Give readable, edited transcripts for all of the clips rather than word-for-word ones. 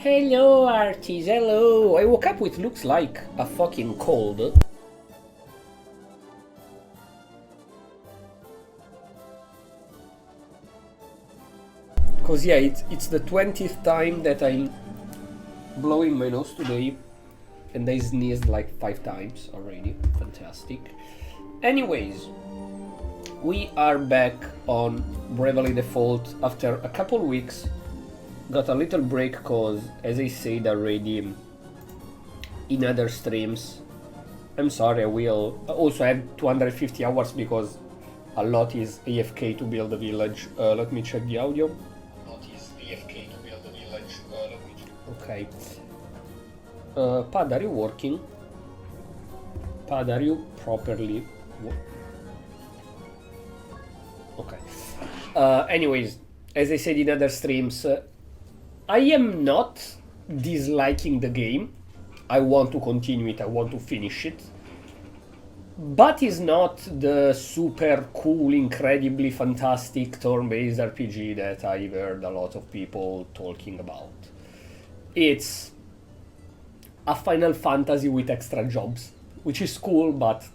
Hello, Arties, hello! I woke up with looks like a fucking cold. Cause yeah, it's the 20th time that I'm blowing my nose today, and I sneezed like 5 times already. Fantastic. Anyways, we are back on Bravely Default after a couple weeks. Got a little break cause, as I said already in other streams, I'm sorry, I will also have 250 hours because a lot is AFK to build a village. Let me check the audio. A lot is AFK to build a village. Let me check. Okay. Pad, are you working? Pad, are you properly? Okay. Anyways, as I said in other streams, I am not disliking the game. I want to continue it, I want to finish it. But it's not the super cool, incredibly fantastic turn-based RPG that I've heard a lot of people talking about. It's a Final Fantasy with extra jobs, which is cool, but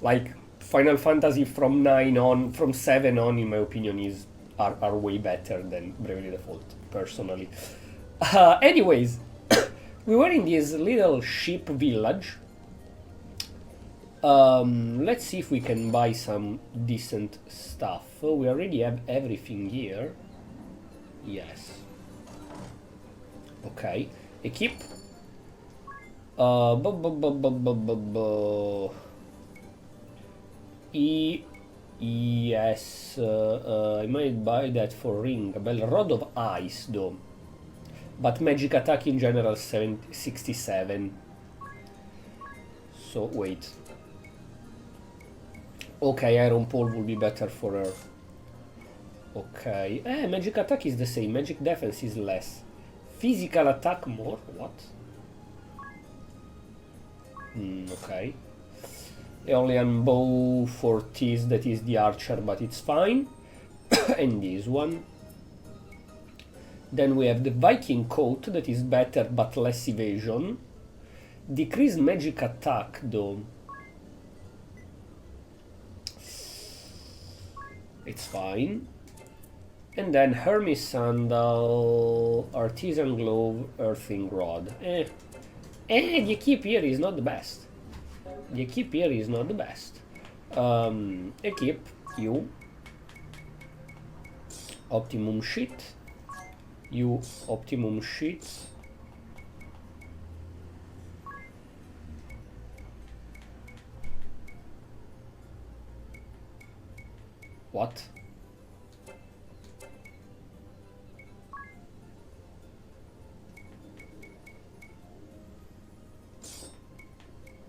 like Final Fantasy from 9 on, from 7 on, in my opinion, are way better than Bravely Default, personally. Anyways, we were in this little sheep village. Let's see if we can buy some decent stuff. We already have everything here. Yes. Okay. Equip. Yes, I might buy that for ring. A bell rod of ice, though. But magic attack in general 67. So wait. Okay, iron pole will be better for her. Okay. Magic attack is the same. Magic defense is less. Physical attack more. What? Okay. Aeolian bow for Tis, that is the archer, but it's fine. And this one. Then we have the Viking coat, that is better but less evasion. Decreased magic attack, though. It's fine. And then Hermes sandal, artisan glove, earthing rod. The equip here is not the best. The equip here is not the best. Equip you. Optimum sheet. You optimum sheet. What?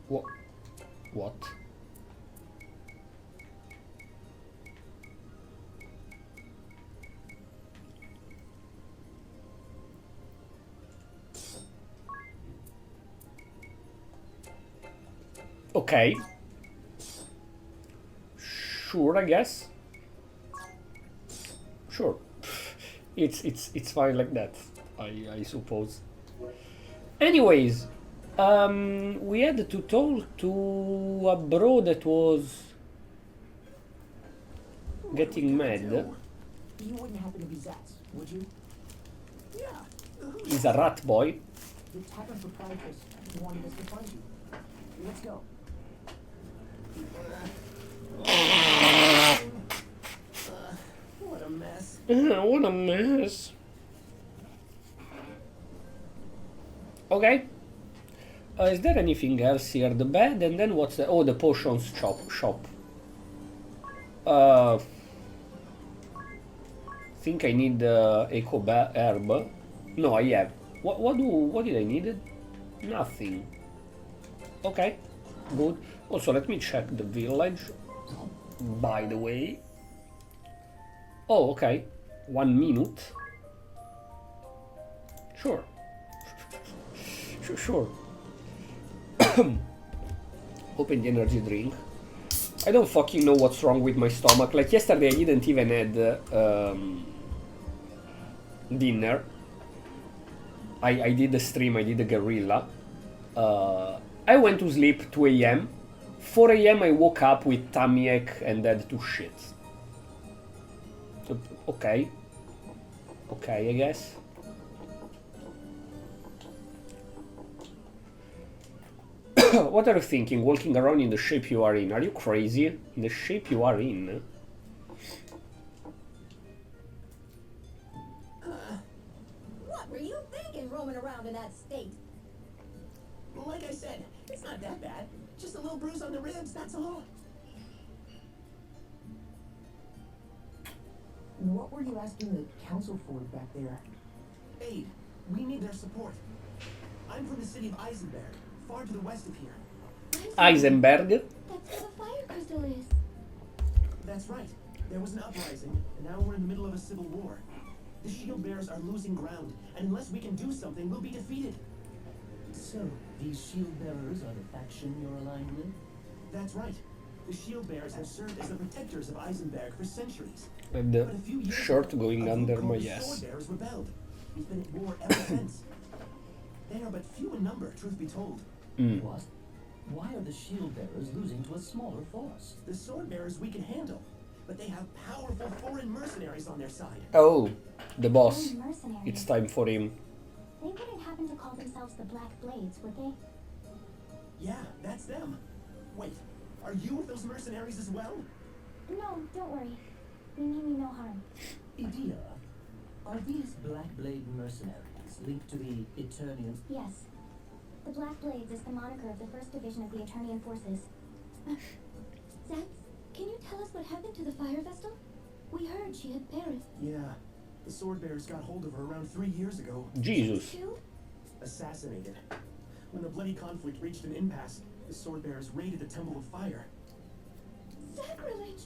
What? What? Okay. Sure, I guess. Sure. It's fine like that, I suppose. Anyways, we had to talk to a bro that was getting mad. You wouldn't happen to be Zaz, would you? Yeah. He's a rat boy. The tavern proprietress wanted us to find you. Let's go. What a mess. What a mess. Okay. Is there anything else here? The bed, and then what's the... Oh, the potions shop. Think I need eco herb. No, I have. What did I need? Nothing. Okay, good. Also, let me check the village. By the way. Oh, okay. 1 minute. Sure. Sure. Open the energy drink. I don't fucking know what's wrong with my stomach. Like yesterday I didn't even had dinner. I did the stream, I did the guerrilla. I went to sleep 2 a.m. 4 a.m. I woke up with tummy ache and had to shit. Okay. Okay, I guess. What are you thinking? Walking around in the shape you are in? Are you crazy? In the shape you are in? What were you thinking roaming around in that state? Like I said, it's not that bad. Just a little bruise on the ribs, that's all. What were you asking the council for back there? Aid. We need their support. I'm from the city of Eisenberg, far to the west of here. Heisenberg? That's where the fire crystal is. That's right. There was an uprising, and now we're in the middle of a civil war. The shield bearers are losing ground, and unless we can do something, we'll be defeated. So, these shield bearers are the faction you're aligned with? That's right. The shield bearers have served as the protectors of Eisenberg for centuries. With the But a few years shirt ago, going a group under called my the ass. Sword Bearers rebelled. We've been at war ever since. They are but few in number, truth be told. What? Why are the shield bearers losing to a smaller force? The sword bearers we can handle, but they have powerful foreign mercenaries on their side. Oh, the boss. Foreign mercenaries. It's time for him. They wouldn't happen to call themselves the Black Blades, would they? Yeah, that's them. Wait, are you with those mercenaries as well? No, don't worry. We mean you no harm. Idea, are these Black Blade mercenaries linked to the Eternian? Yes. The Black Blades is the moniker of the 1st Division of the Eternian Forces. Zax, can you tell us what happened to the Fire Vestal? We heard she had perished. Yeah, the sword bearers got hold of her around 3 years ago. Jesus. Killed? Assassinated. When the bloody conflict reached an impasse, the sword bearers raided the Temple of Fire. Sacrilege!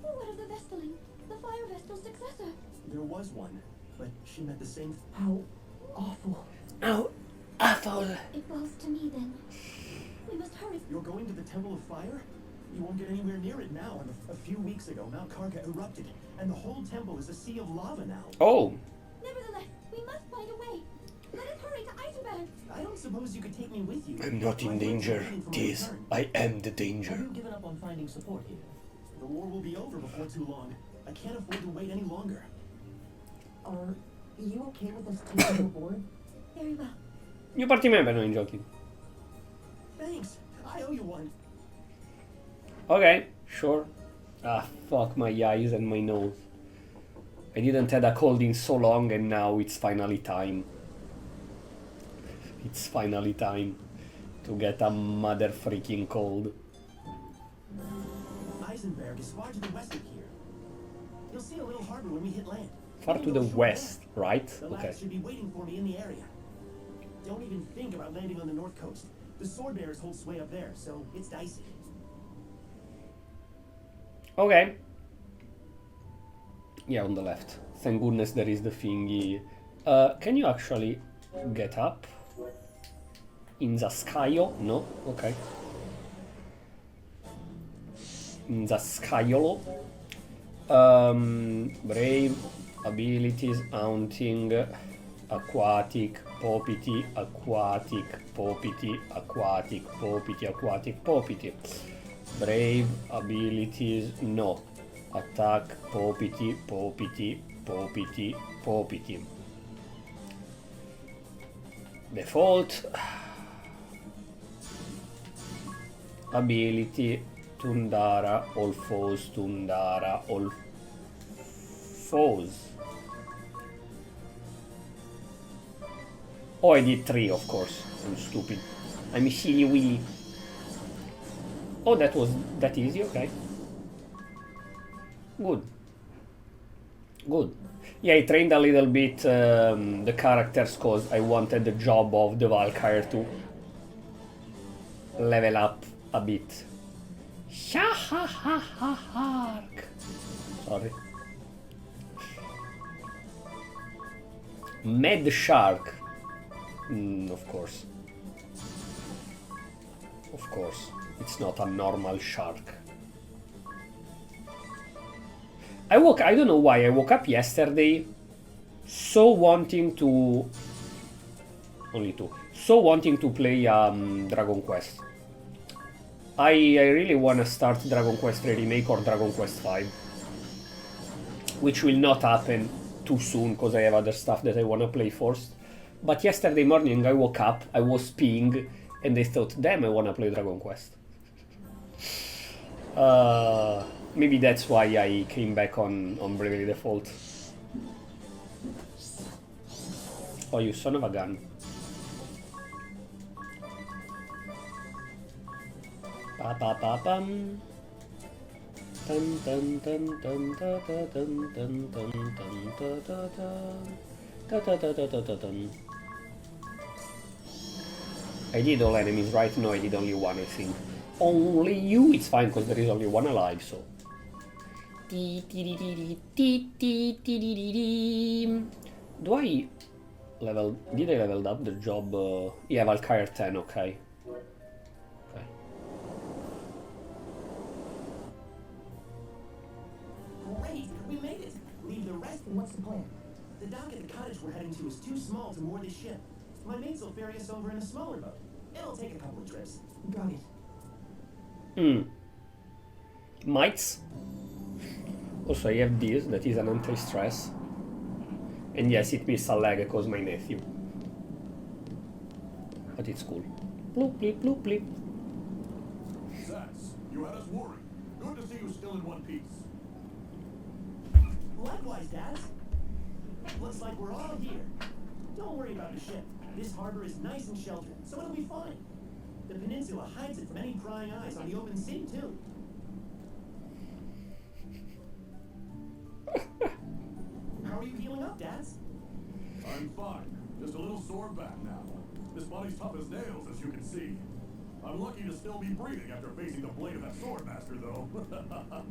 What of the Vestaling? The Fire Vestal's successor? There was one, but she met the same. How awful. Oh, awful. It falls to me then. We must hurry. You're going to the Temple of Fire? You won't get anywhere near it now. And a few weeks ago, Mount Karga erupted, and the whole temple is a sea of lava now. Oh, Nevertheless, we must find a way. Let us hurry to Eisenberg. I don't suppose you could take me with you. I'm not in My friends are danger. waiting for my Tis, return. I am the Have danger. you given up on finding support here? The war will be over before too long. I can't afford to wait any longer. Are you okay with us taking you aboard? Very well. New party member, no, in joking. Thanks. I owe you one. Okay, sure. Ah, fuck my eyes and my nose. I didn't have a cold in so long and now it's finally time. It's finally time to get a mother freaking cold. Eisenberg is far to the west of here. You'll see a little harbor when we hit land. Far We to can the go ashore west, there. right? The Okay. lads should be waiting for me in the area. Don't even think about landing on the north coast. The sword bearers hold sway up there, so it's dicey. Okay. Yeah, on the left. Thank goodness there is the thingy. Can you actually get up? In the skyo? No? Okay. In the skyolo. Brave, abilities, haunting, aquatic, popity, aquatic, popity, aquatic, popity, aquatic, popity. Brave, abilities, no. Attack, popity, popity, popity, popity. Default. Ability, Tundara, all foes, Tundara, all foes. Oh, I did 3, of course. I'm stupid. I'm silly willy. Oh, that was that easy, okay. Good. Good. Yeah, I trained a little bit the characters because I wanted the job of the Valkyrie to level up a bit. Shahahahark. Sorry. Mad Shark. Of course. Of course. It's not a normal shark. I don't know why, I woke up yesterday so wanting to Only 2. So wanting to play Dragon Quest. I really wanna start Dragon Quest 3 Remake or Dragon Quest 5. Which will not happen too soon, because I have other stuff that I wanna play first. But yesterday morning I woke up, I was peeing, and I thought, damn, I wanna play Dragon Quest. Maybe that's why I came back on Bravely Default. Oh, you son of a gun. Pa pa pa pam. Dun dun dun dun da da dun dun dun dun da da da da da da da da dun. I did all enemies, right? No, I did only one, I think. Only you? It's fine, because there is only one alive, so. Do I level... Did I level up the job? Yeah, Valkyrie 10, okay. Okay. Great, we made it. Leave the rest. What's the plan? The dock at the cottage we're heading to is too small to moor this ship. My mates will ferry us over in a smaller boat. It'll take a couple of trips. Got it. Mites. Also, I have this, that is an anti-stress. And yes, it missed a leg because my nephew. But it's cool. Bloop, bleep, bloop, bleep. Zats, you had us worried. Good to see you still in one piece. Likewise, Dad. Looks like we're all here. Don't worry about the ship. This harbor is nice and sheltered, so it'll be fine. The peninsula hides it from any prying eyes on the open sea, too. How are you healing up, Dads? I'm fine. Just a little sore back now. This body's tough as nails, as you can see. I'm lucky to still be breathing after facing the blade of that sword master, though.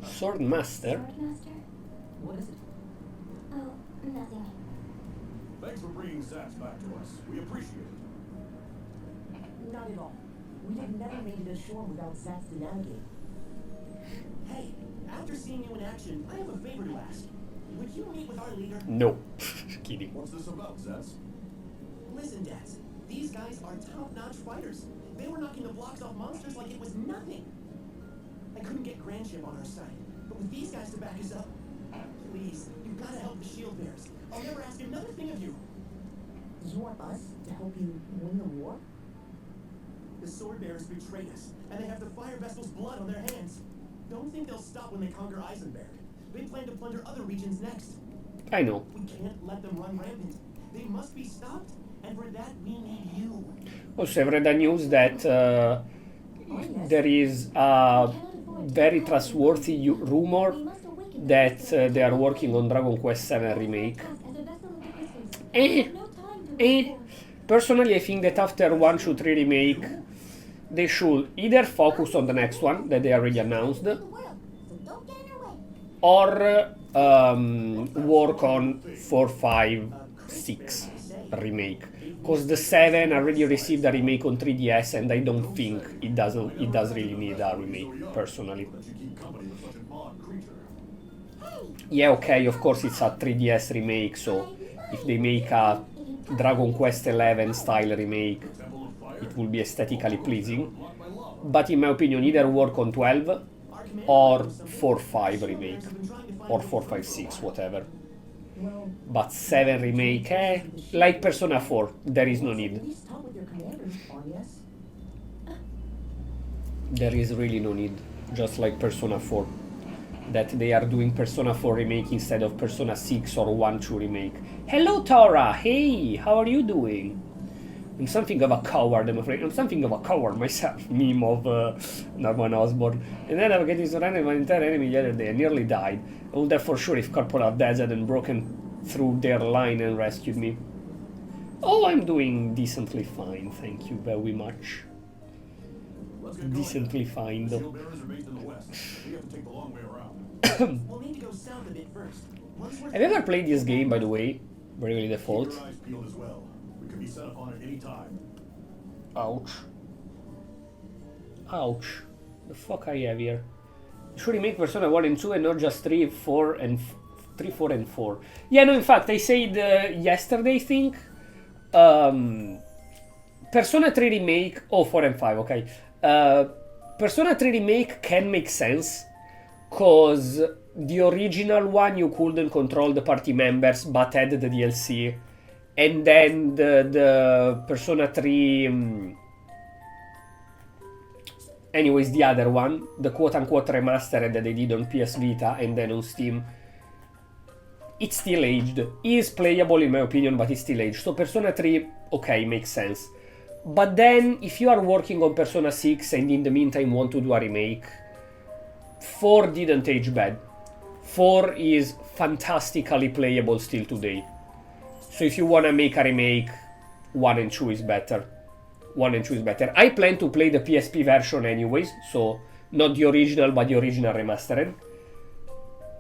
Sword Master? Sword Master? What is it? Oh, nothing. Thanks for bringing Zats back to us. We appreciate it. Not at all. We'd have never made it ashore without Zats to navigate. Hey, after seeing you in action, I have a favor to ask. Would you meet with our leader? No. Kidding. What's this about, Zats? Listen, Dads. These guys are top-notch fighters. They were knocking the blocks off monsters like it was nothing. I couldn't get Grandship on our side, but with these guys to back us up, please, you've got to help the shield bearers. I'll never ask another thing of you. You want us to help you win the war? The sword bearers betrayed us, and they have the fire vessel's blood on their hands. Don't think they'll stop when they conquer Eisenberg. They plan to plunder other regions next. I know. We can't let them run rampant. They must be stopped, and for that we need you. Also, I've read the news that there is a very trustworthy rumor that they are working on Dragon Quest 7 Remake. Personally, I think that after 1, 2, 3 Remake, they should either focus on the next one that they already announced, or work on 4, 5, 6 Remake. Because the 7 already received a remake on 3DS, and I don't think it does really need a remake, personally. That you keep company with such an odd creature. Yeah, okay, of course it's a 3DS remake, so if they make a Dragon Quest 11 style remake, Temple of Fire? it will be aesthetically pleasing. Blocked by lava. But in my opinion, either work on 12 or 4-5 remake, or 4-5-6, whatever. Well, But 7 remake, like Persona 4, there is no at need. least talk with your commanders, yes? There is really no need, just like Persona 4. That they are doing Persona 4 remake instead of Persona 6 or 1-2 remake. Hello Tora! Hey! How are you doing? I'm something of a coward, I'm afraid. I'm something of a coward myself. Meme of Norman Osborn. And then I'm getting surrounded by an entire enemy the other day. I nearly died. I would have for sure if Corporal Daz hadn't broken through their line and rescued me. Oh, I'm doing decently fine, thank you very much. Let's get going. Decently fine though. Shield bearers are based in the west. We have to take the long way around. We'll need to go south a bit first. Once we're Have you ever played this game, by the way? Bravely Keep Default? your eyes peeled as well. We could be set upon at any time. Ouch. Ouch. The fuck I have here? You should remake Persona 1 and 2 and not just 3, 4 and 3, 4 and 4. Yeah, no, in fact, I said yesterday, I think, Persona 3 Remake... Oh, 4 and 5, okay. Persona 3 Remake can make sense, because the original one you couldn't control the party members, but added the DLC. And then the Persona 3... anyways, the other one, the quote-unquote remastered that they did on PS Vita and then on Steam, it's still aged. It is playable in my opinion, but it's still aged. So Persona 3, okay, makes sense. But then, if you are working on Persona 6 and in the meantime want to do a remake, 4 didn't age bad. 4 is fantastically playable still today. So if you wanna make a remake, 1 and 2 is better. 1 and 2 is better. I plan to play the PSP version anyways, so not the original, but the original remastered.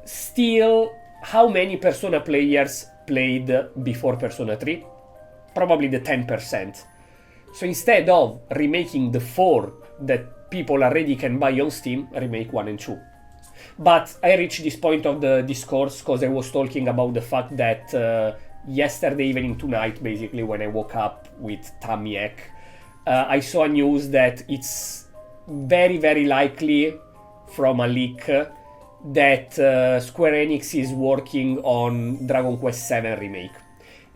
Still, how many Persona players played before Persona 3? Probably the 10%. So instead of remaking the 4 that people already can buy on Steam, remake 1 and 2. But I reached this point of the discourse because I was talking about the fact that yesterday evening tonight, basically, when I woke up with tummy ache, I saw news that it's very, very likely from a leak that Square Enix is working on Dragon Quest VII Remake.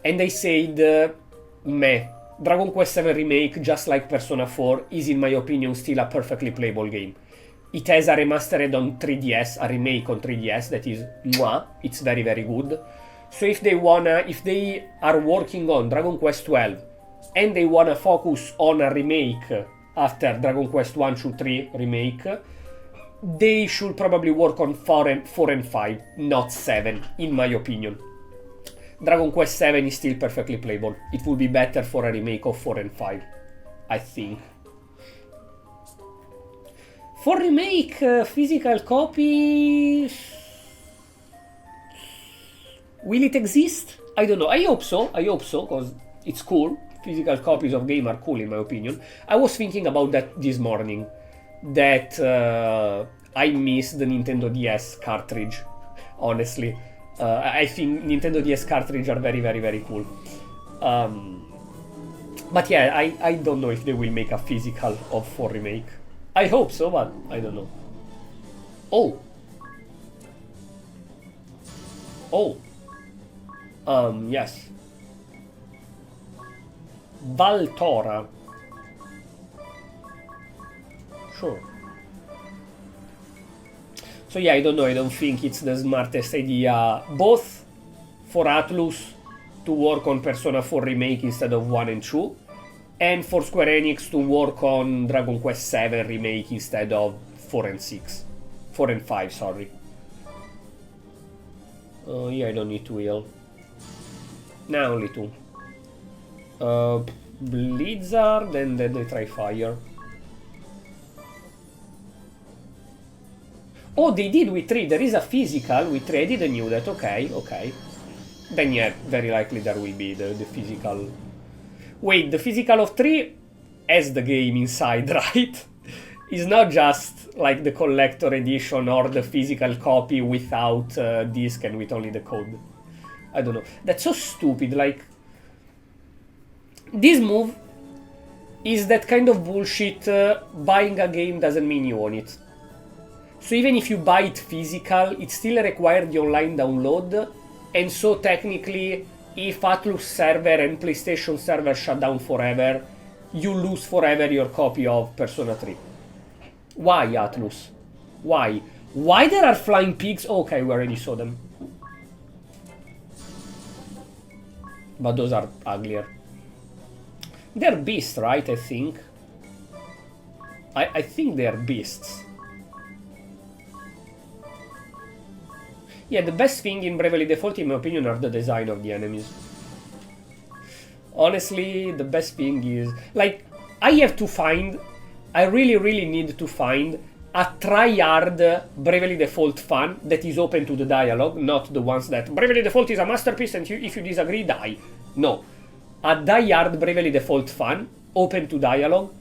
And they said, meh, Dragon Quest VII Remake, just like Persona 4, is in my opinion still a perfectly playable game. It has a remastered on 3DS, a remake on 3DS that is mwah, it's very, very good. So if they are working on Dragon Quest 12 and they wanna focus on a remake after Dragon Quest 1, 2, 3 remake, they should probably work on 4 and 5, not 7, in my opinion. Dragon Quest 7 is still perfectly playable. It would be better for a remake of 4 and 5, I think. For remake, physical copy... will it exist? I don't know. I hope so, because it's cool. Physical copies of game are cool in my opinion. I was thinking about that this morning, that I missed the Nintendo DS cartridge, honestly. I think Nintendo DS cartridge are very, very, very cool. But yeah, I don't know if they will make a physical of 4 remake. I hope so, but I don't know. Oh. Yes. Valtora. Sure. So yeah, I don't know, I don't think it's the smartest idea, both for Atlus to work on Persona 4 Remake instead of 1 and 2, and for Square Enix to work on Dragon Quest 7 Remake instead of 4 and 6. 4 and 5, sorry. Yeah, I don't need to heal. Nah, only 2. Blizzard, and then they try fire. Oh, they did with 3. There is a physical with 3. I didn't know that. Okay, okay. Then yeah, very likely there will be the physical. Wait, the physical of 3 has the game inside, right? It's not just like the collector edition or the physical copy without disc and with only the code. I don't know. That's so stupid. Like, this move is that kind of bullshit. Buying a game doesn't mean you own it. So even if you buy it physical, it still requires the online download, and so technically, if Atlus server and PlayStation server shut down forever, you lose forever your copy of Persona 3. Why, Atlus? Why? Why there are flying pigs? Okay, we already saw them. But those are uglier. They're beasts, right, I think? I think they're beasts. Yeah, the best thing in Bravely Default, in my opinion, are the design of the enemies. Honestly, the best thing is... like, I really need to find a try-hard Bravely Default fan that is open to the dialogue, not the ones that Bravely Default is a masterpiece and if you disagree, die. No. A die-hard Bravely Default fan, open to dialogue,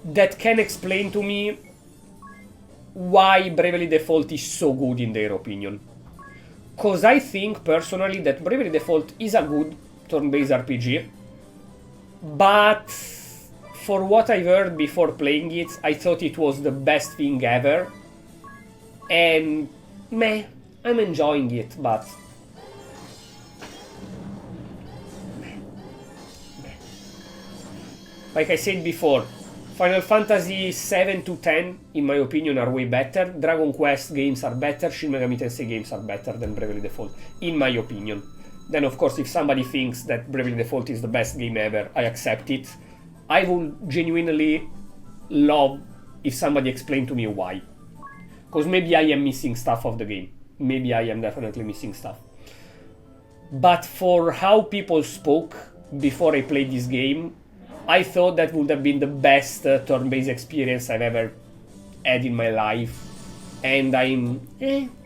that can explain to me why Bravely Default is so good in their opinion. Cause I think personally that Bravely Default is a good turn-based RPG, But for what I've heard before playing it, I thought it was the best thing ever. And meh, I'm enjoying it, but like I said before, Final Fantasy 7 to 10, in my opinion, are way better. Dragon Quest games are better. Shin Megami Tensei games are better than Bravely Default, in my opinion. Then, of course, if somebody thinks that Bravely Default is the best game ever, I accept it. I would genuinely love if somebody explained to me why. Because maybe I am missing stuff of the game. Maybe I am definitely missing stuff. But for how people spoke before I played this game, I thought that would have been the best turn-based experience I've ever had in my life. And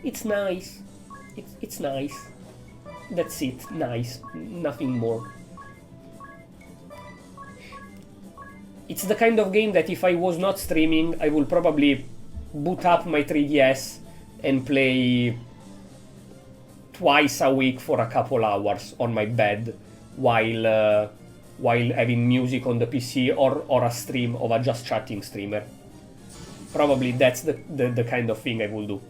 it's nice. It's nice. That's it, nice. Nothing more. It's the kind of game that if I was not streaming, I would probably boot up my 3DS and play twice a week for a couple hours on my bed while having music on the PC or a stream of a just chatting streamer. Probably that's the kind of thing I will do.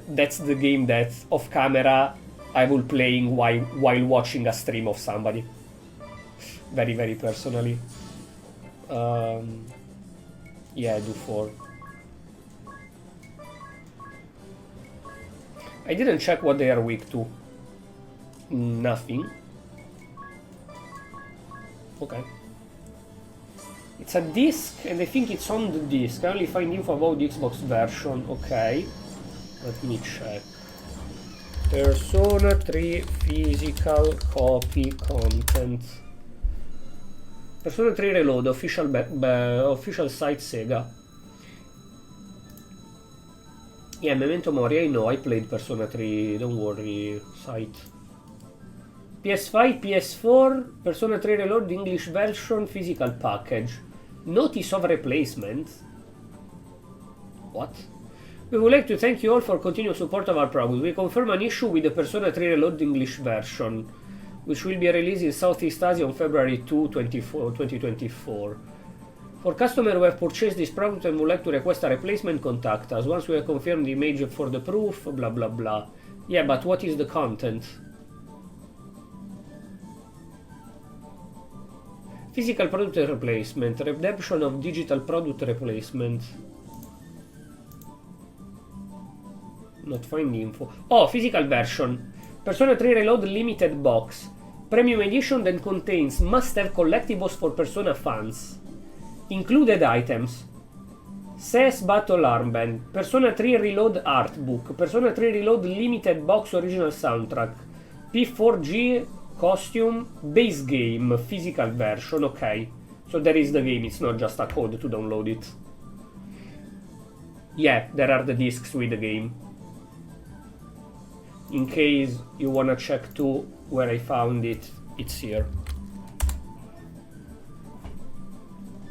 That's the game that off camera I will playing while watching a stream of somebody. Very, very personally. Yeah, do 4. I didn't check what they are weak to. Nothing. Okay. It's a disc, and I think it's on the disc. I only find info about the Xbox version. Okay. Let me check. Persona 3 physical copy content. Persona 3 Reload, official site Sega. Yeah, Memento Mori, I know, I played Persona 3, don't worry, site. PS5, PS4, Persona 3 Reload, English version, physical package. Notice of replacement. What? We would like to thank you all for continued support of our product. We confirm an issue with the Persona 3 Reload English version, which will be released in Southeast Asia on February 2, 2024. For customers who have purchased this product and would like to request a replacement, contact us. Once we have confirmed the image for the proof, blah blah blah. Yeah, but what is the content? Physical product replacement, redemption of digital product replacement. Not finding info. Oh, physical version. Persona 3 Reload limited box. Premium edition that contains must-have collectibles for Persona fans. Included items: CES Battle Armband, Persona 3 Reload Art Book, Persona 3 Reload Limited Box Original Soundtrack, P4G Costume, Base Game, Physical Version, okay. So there is the game, it's not just a code to download it. Yeah, there are the discs with the game. In case you wanna check too where I found it, it's here.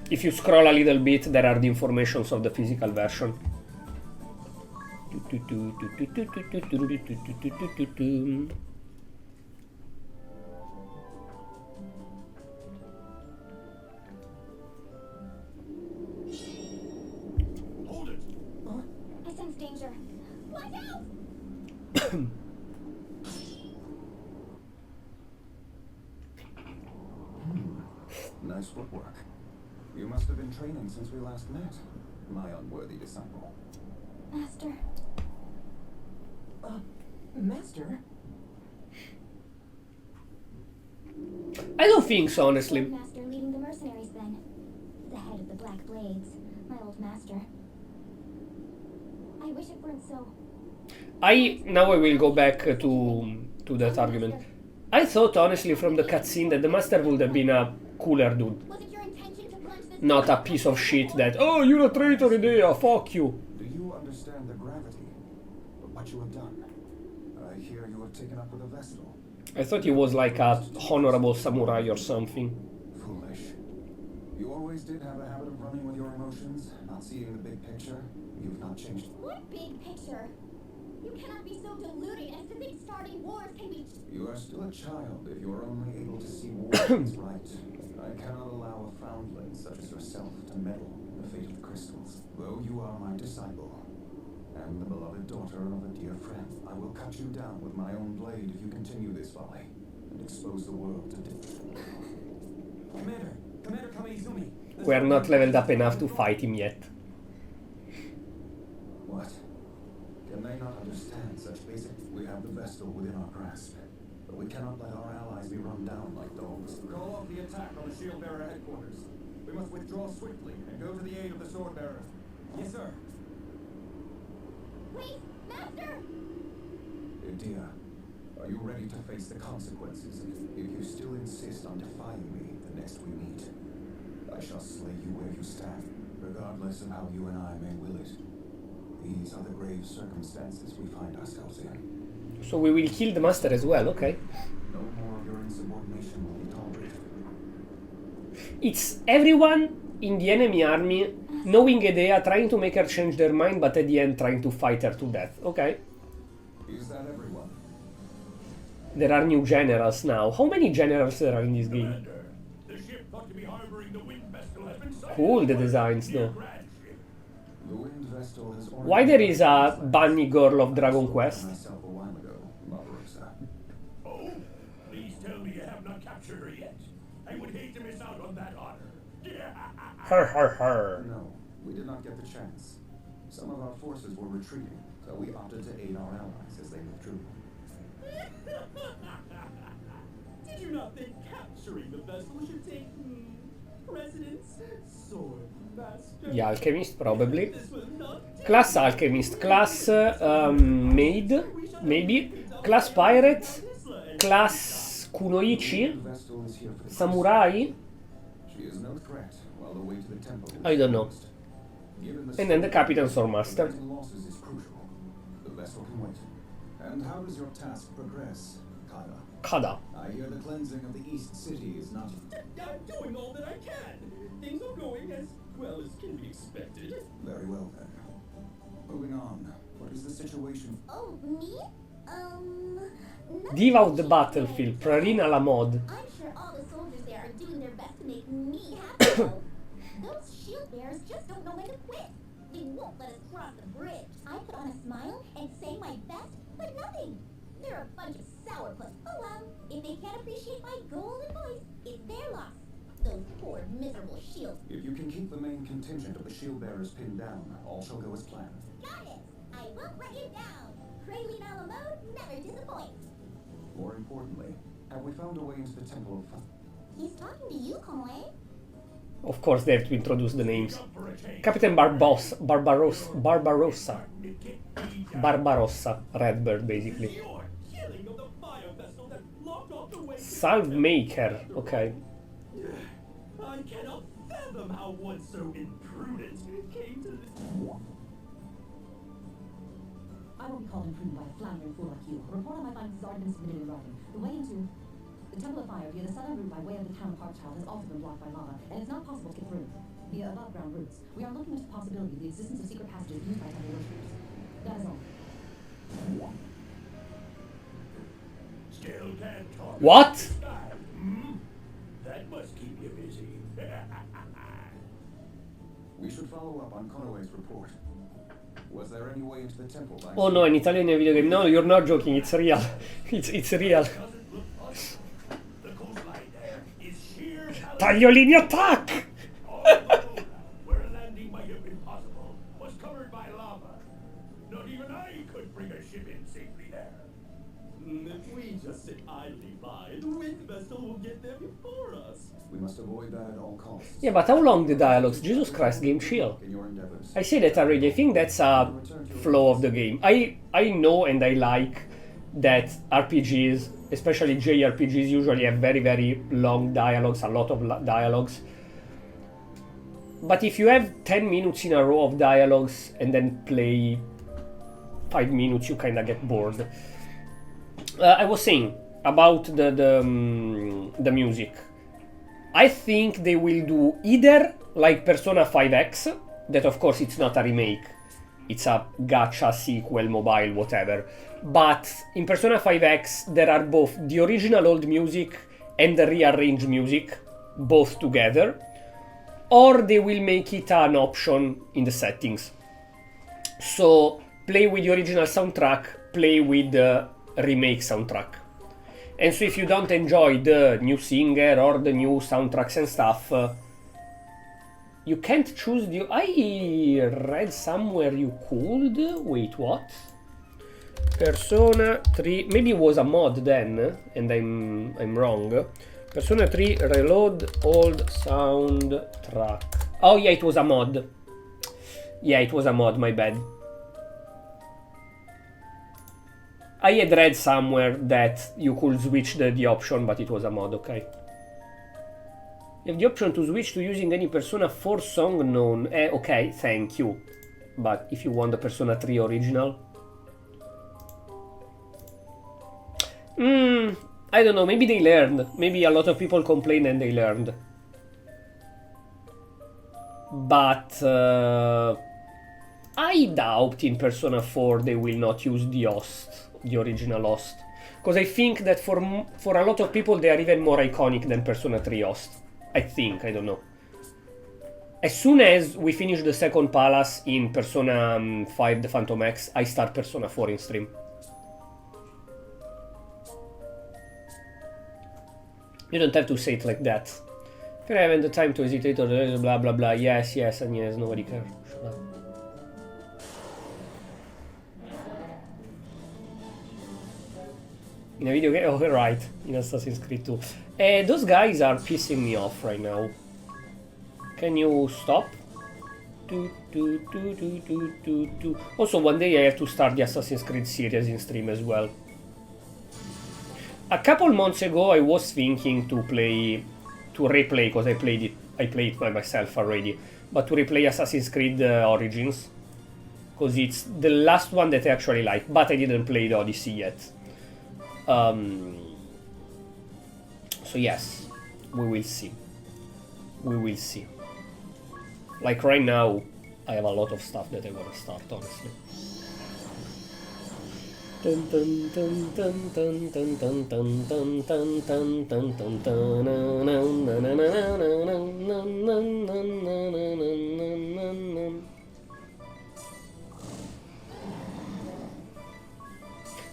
If you scroll a little bit, there are the informations of the physical version. Hold it! I sense danger. Watch out! Nice footwork. You must have been training since we last met, my unworthy disciple. Master. Master? I don't think so, honestly. Master leading the mercenaries then. The head of the Black Blades. My old master. I wish it weren't so. Now I will go back to that argument. I thought, honestly, from the cutscene that the master would have been a cooler dude. Was it your intention to plunge this? Not a piece of shit that, oh, you're a traitor, Idea, fuck you. Do you understand the gravity of what you have done? I hear you have taken up with a vessel. I thought he was like a honorable samurai or something. Foolish. You always did have a habit of running with your emotions, not seeing the big picture. You've not changed. What big picture? You cannot be so deluded as to think starting wars can be. You are still a child if you are only able to see war as right. I metal, the fate of the crystals. Though you are my disciple, and the beloved daughter of a dear friend, I will cut you down with my own blade if you continue this folly, and expose the world to Commander Kamaizumi. We are not leveled up enough to fight him yet. What? Can they not understand such basic? We have the Vestal within our grasp, but we cannot let our allies be run down like dogs. Call off the attack on the shield bearer headquarters. We must withdraw swiftly and go to the aid of the sword bearer. Yes, sir. Wait, Master! Dear, are you ready to face the consequences? If you still insist on defying me the next we meet, I shall slay you where you stand, regardless of how you and I may will it. These are the grave circumstances we find ourselves in. So we will kill the master as well, okay. No more of your insubordination will be tolerated. It's everyone in the enemy army knowing Edea, trying to make her change their mind, but at the end trying to fight her to death. Okay. Is that everyone? There are new generals now. How many generals there are in this game? Commander, the ship thought to be harboring the wind vessel has been sighted. Cool, the designs though. The Wind Vestal has Why there is a bunny girl of Dragon Quest? myself a while ago, Barbarossa. Oh, please tell me you have not captured her yet. I would hate to miss out on that honor. Her. No, we did not get the chance. Some of our forces were retreating, so we opted to aid our allies as they withdrew. Did you not think capturing the vessel should take precedence? Sword master. The alchemist, probably. This will not take Class alchemist, class maid, maybe. Class pirate, class kunoichi, Vestal is here for the samurai, She is no threat while the way to the temple is I don't know. closed. Given And then the Captain Swordmaster. preventing losses is crucial. The vessel can wait. And how does your task progress, Kada? Kada. I hear the cleansing of the East City is not. I'm doing all that I can. Things are going as well as can be expected. Very well then. Moving on. What is the situation? Oh, me? Diva of the battlefield, Prarina la mod. I'm sure all the soldiers there are doing their best to make me happy, though. Those shield bearers just don't know when to quit. They won't let us cross the bridge. I put on a smile and say my best, but nothing. They're a bunch of sourpuss. Oh well, if they can't appreciate my golden voice, it's their loss. Those poor, miserable shield. If you can keep the main contingent of the shield bearers pinned down, all shall go as planned. Got it. I won't let you down. Praline a la mode never disappoints. More importantly, have we found a way into the Temple of He's talking to you, Conway. Of course they have to introduce the names. Captain Barbarossa. Redbird, basically. Your killing of the fire vessel that blocked off the way. Salve Maker, okay. I cannot fathom how one so imprudent came to this. I won't be called imprudent by a floundering fool like you. A report on my findings has already been submitted in writing. The way into the Temple of Fire via the southern route by way of the town of Harpchild has also been blocked by lava, and it's not possible to get through via above-ground routes. We are looking into the possibility of the existence of secret passages used by temple worshippers. That is all. Still can't talk. What? That must keep you busy. We should follow up on Konoe's report. Was there any way into the temple by Oh no, an Italian video game. No, you're not joking, it's real. It's real. Doesn't look possible. The coastline there is sheer Tagliolini attack! All alone, where a landing might have been possible, was covered by lava. Not even I could bring a ship in safely there. If we just sit idly by, the wind vessel will get there before us. We must avoid that at all costs. Yeah, but how long the dialogues? Jesus Christ, game chill. In your endeavors. I say that already. I think that's a flaw of the game. I know and I like that RPGs, especially JRPGs, usually have very, very long dialogues, a lot of dialogues. But if you have 10 minutes in a row of dialogues and then play 5 minutes, you kind of get bored. I was saying about the music. I think they will do either like Persona 5X, that of course it's not a remake, it's a gacha sequel, mobile, whatever. But in Persona 5X there are both the original old music and the rearranged music, both together. or they will make it an option in the settings. So play with the original soundtrack, play with the remake soundtrack. And so if you don't enjoy the new singer or the new soundtracks and stuff, you can't choose the... I read somewhere you could... Wait, what? Persona 3... Maybe it was a mod then, and I'm wrong. Persona 3 reload old soundtrack. Oh yeah, it was a mod. Yeah, it was a mod, my bad. I had read somewhere that you could switch the option, but it was a mod, okay. You have the option to switch to using any Persona 4 song known. Okay, thank you. But if you want the Persona 3 original... I don't know, maybe they learned. Maybe a lot of people complained and they learned. But... I doubt in Persona 4 they will not use the host. The original host, because I think that for a lot of people they are even more iconic than Persona 3 host. I think, I don't know. As soon as we finish the second palace in Persona 5 the Phantom X, I start Persona 4 in stream. You don't have to say it like that. If you're having the time to hesitate or blah blah blah, yes, and yes, nobody cares. Shut up. In a video game, oh right, in Assassin's Creed 2. Those guys are pissing me off right now. Can you stop? Also, one day I have to start the Assassin's Creed series in stream as well. A couple months ago I was thinking to replay, because I played it by myself already, but to replay Assassin's Creed Origins, because it's the last one that I actually like, but I didn't play the Odyssey yet. So yes, we will see. We will see. Like right now, I have a lot of stuff that I want to start, honestly.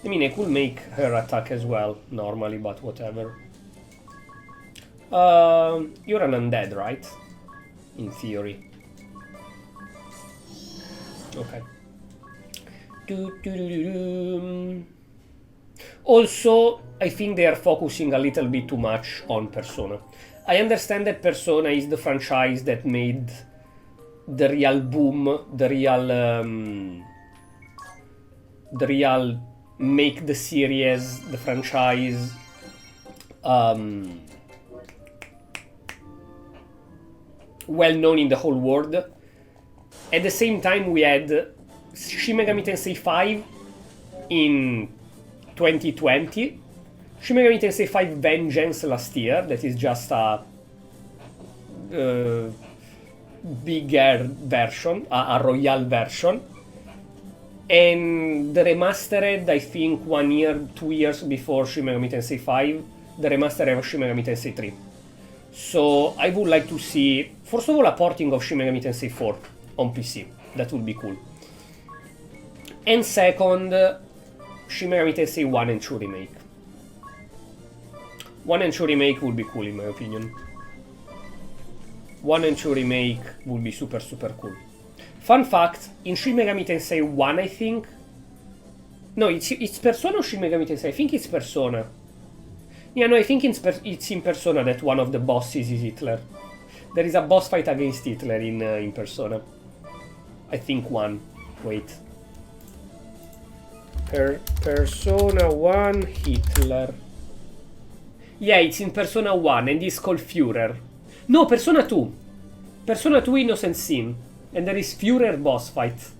I mean, I could make her attack as well, normally, but whatever. You're an undead, right? In theory. Okay. Also, I think they are focusing a little bit too much on Persona. I understand that Persona is the franchise that made the real boom, the real make the series, the franchise, well known in the whole world. At the same time, we had Shin Megami Tensei 5 in 2020, Shin Megami Tensei 5 Vengeance last year, that is just a bigger version, a royal version, and the remastered, I think 1 year, 2 years before Shin Megami Tensei 5, the remastered of Shin Megami Tensei 3. So I would like to see, first of all, a porting of Shin Megami Tensei 4 on PC. That would be cool. And second, Shin Megami Tensei 1 and 2 remake. 1 and 2 remake would be cool in my opinion. 1 and 2 remake would be super cool. Fun fact, in Shin Megami Tensei 1 I think... No, it's Persona or Shin Megami Tensei? I think it's Persona. Yeah, no, I think it's in Persona that one of the bosses is Hitler. There is a boss fight against Hitler in Persona. I think 1. Wait. Persona 1 Hitler. Yeah, it's in Persona 1 and it's called Führer. No, Persona 2. Persona 2 Innocent Sin. And there is Führer boss fight.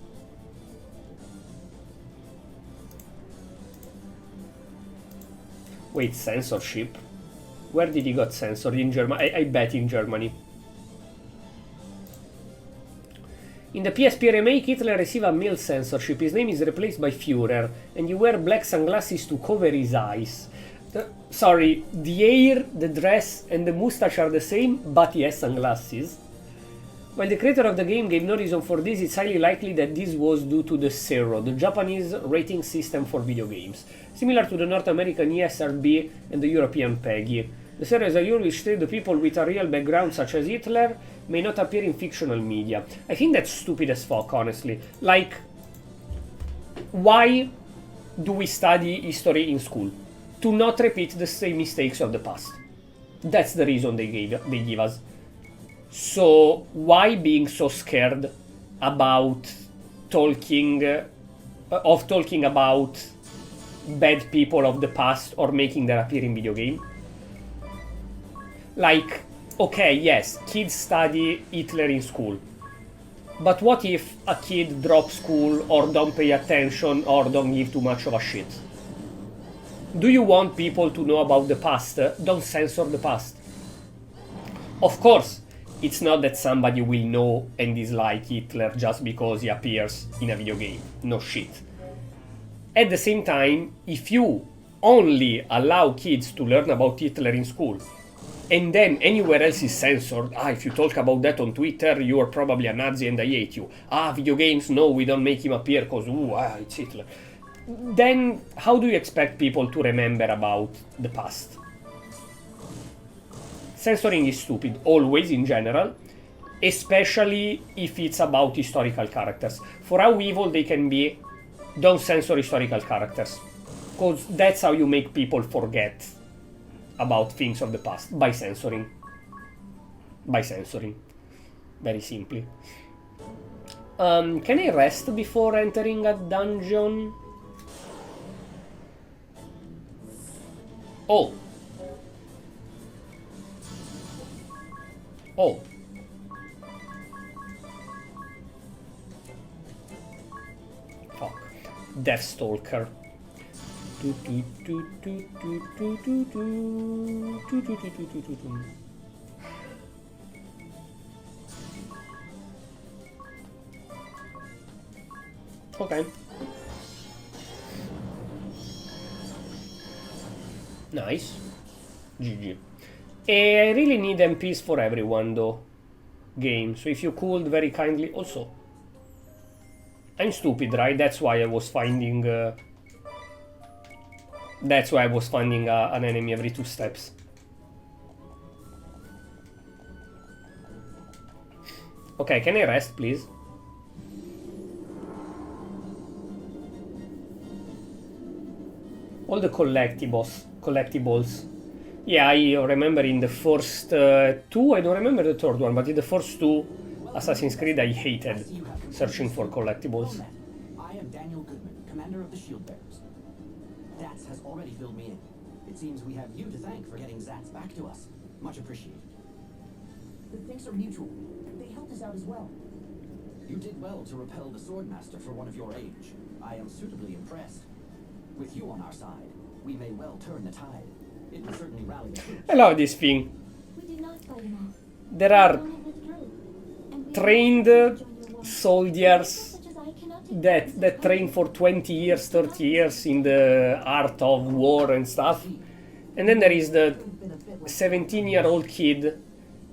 Wait, censorship? Where did he got censored? In Germany? I bet in Germany. In the PSP remake, Hitler received a mild censorship. His name is replaced by Führer, and you wear black sunglasses to cover his eyes. Sorry, the hair, the dress, and the mustache are the same, but he has sunglasses. While the creator of the game gave no reason for this, it's highly likely that this was due to the Zero, the Japanese rating system for video games, similar to the North American ESRB and the European PEGI. The Zero is a rule which states the people with a real background, such as Hitler, may not appear in fictional media. I think that's stupid as fuck, honestly. Like, why do we study history in school? To not repeat the same mistakes of the past. That's the reason they give us. So why being so scared about talking about bad people of the past or making them appear in video game? Like, okay, yes, kids study Hitler in school. But what if a kid drops school or don't pay attention or don't give too much of a shit? Do you want people to know about the past? Don't censor the past. Of course, it's not that somebody will know and dislike Hitler just because he appears in a video game. No shit. At the same time, if you only allow kids to learn about Hitler in school, and then anywhere else is censored, if you talk about that on Twitter, you are probably a Nazi and I hate you. Video games, no, we don't make him appear because, it's Hitler. Then how do you expect people to remember about the past? Censoring is stupid, always in general, especially if it's about historical characters. For how evil they can be, don't censor historical characters, because that's how you make people forget about things of the past, by censoring. Very simply. Can I rest before entering a dungeon? Oh. Fuck. Deathstalker. Okay. Nice. GG. I really need MPs for everyone though. Game. So if you could very kindly also. I'm stupid, right? That's why I was finding an enemy every 2 steps. Okay, can I rest, please? All the collectibles. Yeah, I remember in the first 2, I don't remember the third one, but in the first 2 Assassin's Creed I hated searching for collectibles. I am Daniel Goodman, commander of the Shield Bearers. Zats has already filled me in. It seems we have you to thank for getting Zats back to us. Much appreciated. The thanks are mutual. They helped us out as well. You did well to repel the Swordmaster for one of your age. I am suitably impressed. With you on our side, we may well turn the tide. It will certainly rally the troops. I love this thing. We did not fight him off. There are We withdrew. And we trained joined your war. soldiers Such as I cannot take that train for 20 years, 30 years in the art of war and stuff. And then there is the 17-year-old kid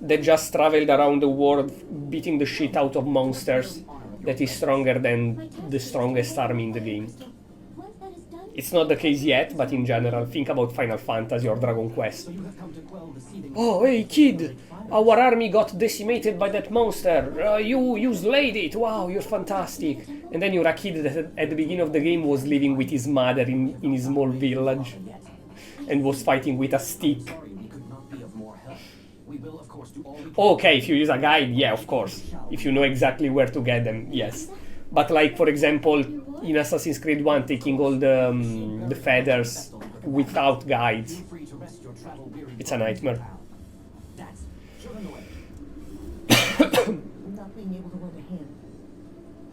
that just traveled around the world beating the shit out of monsters that is stronger than the strongest army in the game. Once that is done, It's not the case yet, but in general, think about Final Fantasy or Dragon Quest. So you have come to quell the seething... Oh, hey kid! Our army got decimated by that monster. You slayed it. Wow, you're fantastic. And then you're a kid that at the beginning of the game was living with his mother in his small village and was fighting with a stick. Sorry we could not be of more help. We will, of course, do all we can. Okay, if you use a guide, yeah, of course. If you know exactly where to get them, yes. But like, for example, in Assassin's Creed 1, taking all the feathers without guides, Be free to rest your travel-weary it's a nightmare. That's driven away. Not being able to lend a hand.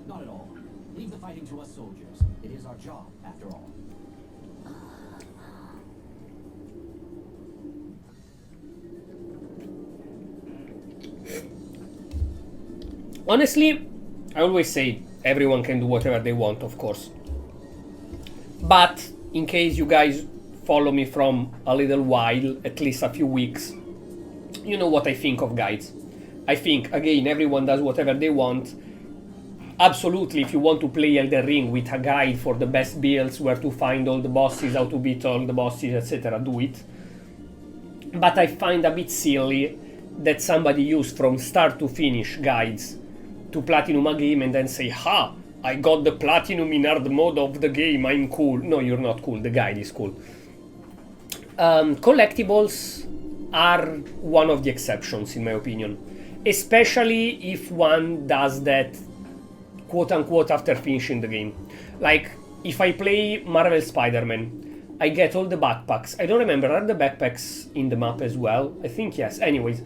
Not at all. Leave the fighting to us soldiers. It is our job, after all. Honestly, I always say everyone can do whatever they want, of course. But in case you guys follow me from a little while, at least a few weeks, you know what I think of guides. I think, again, everyone does whatever they want. Absolutely, if you want to play Elden Ring with a guide for the best builds, where to find all the bosses, how to beat all the bosses, etc., do it. But I find a bit silly that somebody use from start to finish guides to platinum a game and then say, ha, I got the platinum in hard mode of the game, I'm cool. No, you're not cool, the guide is cool. Collectibles are one of the exceptions, in my opinion. Especially if one does that quote-unquote after finishing the game. Like, if I play Marvel Spider-Man, I get all the backpacks. I don't remember, are the backpacks in the map as well? I think yes. Anyways,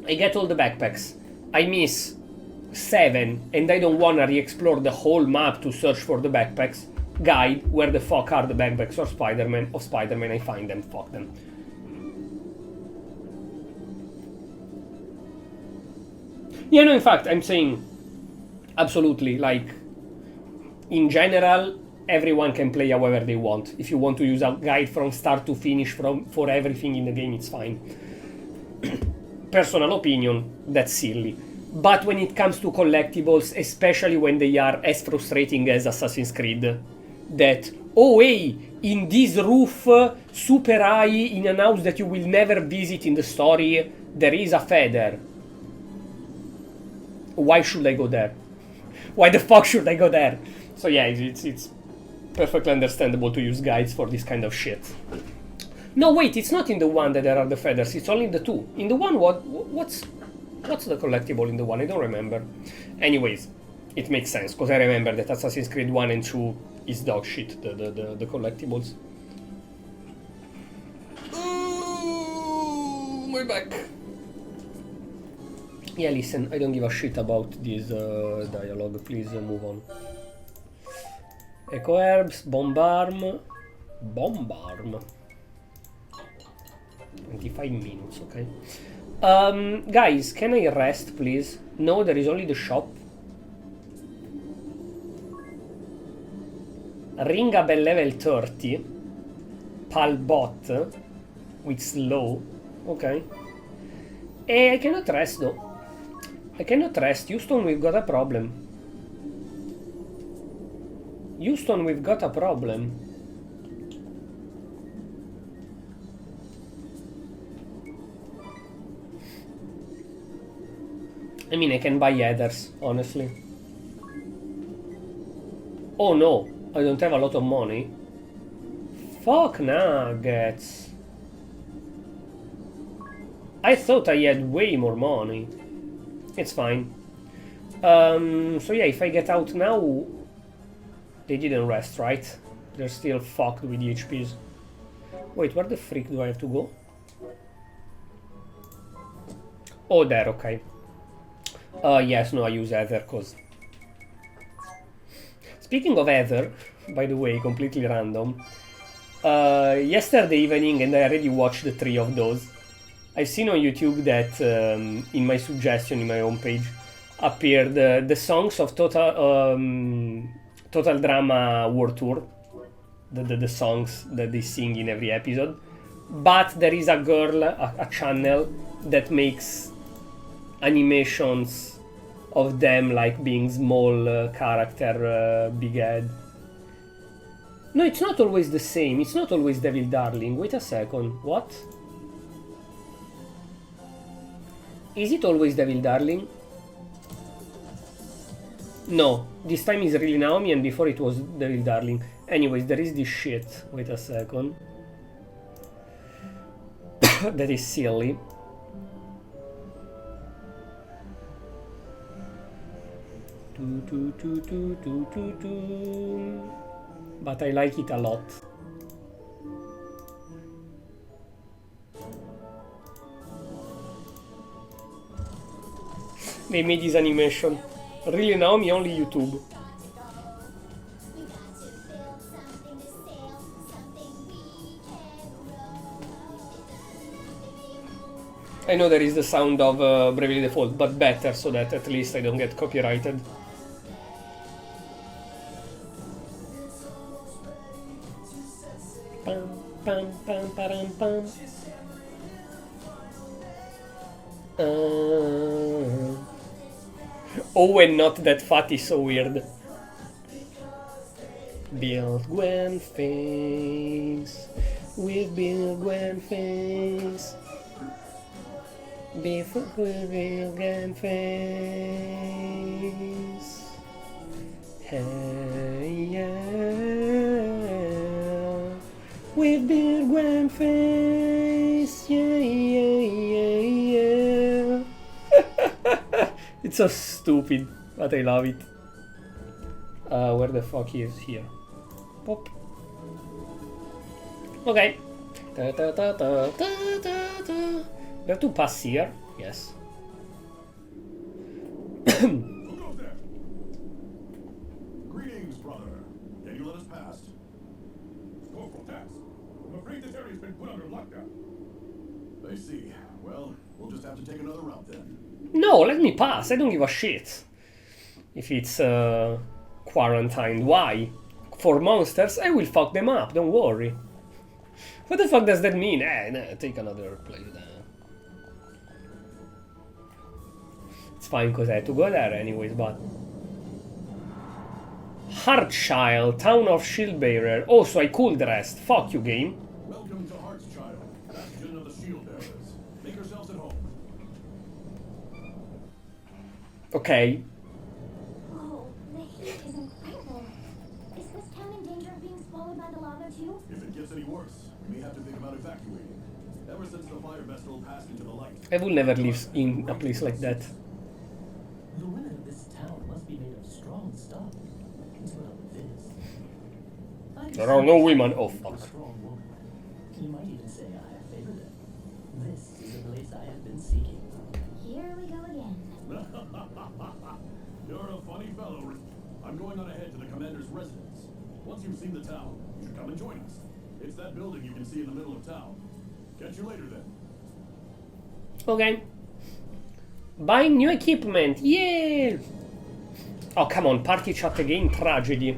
I get all the backpacks. I miss 7, and I don't wanna re-explore the whole map to search for the backpacks. Guide, where the fuck are the backpacks of Spider-Man, I find them, fuck them. Yeah, no, in fact, I'm saying, absolutely, like, in general, everyone can play however they want. If you want to use a guide from start to finish for everything in the game, it's fine. Personal opinion, that's silly. But when it comes to collectibles, especially when they are as frustrating as Assassin's Creed, that, oh hey, in this roof, super high, in an house that you will never visit in the story, there is a feather. Why should I go there? Why the fuck should I go there? So yeah, it's perfectly understandable to use guides for this kind of shit. No, wait, it's not in the one that there are the feathers, it's only in the 2. In the one, what's the collectible in the one? I don't remember. Anyways, it makes sense, because I remember that Assassin's Creed 1 and 2 is dog shit, the collectibles. Ooh, my back. Yeah, listen, I don't give a shit about this dialogue, please move on. Echo Herbs, Bombarm. 25 minutes, okay. Guys, can I rest, please? No, there is only the shop. Ring a bell level 30. Palbot. With slow. Okay. I cannot rest, though. I cannot rest. Houston, we've got a problem. Houston, we've got a problem. I mean, I can buy others, honestly. Oh no, I don't have a lot of money. Fuck nuggets. I thought I had way more money. It's fine. So yeah, if I get out now, they didn't rest, right? They're still fucked with the HPs. Wait, where the freak do I have to go? Oh, there, okay. Yes, no, I use Ether, cause... Speaking of Ether, by the way, completely random. Yesterday evening, and I already watched the 3 of those, I've seen on YouTube that in my suggestion, in my homepage, appeared the songs of Total Drama World Tour. The songs that they sing in every episode. But there is a girl, a channel, that makes animations of them like being small character, big head. No, it's not always the same. It's not always Devil Darling. Wait a second. What? Is it always Devil Darling? No, this time is really Naomi, and before it was Devil Darling. Anyways, there is this shit. Wait a second. That is silly. But I like it a lot. They made this animation. Really, Naomi, only YouTube. I know there is the sound of Bravely Default, but better, so that at least I don't get copyrighted. Pam, pam, pam, param, pam. Owen not that fat is so weird. Build Gwen face. We build Gwen face. Before we build Gwen face. Hey yeah. We build Gwen face. Yeah yeah yeah yeah. It's so stupid, but I love it. Where the fuck is here? Pop. Okay. We have to pass here. Yes. Who goes there? Greetings, brother. Can you let us pass? No protest. I'm afraid this area's been put under lockdown. I see. Well, we'll just have to take another route then. No, let me pass. I don't give a shit if it's quarantined. Why? For monsters, I will fuck them up. Don't worry. What the fuck does that mean? No, take another place. It's fine because I had to go there anyways, but... Heartchild, Town of Shieldbearer. Oh, so I could rest. Fuck you, game. Welcome to Heartchild, bastion of the shield bearers. Make yourselves at home. Okay. Whoa, the heat is incredible. Is this town in danger of being swallowed by the lava too? If it gets any worse, we may have to think about evacuating. Ever since the fire vessel passed into the light. I will never live in a place like that. The women of this town must be made of strong stuff. It's well this. There are no women. Oh, fuck. Strong woman. You might even say I have favored it. This is the place I have been seeking. Here we go again. You're a funny fellow. I'm going on ahead to the commander's residence. Once you've seen the town, you should come and join us. It's that building you can see in the middle of town. Catch you later then. Okay. Buying new equipment. Yeah. Oh, come on. Party chat again. Tragedy.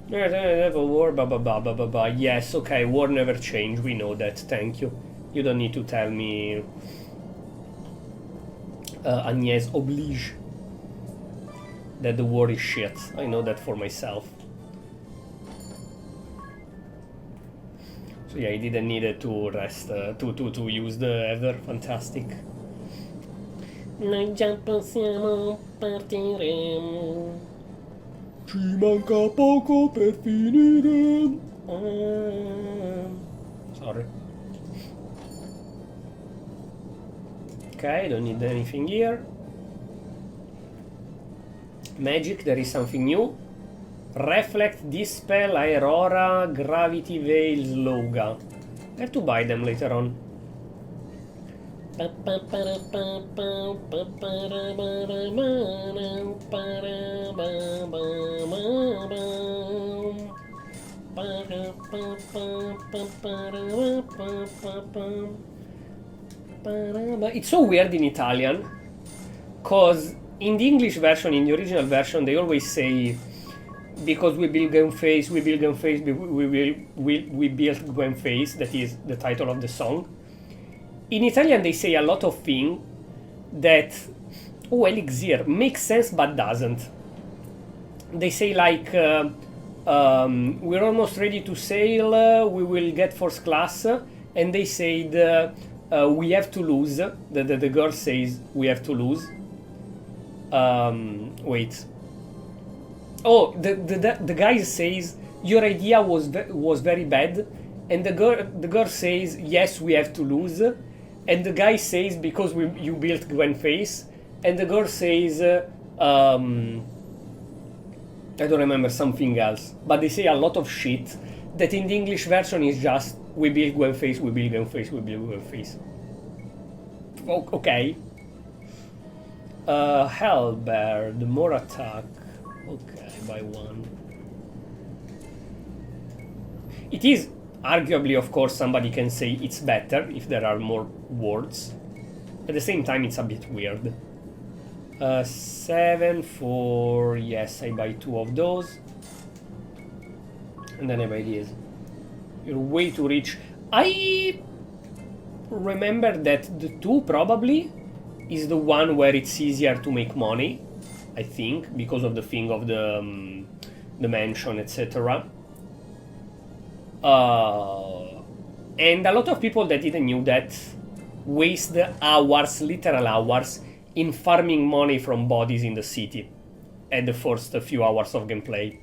War, blah, blah, blah, blah, blah, blah. Yes, okay. War never changed. We know that. Thank you. You don't need to tell me. Agnès oblige. That the war is shit. I know that for myself. So yeah, I didn't need it to rest, to use the ever. Fantastic. Noi già possiamo partire. Ci manca poco per finire. Sorry. Okay, don't need anything here. Magic, there is something new. Reflect, Dispel, Aurora, Gravity Veil, Sloga. I have to buy them later on. It's so weird in Italian, cause in the English version, in the original version, they always say, because we build Gwen Face, we build Gwen Face, we built Gwen Face, that is the title of the song. In Italian they say a lot of things that, oh, Elixir, makes sense but doesn't. They say like, we're almost ready to sail, we will get first class, and they said, we have to lose, the girl says, we have to lose. Wait. Oh, the guy says your idea was very bad, and the girl says yes, we have to lose, and the guy says because you built Gwen Face, and the girl says I don't remember, something else, but they say a lot of shit that in the English version is just we build Gwen Face, we build Gwen Face, we build Gwen Face. Oh, okay. Hellbeard, more attack. Okay, by one. It is arguably, of course, somebody can say it's better if there are more words. At the same time, it's a bit weird. 7 for... yes, I buy 2 of those. And then I buy these. You're way too rich. I remember that the 2 probably is the one where it's easier to make money, I think, because of the thing of the mansion, etc. And a lot of people that didn't knew that waste hours, literal hours, in farming money from bodies in the city at the first few hours of gameplay.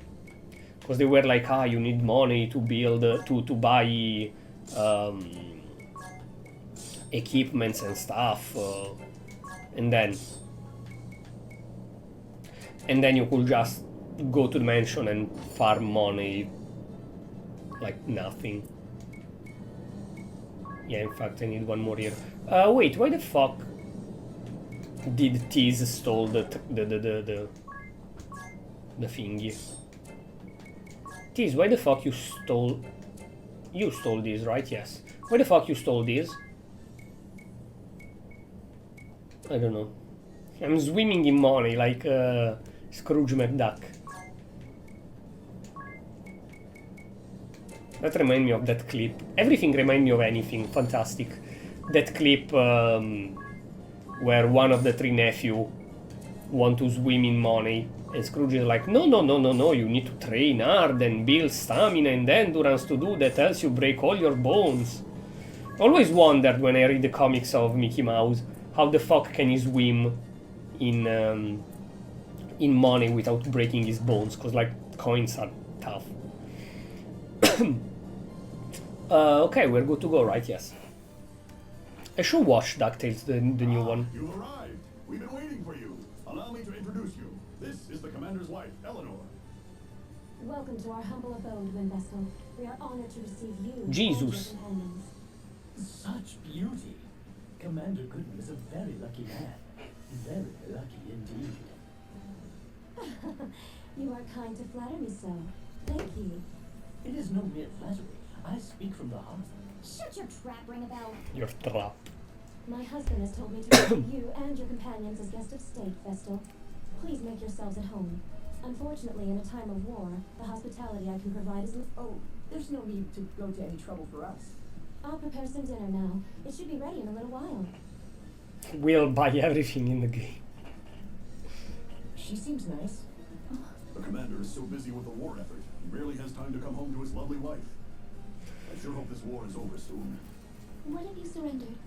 Because they were like, you need money to build, to buy equipments and stuff. And then you could just go to the mansion and farm money like nothing. Yeah, in fact, I need one more here. Wait, why the fuck did Tease stole the thingy? Tease, why the fuck you stole... You stole this, right? Yes. Why the fuck you stole this? I don't know. I'm swimming in money like Scrooge McDuck. That reminds me of that clip. Everything reminds me of anything. Fantastic. That clip where one of the three nephews want to swim in money. And Scrooge is like, no, you need to train hard and build stamina and endurance to do that, else you break all your bones. I always wondered when I read the comics of Mickey Mouse, how the fuck can he swim in money without breaking his bones? Because, like, coins are tough. Okay, we're good to go, right? Yes. I should watch DuckTales, the new one. You arrived. We've been waiting for you. Allow me to introduce you. This is the commander's wife, Eleanor. Welcome to our humble abode, Wind Vessel. We are honored to receive you Jesus. and your companions. Such beauty. Commander Goodman is a very lucky man. Very lucky indeed. You are kind to flatter me so. Thank you. It is no mere flattery. I speak from the heart. Shut your trap, Ringabel. Your trap. My husband has told me to receive you and your companions as guests of state, Vestal. Please make yourselves at home. Unfortunately, in a time of war, the hospitality I can provide is... Oh, there's no need to go to any trouble for us. I'll prepare some dinner now. It should be ready in a little while. We'll buy everything in the game. She seems nice. The commander is so busy with the war effort, he barely has time to come home to his lovely wife. I sure hope this war is over soon. What if you surrendered?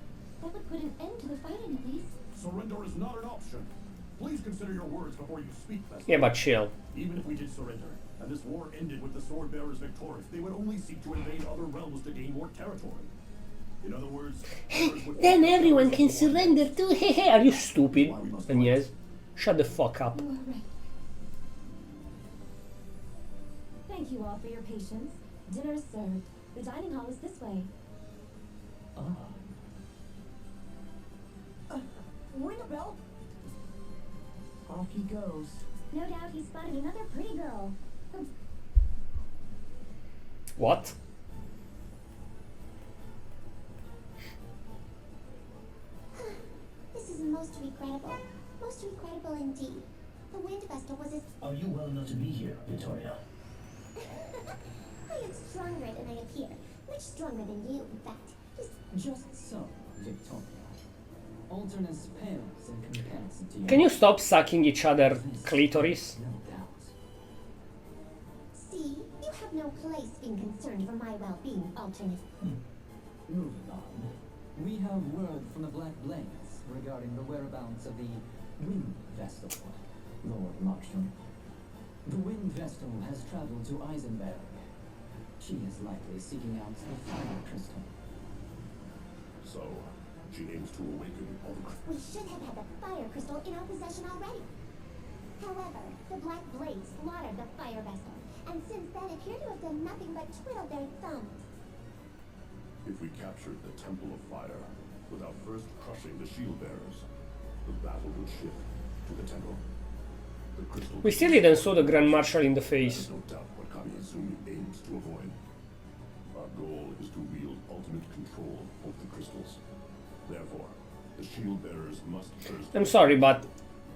That would put an end to the fighting, at least. Surrender is not an option. Please consider your words before you speak, Vestal. Yeah, but chill. Even if we did surrender, and this war ended with the sword bearers victorious, they would only seek to invade other realms to gain more territory. In other words, Then everyone can surrender too. Hey, are you stupid? And yes, shut the fuck up. You are right. Thank you all for your patience. Dinner is served. The dining hall is this way. Ring a bell. Off he goes. No doubt he spotted another pretty girl. What? This is most regrettable. Most regrettable indeed. The wind vestal was as... Are you well enough to be here, Victoria? I am stronger than I appear. Much stronger than you, in fact. Just so, Victoria. Alternate pales in comparison to you. Can you stop sucking each other clitoris? No doubt. See, you have no place being concerned for my well-being, alternate. Moving on. We have word from the Black Blades regarding the whereabouts of the Wind Vestal, Lord Marshal. The Wind Vestal has traveled to Eisenberg. She is likely seeking out the Fire Crystal. So, she aims to awaken all the... We should have had the fire crystal in our possession already. However, the Black Blades slaughtered the fire vessel, and since then appear to have done nothing but twiddle their thumbs. If we captured the Temple of Fire without first crushing the shield bearers, the battle would shift to the temple. The crystal... We still didn't saw the Grand Marshal in the face. There's no doubt what Kami-Izumi aims to avoid. Our goal is to wield ultimate control of the crystals. Therefore, the shield bearers must first... I'm sorry, but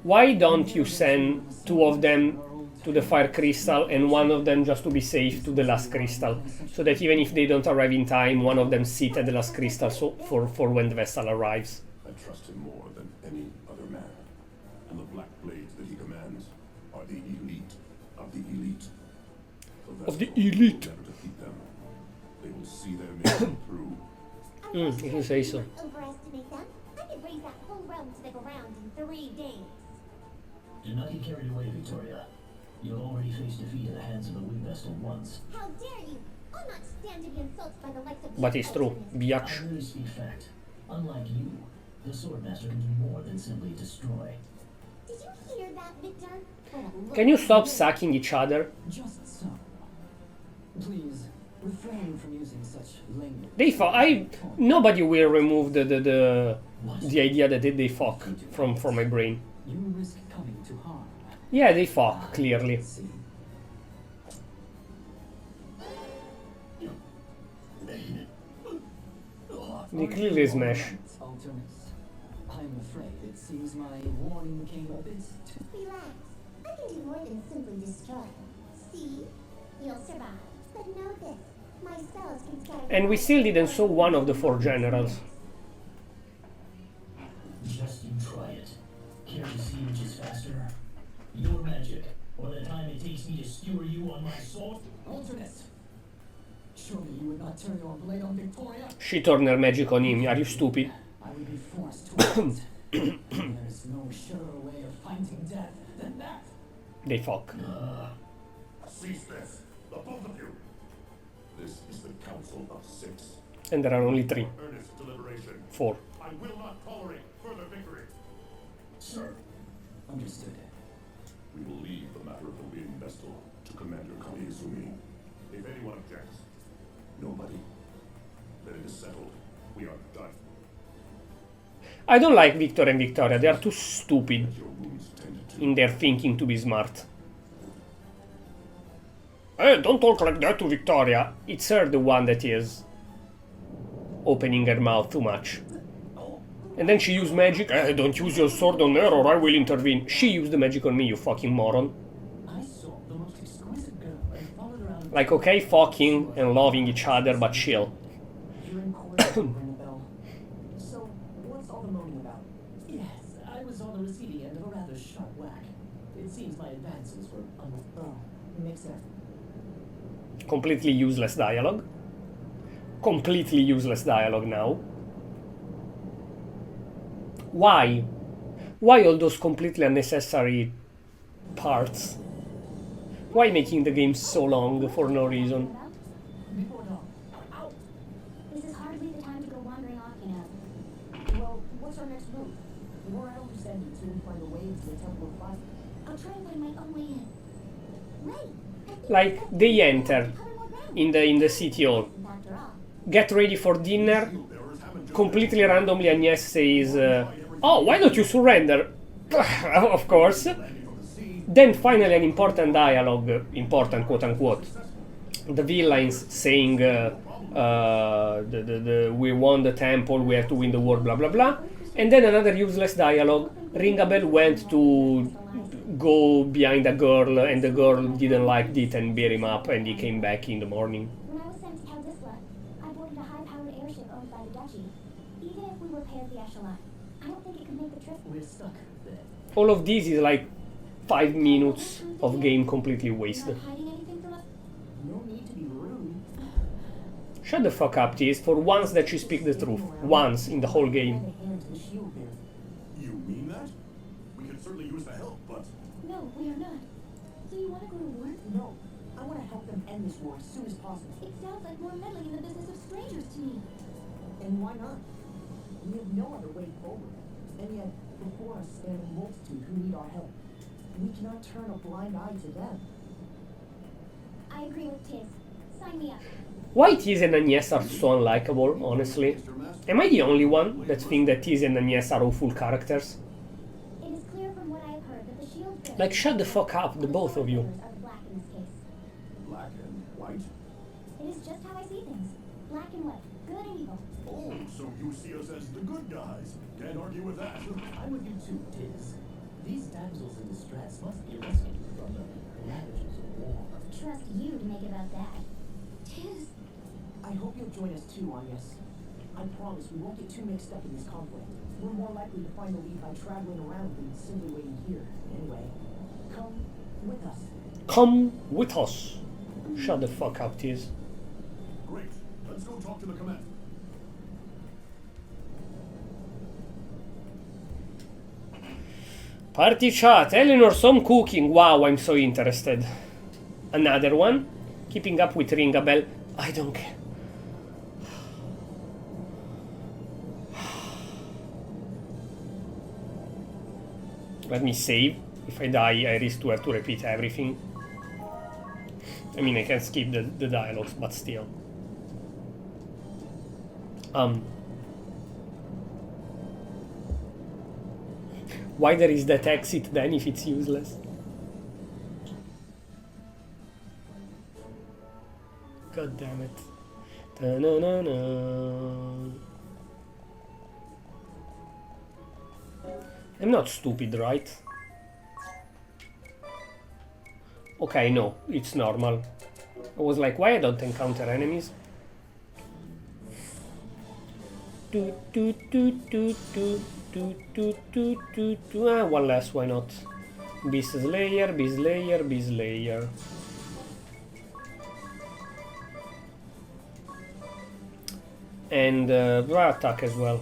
why don't you send two of them to the Fire Crystal and one of them, just to be safe, to the last crystal? So that even if they don't arrive in time, one of them sit at the last crystal so for when the vessel arrives. I trust him more than any other man. And the Black Blades that he commands are the elite of the elite. Of the elite. Never defeat them. They will see their mission through. If you say so. Overestimate them. I could raise that whole realm to the ground in 3 days. Do not get carried away, Victoria. You have already faced defeat at the hands of the Wind Vestal once. How dare you? I'll not stand to be insulted by the likes of But it's true. I Biatch. merely speak fact. Unlike you, the Swordmaster can do more than simply destroy. Did you hear that, Victor? Can you stop sucking each other? Just so. Please, refrain from using such language. They fuck. Nobody will remove the idea that they fuck from my brain. You risk coming to harm. Yeah, they fuck, clearly. See, They clearly smash. Alternus. I'm afraid it seems my warning came a bit too... Relax. I can do more than simply destroy. See? You'll survive. But know this. My spells can scatter... And we still didn't saw one of the 4 generals. Just you try it. Care to see which is faster? Your magic, or the time it takes me to skewer you on my sword? Alternus! Surely you would not turn your blade on Victoria? She turned her magic on him. Are you stupid? I would be forced to act. There is no surer way of finding death than that. They fuck. Cease this, the both of you. This is the Council of 6. And there are only 3. Earnest deliberation. 4. I will not tolerate further victory. Sir, Understood. We will leave the matter of the Wind Vestal to Commander Kamiizumi. If anyone objects, nobody. Then it is settled. We are done. I don't like Victor and Victoria. They are too stupid Your wounds tended to. in their thinking to be smart. Hey, don't talk like that to Victoria. It's her the one that is opening her mouth too much. And then she used magic. Hey, don't use your sword on her or I will intervene. She used the magic on me, you fucking moron. I saw the most exquisite girl and followed around. Like, okay, fucking and loving each other, but chill. You're in court, Annabelle. So, what's all the moaning about? Yes, I was on the receiving end of a rather sharp whack. It seems my advances were makes sense. Completely useless dialogue. Completely useless dialogue now. Why? Why all those completely unnecessary parts? Why making the game so long for no reason? Before dawn. Ow! This is hardly the time to go wandering off, you know. Well, what's our next move? The more I understand is to find a way into the Temple of Fire. I'll try to find my own way in. Right. Like, they enter in the city hall. After all. Get ready for dinner. Completely randomly Agnes says, oh, why don't you surrender? Of course. Then finally an important dialogue, important quote unquote. The villains saying, we won the temple, we have to win the war, blah blah blah. And then another useless dialogue. Ringabel went to go behind a girl and the girl didn't like it and beat him up and he came back in the morning. When I was sent to Caldisla, I boarded a high-powered airship owned by the Duchy. Even if we repaired the echelon, I don't think it could make the trip. We're stuck there. All of this is like 5 minutes of game completely You're wasted. not hiding anything from us? No need to be rude. Shut the fuck up, Tis, for once that you speak the truth. Once in the whole game. Lend a hand to the shield bearer. You mean that? We could certainly use the help, but No, we are not. So you want to go to war? No, I want to help them end this war as soon as possible. It sounds like more meddling in the business of strangers to me. And why not? We have no other way forward. And yet, before us stand a multitude who need our help. We cannot turn a blind eye to them. I agree with Tiz. Sign me up. Why Tis and Agnes are so unlikable, honestly? Am I the only one that think that Tis and Agnes are awful characters? It is clear from what I have heard that the shield bearers... Like, shut the fuck up, the both of you. are the black in this case. black and white. It is just how I see things. Black and white. Good and evil. Oh, so you see us as the good guys. Can't argue with that. I'm with you too, Tiz. These damsels in distress must be rescued from the ravages of war. Trust you to make it about that. Tiz. I hope you'll join us too, Agnes. I I promise we won't get too mixed up in this conflict. We're more likely to find the lead by traveling around than simply waiting here. Anyway, come with us. Come with us. Shut the fuck up, Tiz. Great. Let's go talk to the command. Party chat. Eleanor, some cooking. Wow, I'm so interested. Another one. Keeping up with Ring a Bell. I don't care. Let me save. If I die, I risk to have to repeat everything. I mean, I can skip the dialogues, but still. Why there is that exit then if it's useless? God damn it. Ta-na-na-na. I'm not stupid, right? Okay, no, it's normal. I was like, why I don't encounter enemies? One less, why not? Beast Slayer, Beast Slayer, Beast Slayer. And attack as well.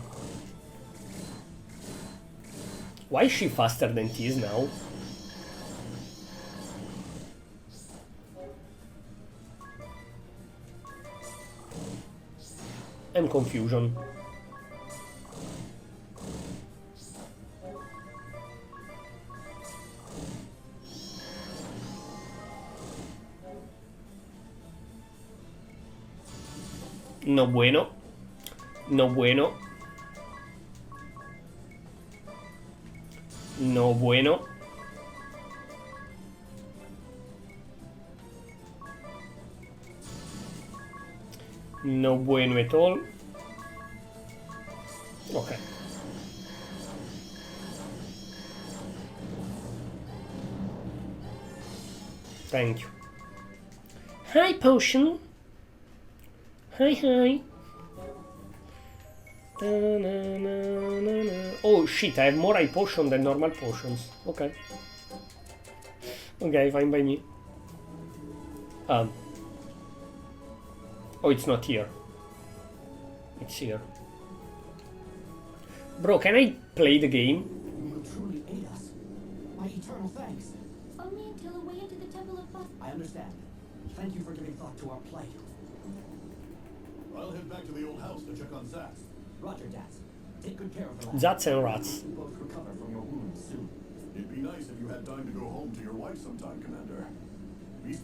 Why is she faster than Tiz now? I'm confusion. No bueno. No bueno. No bueno. No bueno at all. Okay. Thank you. Hi, potion. Hi, hi. Oh shit, I have more eye potion than normal potions. Okay. Okay, fine by me. Oh, it's not here. It's here. Bro, can I play the game? You will truly aid us. My eternal thanks. Only until the way into the Temple of Fun. I understand. Thank you for giving thought to our plight. I'll head back to the old house to check on Zats. Roger, Daz. Take good care of the lad. Zats and rats. We both recover from your wounds soon. It'd be nice if you had time to go home to your wife sometime, Commander. Be-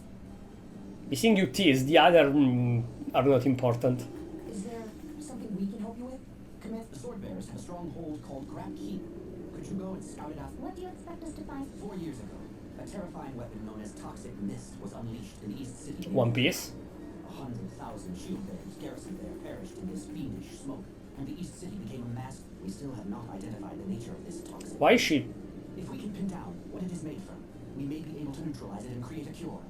Missing you T's, the other are not important. Is there something we can help you with? Command, the sword bearers have a stronghold called Grab Keep. Could you go and scout it out? What do you expect us to find? 4 years ago, a terrifying weapon known as Toxic Mist was unleashed in East City. One Piece. 100,000 shield bearers garrisoned there perished in this fiendish smoke, and the East City became a mass. We still have not identified the nature of this toxin. Why is she? If we can pin down what it is made from, we may be able to neutralize it and create a cure.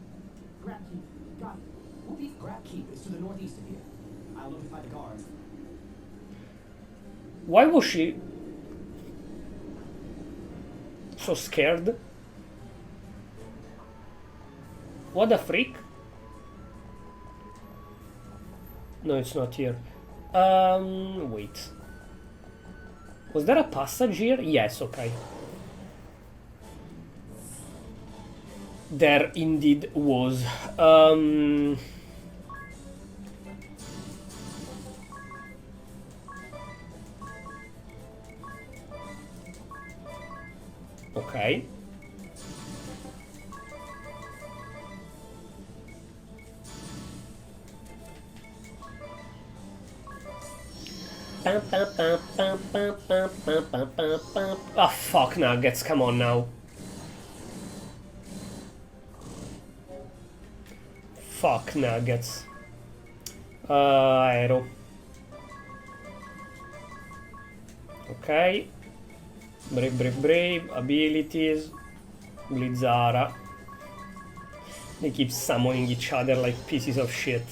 Grab Keep. Got it. Whoopi's Grab Keep is to the northeast of here. I'll notify the guards. Why was she so scared? What the freak? No, it's not here. Wait. Was there a passage here? Yes, okay. There indeed was. Okay. Ah, fuck nuggets, come on now. Fuck nuggets. Aero. Ok. Brave, abilities. Blizzara. They keep summoning each other like pieces of shit.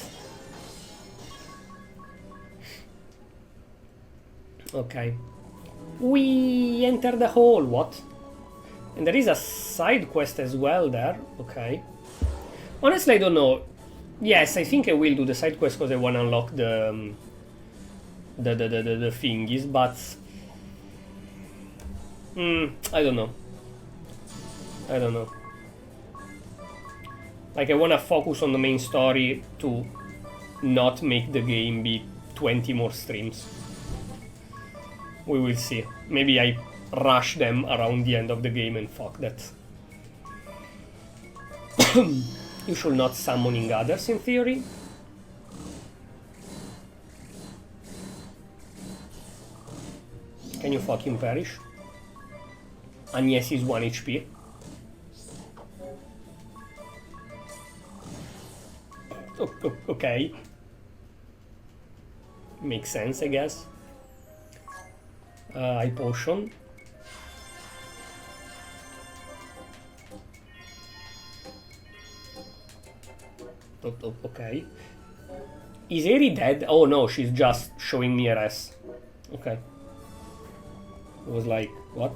Okay. We enter the hall, what? And there is a side quest as well there, okay. Honestly, I don't know. Yes, I think I will do the side quest because I want to unlock the thingies, but... I don't know. I don't know. Like, I want to focus on the main story to not make the game be 20 more streams. We will see. Maybe I rush them around the end of the game and fuck that. You should not summoning others in theory. Can you fucking perish? And yes, he's 1 HP. Okay. Makes sense, I guess. Eye potion. Okay. Is Eri dead? Oh no, she's just showing me her ass. Okay. It was like, what?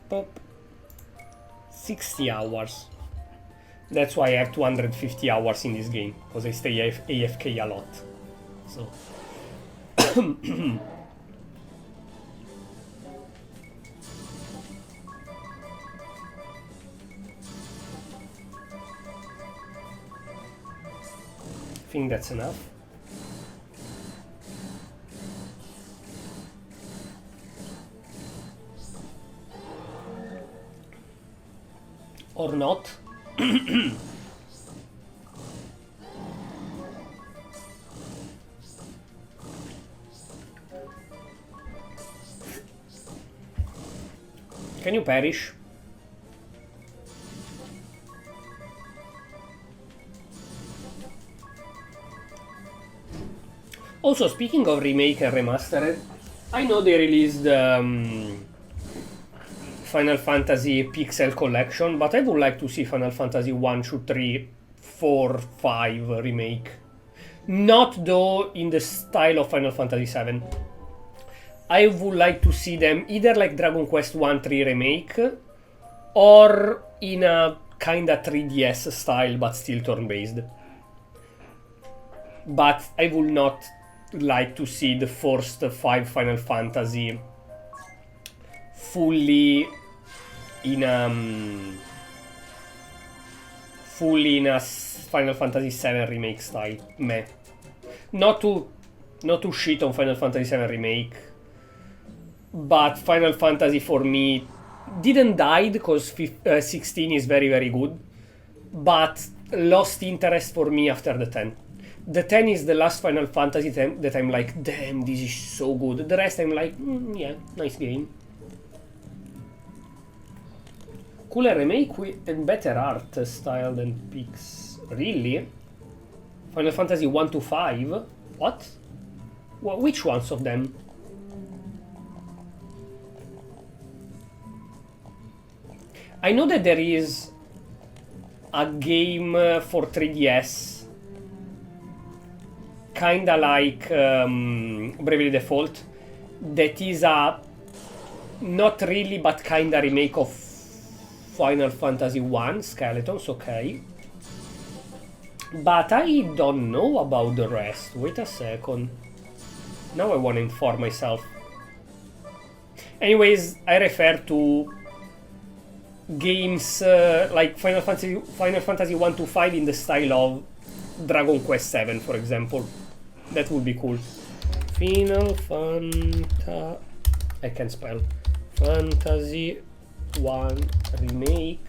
Pop. 60 hours. That's why I have 250 hours in this game, because I stay AFK a lot. So. I think that's enough. Or not. Can you perish? Also, speaking of remake and remastered, I know they released Final Fantasy Pixel Collection, but I would like to see Final Fantasy 1, 2, 3, 4, 5 remake. Not though in the style of Final Fantasy 7. I would like to see them either like Dragon Quest 1, 3 remake, or in a kinda 3DS style, but still turn-based. But I would not like to see the first 5 Final Fantasy fully in a Final Fantasy 7 remake style. Meh. Not to shit on Final Fantasy 7 remake, but Final Fantasy for me didn't die because 16 is very, very good, but lost interest for me after the 10. The 10 is the last Final Fantasy that I'm like, damn, this is so good. The rest I'm like, yeah, nice game. Cooler remake and better art style than Pix. Really? Final Fantasy 1 to 5? What? Which ones of them? I know that there is a game for 3DS, kinda like Bravely Default, that is a not really but kinda remake of Final Fantasy 1 Skeletons, okay. But I don't know about the rest. Wait a second. Now I want to inform myself. Anyways, I refer to games like Final Fantasy 1 to 5 in the style of Dragon Quest 7, for example. That would be cool. Final Fanta... I can't spell. Fantasy 1 remake.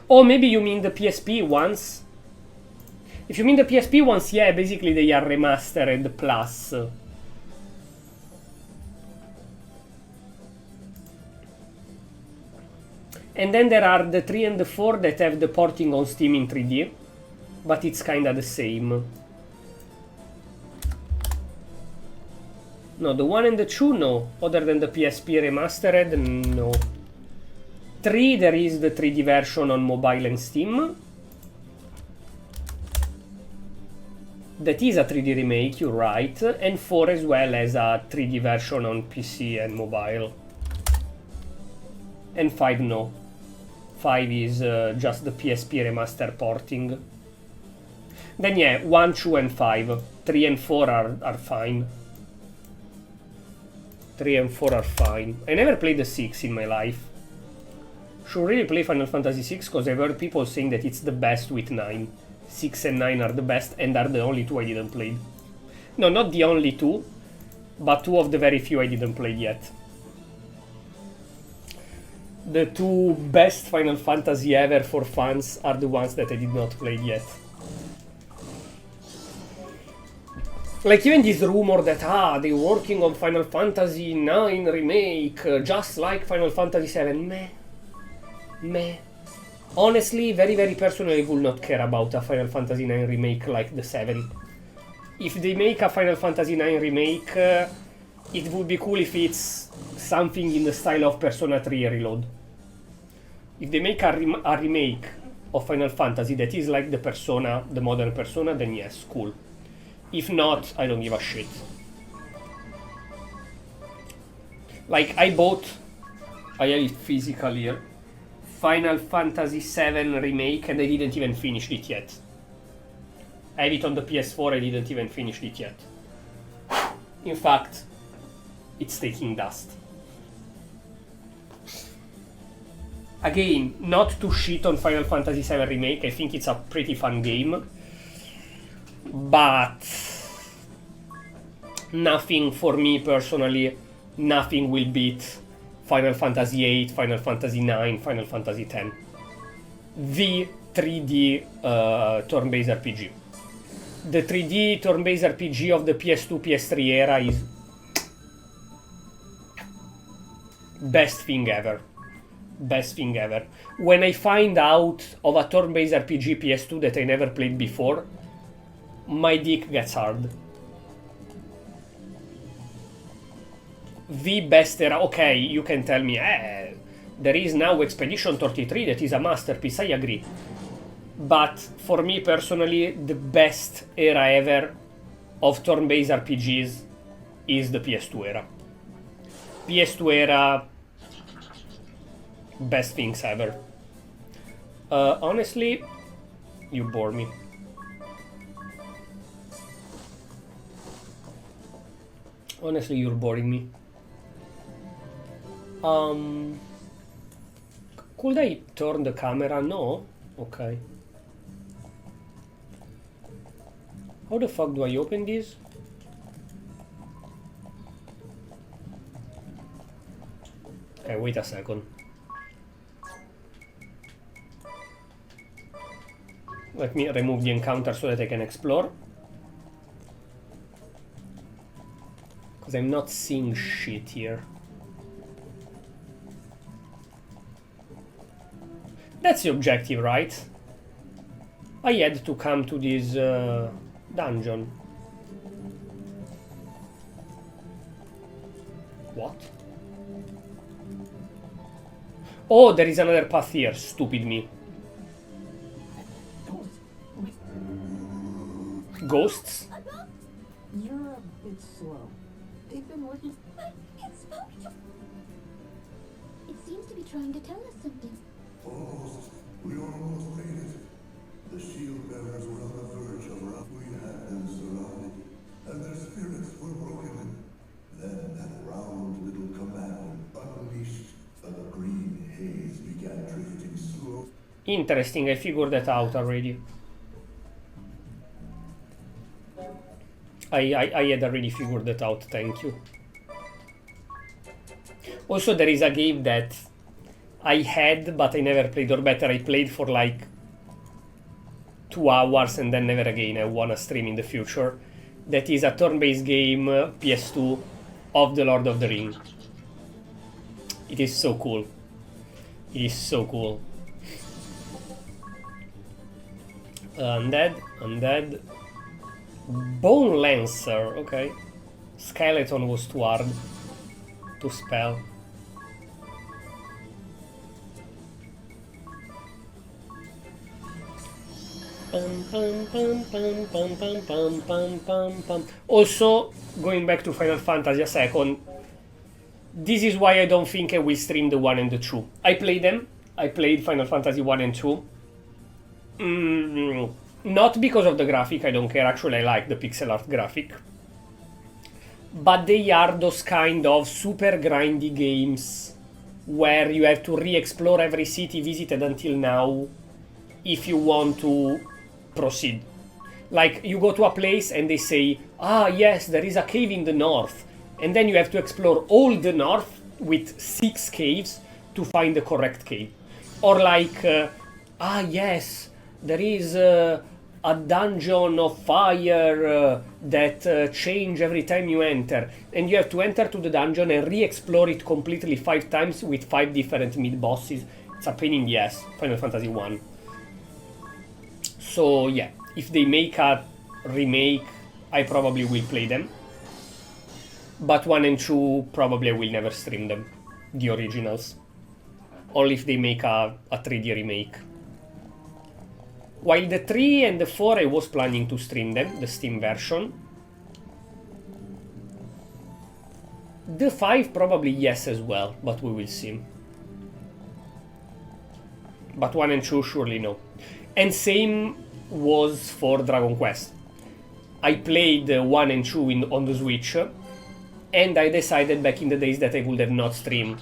Oh, maybe you mean the PSP ones? If you mean the PSP ones, yeah, basically they are remastered plus. And then there are the 3 and the 4 that have the porting on Steam in 3D, but it's kinda the same. No, the 1 and the 2, no. Other than the PSP remastered, no. 3 there is the 3D version on mobile and Steam. That is a 3D remake, you're right, and 4 as well as a 3D version on PC and mobile. And 5 no. 5 is just the PSP remaster porting. Then yeah, 1, 2 and 5. 3 and 4 are fine. 3 and 4 are fine. I never played the 6 in my life. Should really play Final Fantasy 6 because I've heard people saying that it's the best with 9. 6 and 9 are the best and are the only 2 I didn't play. No, not the only 2, but 2 of the very few I didn't play yet. The 2 best Final Fantasy ever for fans are the ones that I did not play yet. Like even this rumor that they're working on Final Fantasy 9 remake, just like Final Fantasy 7, meh. Honestly, very personally, I would not care about a Final Fantasy IX remake like the 7. If they make a Final Fantasy IX remake, it would be cool if it's something in the style of Persona 3 Reload. If they make a remake of Final Fantasy that is like the Persona, the modern Persona, then yes, cool. If not, I don't give a shit. Like, I have it physical here, Final Fantasy VII Remake, and I didn't even finish it yet. I have it on the PS4, I didn't even finish it yet. In fact, it's taking dust. Again, not to shit on Final Fantasy VII Remake, I think it's a pretty fun game. But nothing, for me personally, nothing will beat Final Fantasy VIII, Final Fantasy IX, Final Fantasy X. The 3D turn-based RPG. The 3D turn-based RPG of the PS2, PS3 era is best thing ever. Best thing ever. When I find out of a turn-based RPG PS2 that I never played before, my dick gets hard. The best era. Okay, you can tell me, there is now Expedition 33 that is a masterpiece, I agree. But for me personally, the best era ever of turn-based RPGs is the PS2 era. PS2 era, best things ever. Honestly, you bore me. Honestly, you're boring me. Could I turn the camera? No? Okay. How the fuck do I open this? Okay, wait a second. Let me remove the encounter so that I can explore. Because I'm not seeing shit here. That's the objective, right? I had to come to this dungeon. What? Oh, there is another path here, stupid me. Ghosts? You're a bit slow. They've been working. But it spoke to... It seems to be trying to tell us something. Almost. We almost made it. The shield bearers were on the verge of rock. We had them surrounded, and their spirits were broken. Then that round little command unleashed, and the green haze began drifting slow. Interesting, I figured that out already. I had already figured that out, thank you. Also, there is a game that I had, but I never played, or better, I played for like 2 hours and then never again. I wanna stream in the future. That is a turn-based game, PS2, of The Lord of the Ring. It is so cool. It is so cool. Undead. Bone Lancer, okay. Skeleton was too hard to spell. Also, going back to Final Fantasy a second, this is why I don't think I will stream the 1 and the 2. I played them. I played Final Fantasy 1 and 2. Not because of the graphic, I don't care. Actually, I like the pixel art graphic. But they are those kind of super grindy games where you have to re-explore every city visited until now if you want to proceed. Like, you go to a place and they say, ah, yes, there is a cave in the north. And then you have to explore all the north with 6 caves to find the correct cave. Or like, ah, yes, there is a dungeon of fire that change every time you enter. And you have to enter to the dungeon and re-explore it completely 5 times with 5 different mid-bosses. It's a pain in the ass, Final Fantasy 1. So yeah, if they make a remake, I probably will play them. But 1 and 2, probably I will never stream them, the originals. Only if they make a 3D remake. While the 3 and the 4, I was planning to stream them, the Steam version. The 5 probably yes as well, but we will see. But 1 and 2 surely no. And same was for Dragon Quest. I played 1 and 2 on the Switch, and I decided back in the days that I would have not streamed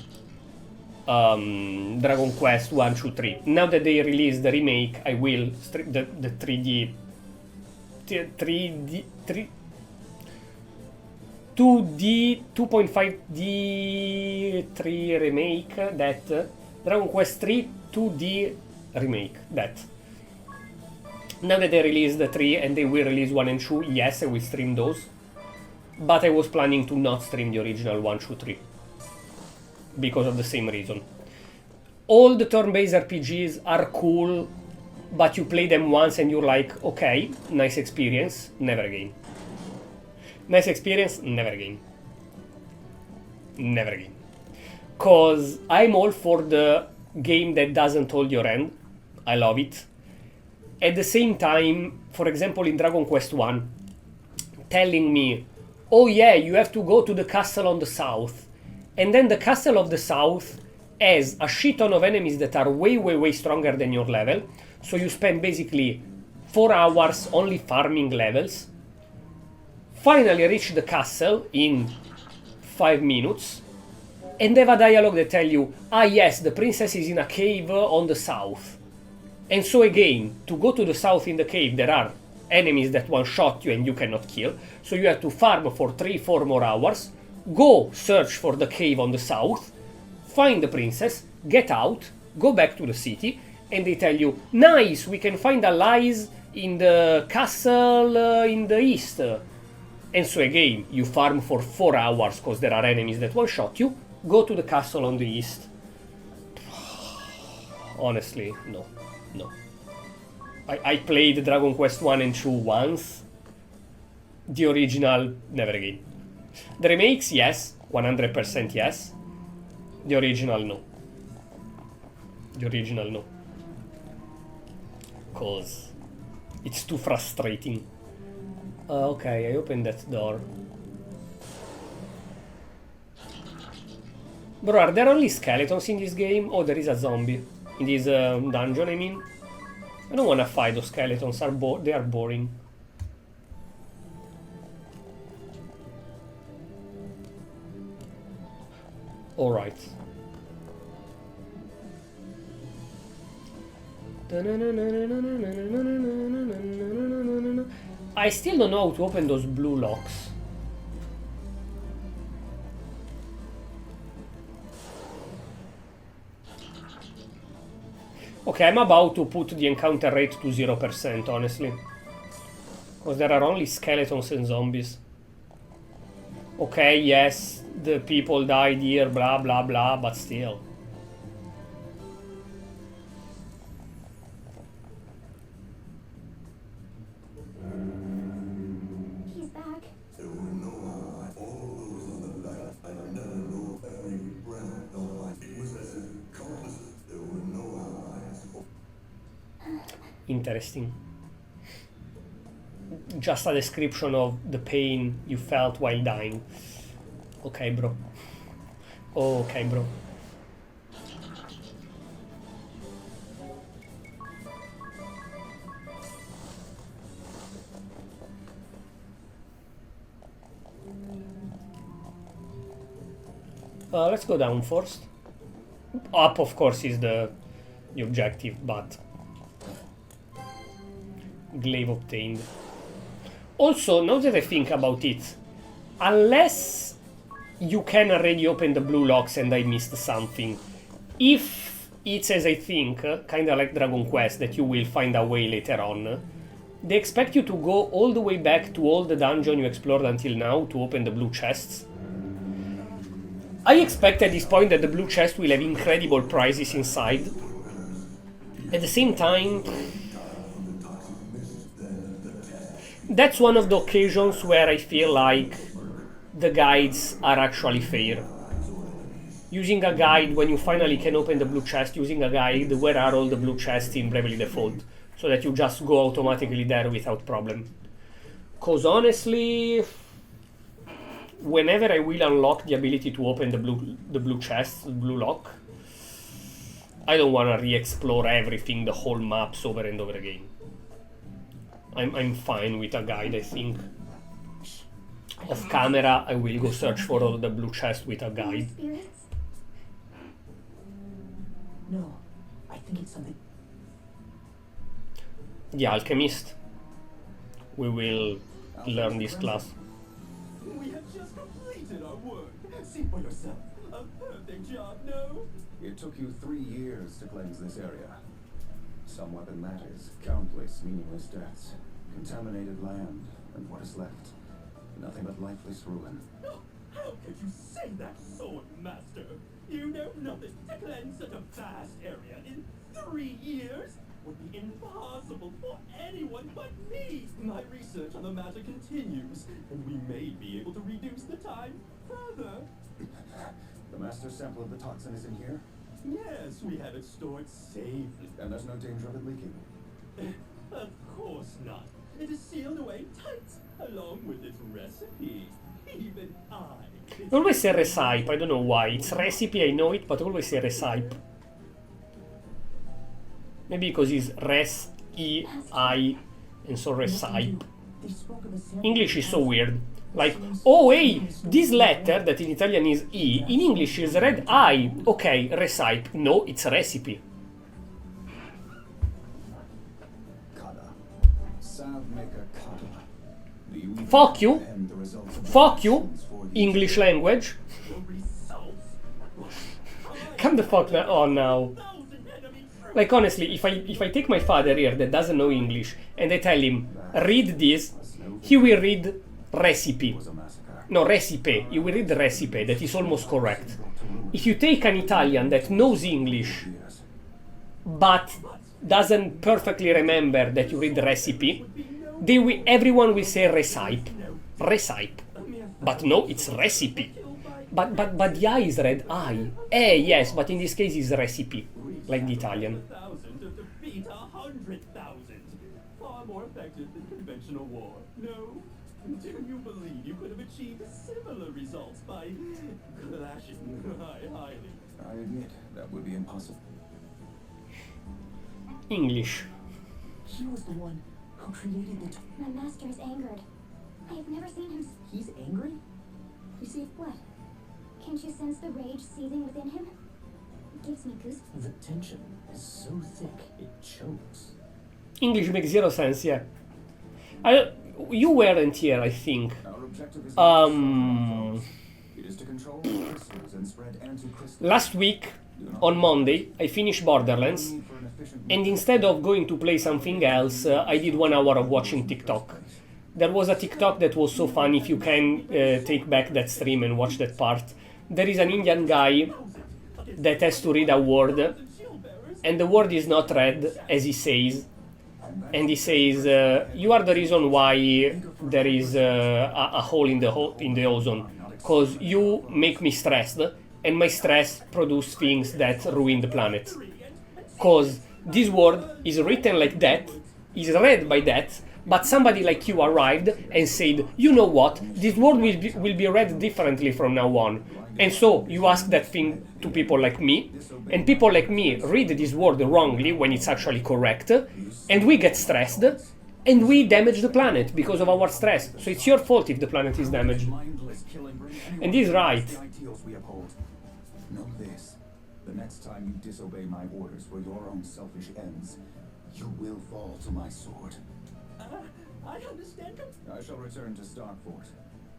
Dragon Quest 1, 2, 3. Now that they released the remake, I will stream the 2D 2.5D 3 remake, that Dragon Quest 3 2D remake, that. Now that they released the 3 and they will release 1 and 2, yes, I will stream those. But I was planning to not stream the original 1, 2, 3. Because of the same reason. All the turn-based RPGs are cool, but you play them once and you're like, okay, nice experience, never again. Nice experience, never again. Never again. Cause I'm all for the game that doesn't hold your hand. I love it. At the same time, for example in Dragon Quest 1, telling me, oh yeah, you have to go to the castle on the south. And then the castle of the south has a shit ton of enemies that are way, way, way stronger than your level. So you spend basically 4 hours only farming levels. Finally reach the castle in 5 minutes. And have a dialogue that tell you, ah yes, the princess is in a cave on the south. And so again, to go to the south in the cave, there are enemies that one-shot you and you cannot kill. So you have to farm for 3-4 more hours. Go search for the cave on the south. Find the princess. Get out. Go back to the city. And they tell you, nice, we can find allies in the castle in the east. And so again, you farm for 4 hours because there are enemies that one-shot you. Go to the castle on the east. Honestly, no. No. I played Dragon Quest 1 and 2 once. The original, never again. The remakes, yes. 100% yes. The original, no. The original, no. Cause it's too frustrating. Okay, I opened that door. Bro, are there only skeletons in this game? Oh, there is a zombie. In this dungeon, I mean. I don't wanna fight those skeletons, they are boring. Alright. I still don't know how to open those blue locks. Okay, I'm about to put the encounter rate to 0%, honestly. Because there are only skeletons and zombies. Okay, yes, the people died here, blah, blah, blah, but still. He's back. There were no allies. All those on the back. I never know every breath of life. It was as if countless. There were no allies. Interesting. just a description of the pain you felt while dying. Okay, bro. Okay, bro. Let's go down first. Up, of course, is the objective, but glaive obtained. Also, now that I think about it, unless you can already open the blue locks and I missed something, if it's as I think, kinda like Dragon Quest, that you will find a way later on, they expect you to go all the way back to all the dungeon you explored until now to open the blue chests. I expect at this point that the blue chest will have incredible prizes inside. At the same time, that's one of the occasions where I feel like the guides are actually fair. Using a guide when you finally can open the blue chest, using a guide where are all the blue chests in Bravely Default, so that you just go automatically there without problem. Cause honestly, whenever I will unlock the ability to open the blue chest, the blue lock, I don't want to re-explore everything, the whole maps over and over again. I'm fine with a guide, I think. Off camera, I will go search for all the blue chest with a guide. Spirits? No, I think it's something. The Alchemist. We will learn this class. We have just completed our work. See for yourself. A perfect job, no? It took you 3 years to cleanse this area. Some weapon matters, countless meaningless deaths, contaminated land, and what is left? Nothing but lifeless ruin. Oh, how could you say that, sword master? You know nothing to cleanse such a vast area in 3 years? Would be impossible for anyone but me. My research on the matter continues, and we may be able to reduce the time further. The master sample of the toxin is in here? Yes, we have it stored safely. And there's no danger of it leaking? Of course not. It is sealed away tight, along with its recipe. Even I. I always say recipe, I don't know why. It's recipe, I know it, but I always say recipe. Maybe because it's res, e, I, and so recipe. English is so weird. Like, oh hey, this letter that in Italian is E, in English is red I. Okay, recipe. No, it's recipe. Fuck you. Fuck you. English language. Come the fuck on now. Like honestly, if I take my father here that doesn't know English and I tell him read this, he will read recipe. No, recipe. He will read recipe. That is almost correct. If you take an Italian that knows English but doesn't perfectly remember that you read recipe, everyone will say recipe. Recipe. But no, it's recipe. But the I is red I. Yes, but in this case it's recipe. Like the Italian. Far more effective than conventional war. No? Do you believe you could have achieved similar results by clashing highly? I admit, that would be impossible. English. He was the one who created the... My master is angered. I have never seen him. He's angry? You see what? Can't you sense the rage seething within him? It gives me goosebumps. The tension is so thick, it chokes. English makes zero sense, yeah. You weren't here, I think. It is to control crystals and spread anti-crystal. Last week, on Monday, I finished Borderlands, and instead of going to play something else, I did 1 hour of watching TikTok. There was a TikTok that was so fun, if you can take back that stream and watch that part. There is an Indian guy that has to read a word, and the word is not read, as he says. And he says, you are the reason why there is a hole in the ozone. Because you make me stressed, and my stress produces things that ruin the planet. Because this word is written like that, is read by that, but somebody like you arrived and said, you know what, this world will be read differently from now on. And so you ask that thing to people like me, and people like me read this word wrongly when it's actually correct, and we get stressed, and we damage the planet because of our stress. So it's your fault if the planet is damaged. And he's right. Know this. The next time you disobey my orders for your own selfish ends, you will fall to my sword. I understand. I shall return to Starkfort.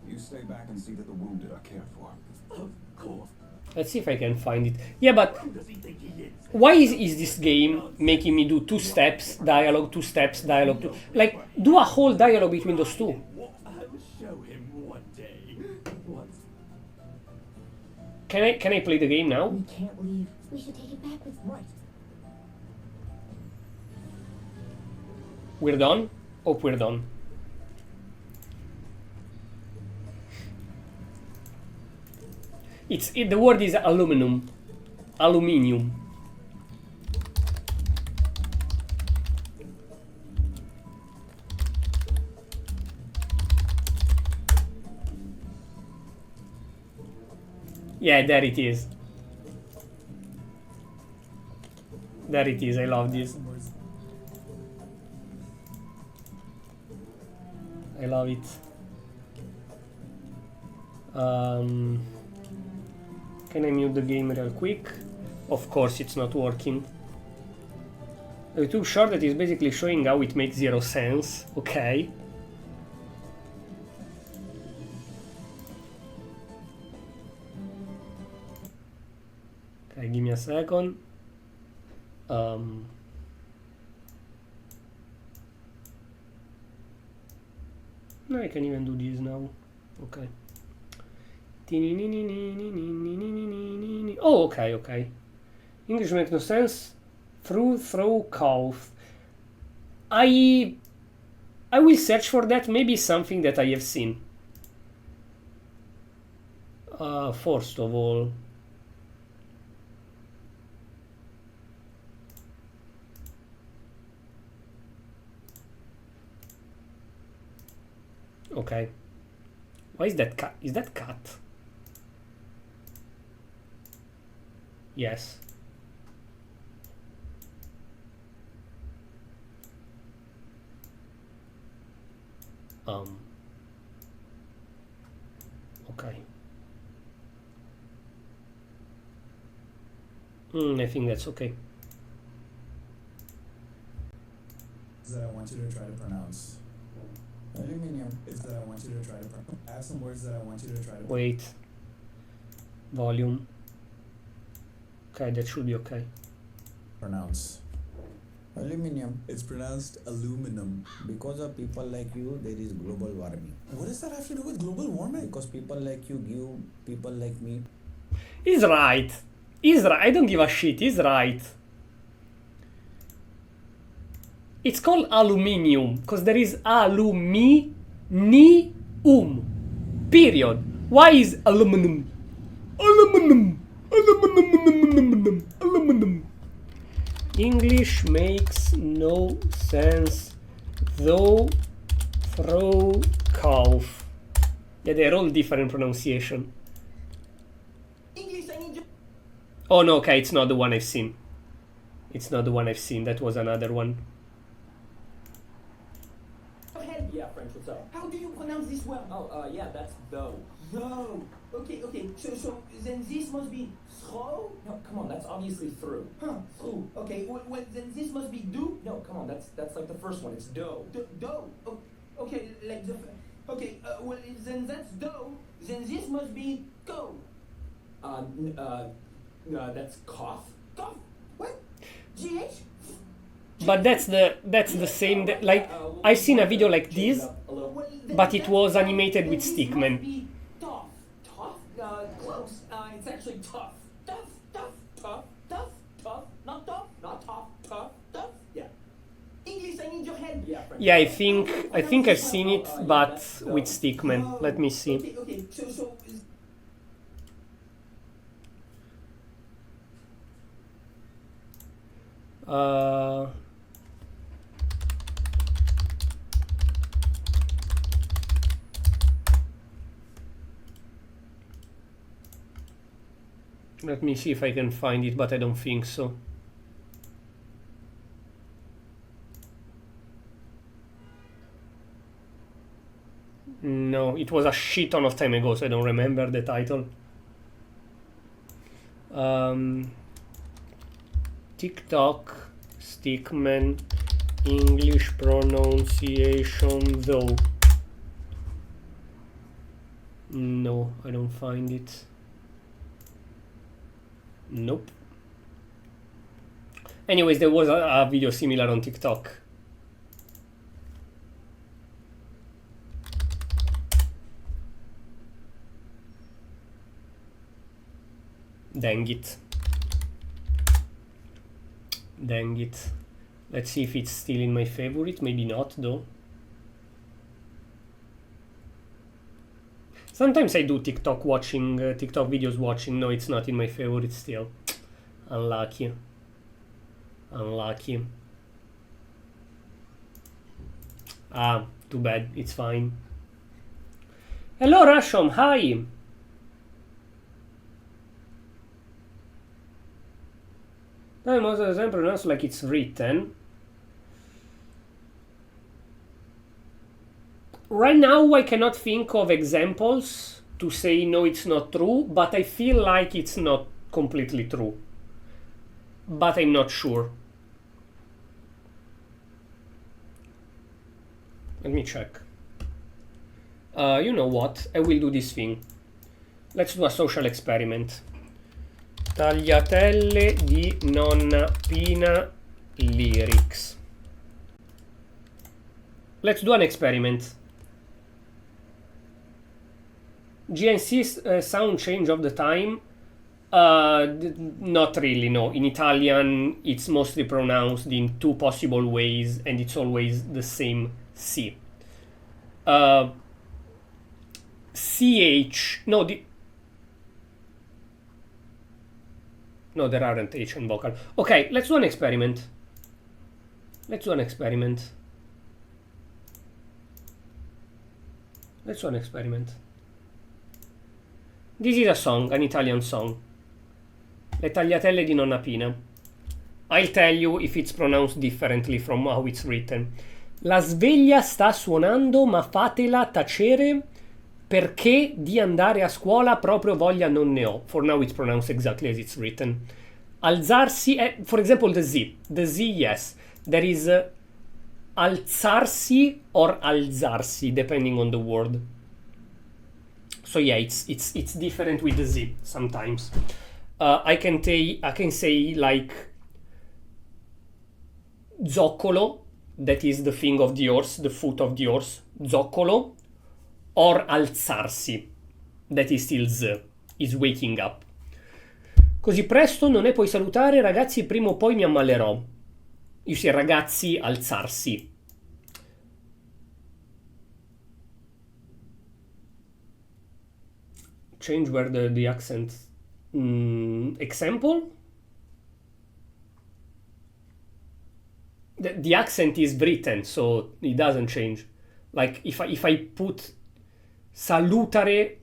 You stay back and see that the wounded are cared for. Of course. Let's see if I can find it. Yeah, but Who does he think he is? why is this game making me do 2 steps, dialogue, 2 steps, dialogue, 2... Like, do a whole dialogue between those two. I will show him one day. Once. Can I play the game now? We can't leave. We should take it back with Right. We're done? Hope we're done. The word is aluminum. Aluminium. Yeah, there it is. There it is, I love this. I love it. Can I mute the game real quick? Of course it's not working. A YouTube short that is basically showing how it makes 0 sense. Okay. Okay, give me a second. No, I can even do this now. Okay. Oh, okay. English makes no sense. Throw cough. I will search for that. Maybe something that I have seen. First of all. Okay. Why is that cut? Is that cut? Yes. Okay. I think that's okay. That I want you to try to pronounce. Aluminium. Is that I want you to try to pronounce. I have some words that I want you to try to Wait. Volume. Okay, that should be okay. pronounce. Aluminium. It's pronounced aluminum. Because of people like you, there is global warming. What does that have to do with global warming? Because people like you give people like me. He's right. He's right. I don't give a shit. He's right. It's called aluminium because there is aluminium. Period. Why is aluminum? Aluminum. Aluminum. Aluminum. English makes no sense. Though, throw, cough. Yeah, they're all different pronunciation. English, I need you. Oh no, okay, it's not the one I've seen. It's not the one I've seen. That was another one. Ahead. Yeah, French, what's up? How do you pronounce this word? Oh, yeah, that's though. Though. Okay. So then this must be throw? No, come on, that's obviously through. Huh, through. Okay, well then this must be do? No, come on, that's like the first one, it's dough. Dough. Oh, okay, like the... Okay, well if then that's dough, then this must be go. That's cough. Cough? What? GH? But that's the same. Like I've seen a video like this, but it was animated with stickman. Tough. Close. It's actually tough. Tough. Not tough. Yeah. English, I need your head. Yeah, French. Yeah, I think I've seen it, but with stickman. Let me see. Okay, so Let me see if I can find it, but I don't think so. No, it was a shit ton of time ago, so I don't remember the title. TikTok Stickman English pronunciation though. No, I don't find it. Nope. Anyways, there was a video similar on TikTok. Dang it. Dang it. Let's see if it's still in my favorite. Maybe not, though. Sometimes I do TikTok watching, TikTok videos watching. No, it's not in my favorite still. Unlucky. Unlucky. Ah, too bad. It's fine. Hello, Rashom. Hi. Most of the time pronounced like it's written. Right now I cannot think of examples to say no, it's not true, but I feel like it's not completely true. But I'm not sure. Let me check. You know what? I will do this thing. Let's do a social experiment. Tagliatelle di nonna Pina lyrics. Let's do an experiment. GNC sound change of the time? Not really, no. In Italian, it's mostly pronounced in two possible ways, and it's always the same C. CH, no, no, there aren't H and vocal. Okay, let's do an experiment. Let's do an experiment. Let's do an experiment. This is a song, an Italian song. Le tagliatelle di nonna Pina. I'll tell you if it's pronounced differently from how it's written. La sveglia sta suonando, ma fatela tacere perché di andare a scuola proprio voglia non ne ho. For now it's pronounced exactly as it's written. Alzarsi, for example the Z. The Z, yes. There is alzarsi or alzarsi, depending on the word. So yeah, it's different with the Z sometimes. I can say like zoccolo, that is the thing of the horse, the foot of the horse, zoccolo, or alzarsi, that is still Z, is waking up. Così presto non ne puoi salutare, ragazzi, prima o poi mi ammalerò. You see, ragazzi, alzarsi. Change where the accent. Example? The accent is written, so it doesn't change. Like if I put salutare,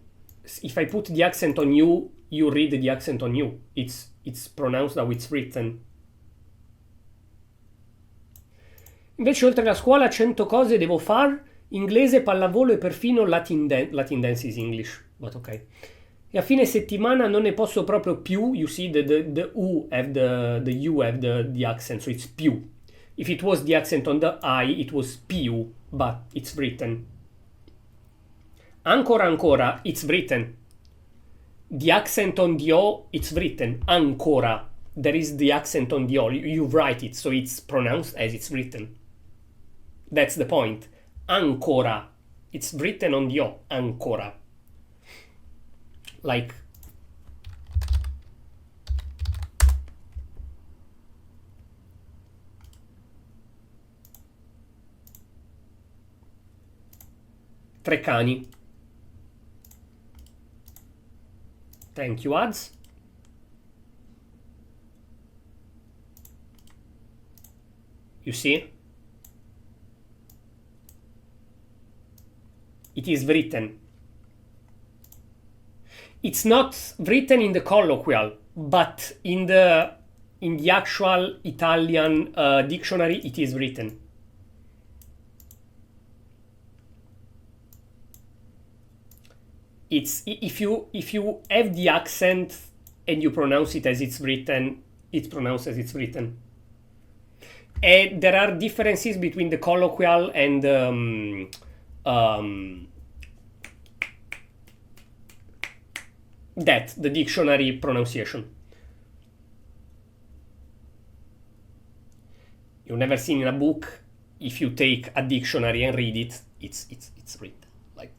if I put the accent on you, you read the accent on you. It's pronounced how it's written. Invece oltre alla scuola 100 cose devo far, inglese, pallavolo e perfino Latin dance is English, but okay. E a fine settimana non ne posso proprio più. You see the U have the U have the accent, so it's più. If it was the accent on the I, it was più, but it's written. Ancora, it's written. The accent on the O, it's written. Ancora. There is the accent on the O. You write it, so it's pronounced as it's written. That's the point. Ancora. It's written on the O. Ancora. Like tre cani. Thank you, ads. You see? It is written. It's not written in the colloquial. but in the actual Italian dictionary it is written. It's if you have the accent and you pronounce it as it's written, it's pronounced as it's written. And there are differences between the colloquial and the dictionary pronunciation. You've never seen in a book, if you take a dictionary and read it, it's written. Like,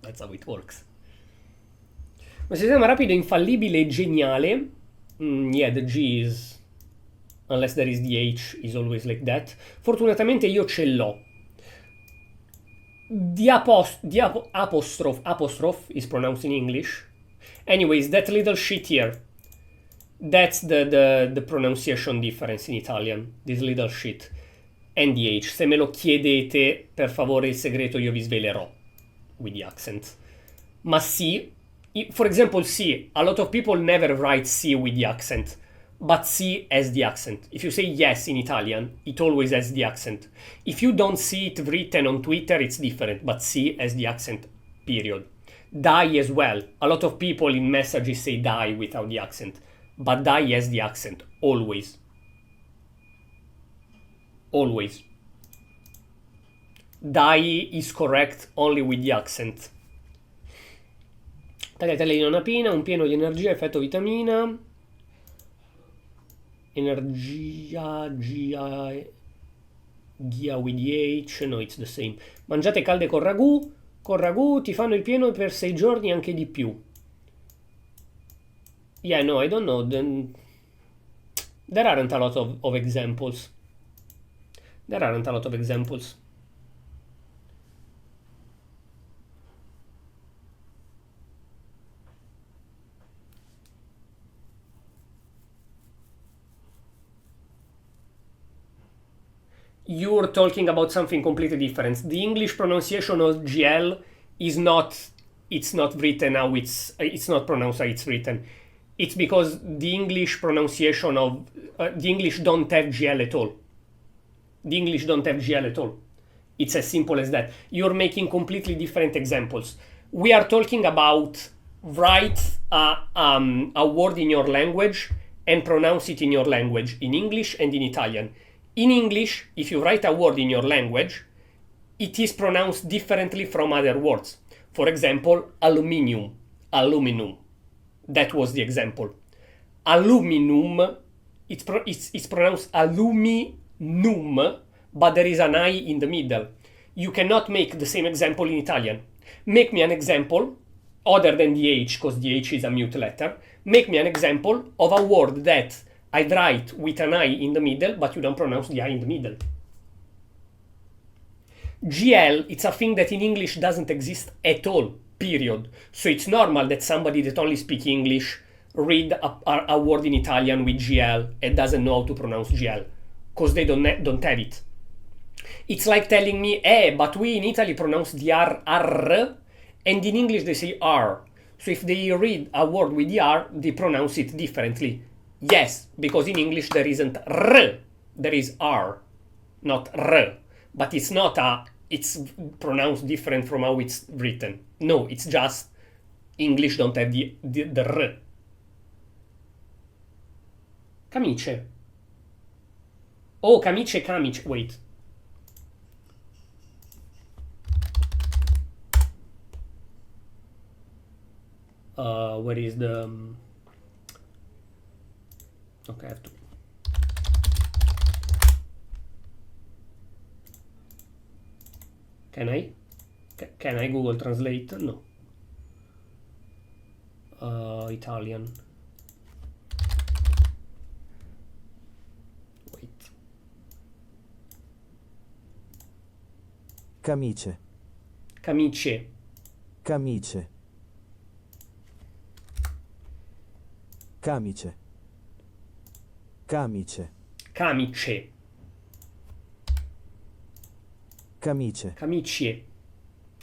that's how it works. Un sistema rapido, infallibile e geniale. Yeah, the G is, unless there is the H, is always like that. Fortunatamente io ce l'ho. The apostrophe is pronounced in English. Anyways, that little shit here, that's the pronunciation difference in Italian. This little shit. And the H. Se me lo chiedete, per favore, il segreto io vi svelerò with the accent. Ma sì, for example, sì, a lot of people never write sì with the accent, but sì has the accent. If you say yes in Italian, it always has the accent. If you don't see it written on Twitter, it's different, but sì has the accent, period. Die as well. A lot of people in messages say die without the accent, but die has the accent, always. Always. Die is correct only with the accent. Tagliatelle di nonna Pina, un pieno di energia, effetto vitamina. Energia, Gia with the H, no, it's the same. Mangiate calde con ragù ti fanno il pieno per 6 giorni, anche di più. Yeah, no, I don't know. There aren't a lot of examples. There aren't a lot of examples. You're talking about something completely different. The English pronunciation of GL is not, it's not written how it's not pronounced how it's written. It's because the English pronunciation of, the English don't have GL at all. The English don't have GL at all. It's as simple as that. You're making completely different examples. We are talking about write a word in your language and pronounce it in your language, in English and in Italian. In English, if you write a word in your language, it is pronounced differently from other words. For example, aluminium, aluminum. That was the example. Aluminum, it's pronounced aluminum, but there is an I in the middle. You cannot make the same example in Italian. Make me an example, other than the H, because the H is a mute letter. Make me an example of a word that I'd write with an I in the middle, but you don't pronounce the I in the middle. GL, it's a thing that in English doesn't exist at all, period. So it's normal that somebody that only speaks English read a word in Italian with GL and doesn't know how to pronounce GL, because they don't have it. It's like telling me, but we in Italy pronounce the R, and in English they say R. So if they read a word with the R, they pronounce it differently. Yes, because in English there isn't R, there is R, not R. But it's not it's pronounced different from how it's written. No, it's just English don't have the R. Camice. Oh, camice. Wait. Where is the... Okay, I have to... Can I Google Translate? No. Italian. Wait. Camice. Camice. Camice. Camice. Camice. Camice. Camice. Camicie.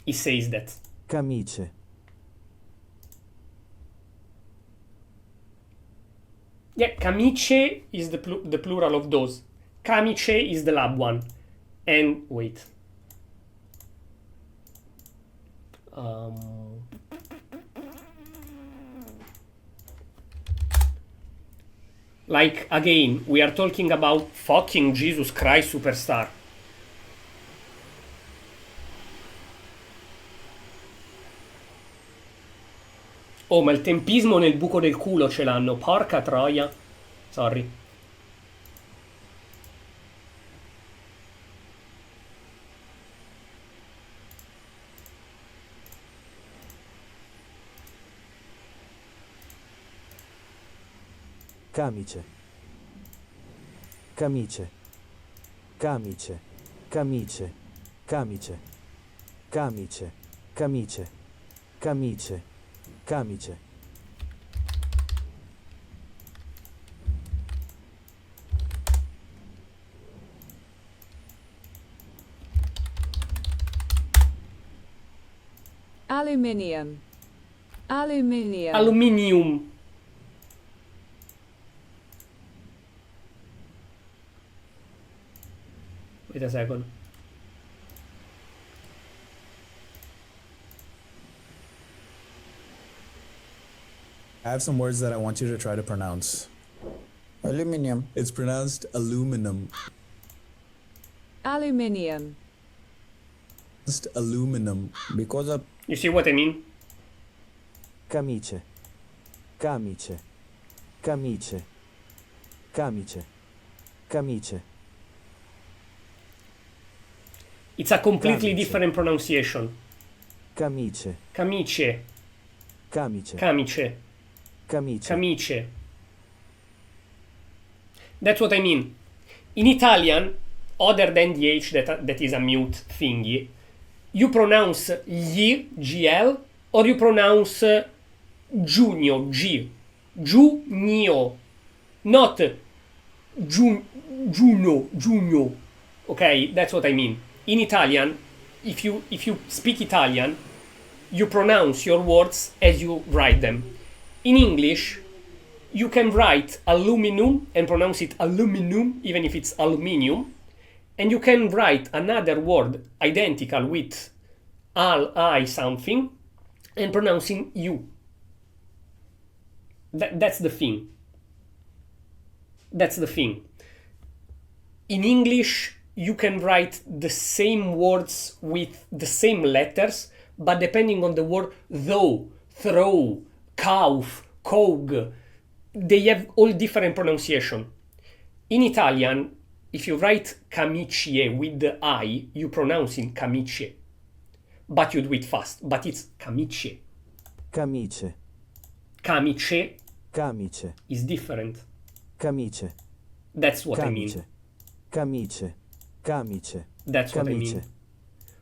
He says that. Camice. Yeah, camice is the plural of those. Camice is the lab one. And wait. Like, again, we are talking about fucking Jesus Christ Superstar. Oh, ma il tempismo nel buco del culo ce l'hanno. Porca troia. Sorry. Camice. Camice. Camice. Camice. Camice. Camice. Camice. Camice. Camice. Aluminium. Aluminium. Aluminium. Wait a second. I have some words that I want you to try to pronounce. Aluminium. It's pronounced aluminum. Aluminium. Just aluminum. Because of You see what I mean? Camice. Camice. Camice. Camice. Camice. It's a completely Camice. different pronunciation. Camice. Camice. Camice. Camice. Camice. Camice. That's what I mean. In Italian, other than the H that is a mute thingy, you pronounce gli, GL, or you pronounce Giugno, G. Giugno. Not Giugno. Okay, that's what I mean. In Italian, if you speak Italian, you pronounce your words as you write them. In English, you can write aluminum and pronounce it aluminum, even if it's aluminium. And you can write another word identical with I something and pronouncing you. That's the thing. That's the thing. In English, you can write the same words with the same letters, but depending on the word though, throw, kauf, kog, they have all different pronunciation. In Italian, if you write camicie with the I, you pronounce it camicie. But you do it fast, but it's camicie. Camice. Camice Camice. is different. Camice. That's what I mean. Camice. Camice. That's what I Camice. mean.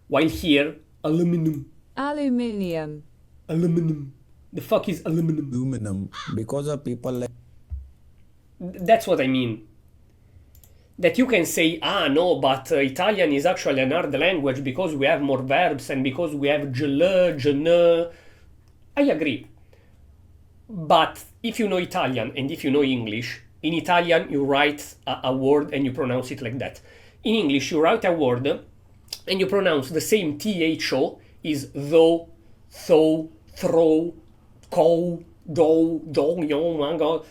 While here, aluminum. Aluminium. Aluminum. The fuck is aluminum? Aluminum. because of people like That's what I mean. That you can say, no, but Italian is actually an hard language because we have more verbs and because we have je le, je ne. I agree. But if you know Italian and if you know English, in Italian you write a word and you pronounce it like that. In English you write a word and you pronounce the same THO is though, tho, throw, co, do, yo, my god.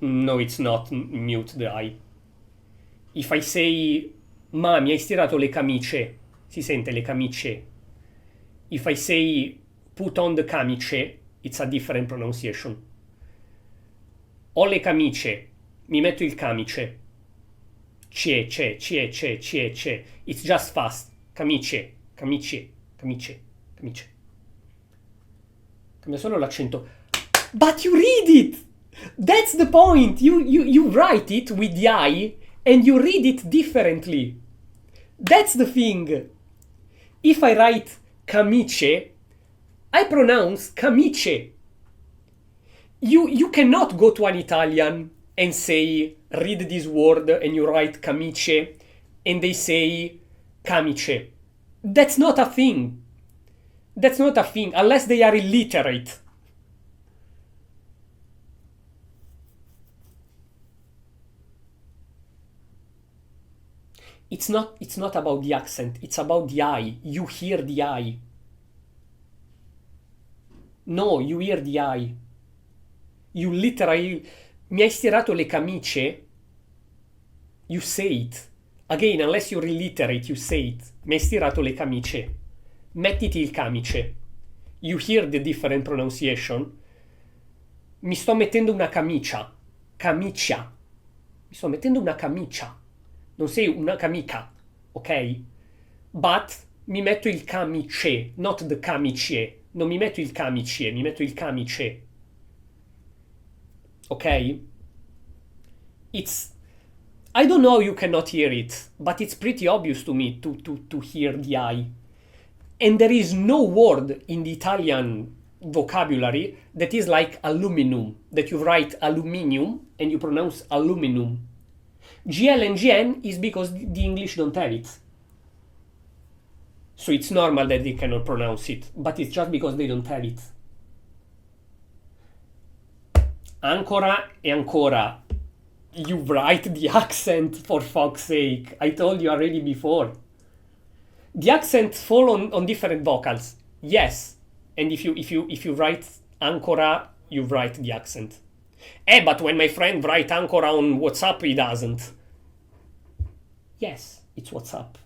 No, it's not mute the I. If I say, ma mi hai stirato le camicie, si sente le camicie. If I say, put on the camice, it's a different pronunciation. Ho le camicie, mi metto il camice. C'è. It's just fast. Camice. Cambia solo l'accento. But you read it! That's the point. You write it with the I and you read it differently. That's the thing. If I write camice, I pronounce camice. You cannot go to an Italian and say, read this word and you write camice and they say camice. That's not a thing. That's not a thing, unless they are illiterate. It's not about the accent, it's about the I. You hear the I. No, you hear the I. You literally... Mi hai stirato le camicie? You say it. Again, unless you're illiterate, you say it. Mi hai stirato le camicie. Mettiti il camice. You hear the different pronunciation? Mi sto mettendo una camicia. Camicia. Mi sto mettendo una camicia. Non sei una camica, ok? But mi metto il camice, not the camicie. Non mi metto il camice, mi metto il camice. Ok? It's... I don't know how you cannot hear it, but it's pretty obvious to me to hear the I. And there is no word in the Italian vocabulary that is like aluminum, that you write aluminium and you pronounce aluminum. GL and GN is because the English don't have it. So it's normal that they cannot pronounce it, but it's just because they don't have it. Ancora e ancora. You write the accent, for fuck's sake. I told you already before. The accents fall on different vocals. Yes. And if you write ancora, you write the accent. But when my friend write ancora on WhatsApp, he doesn't. Yes, it's WhatsApp.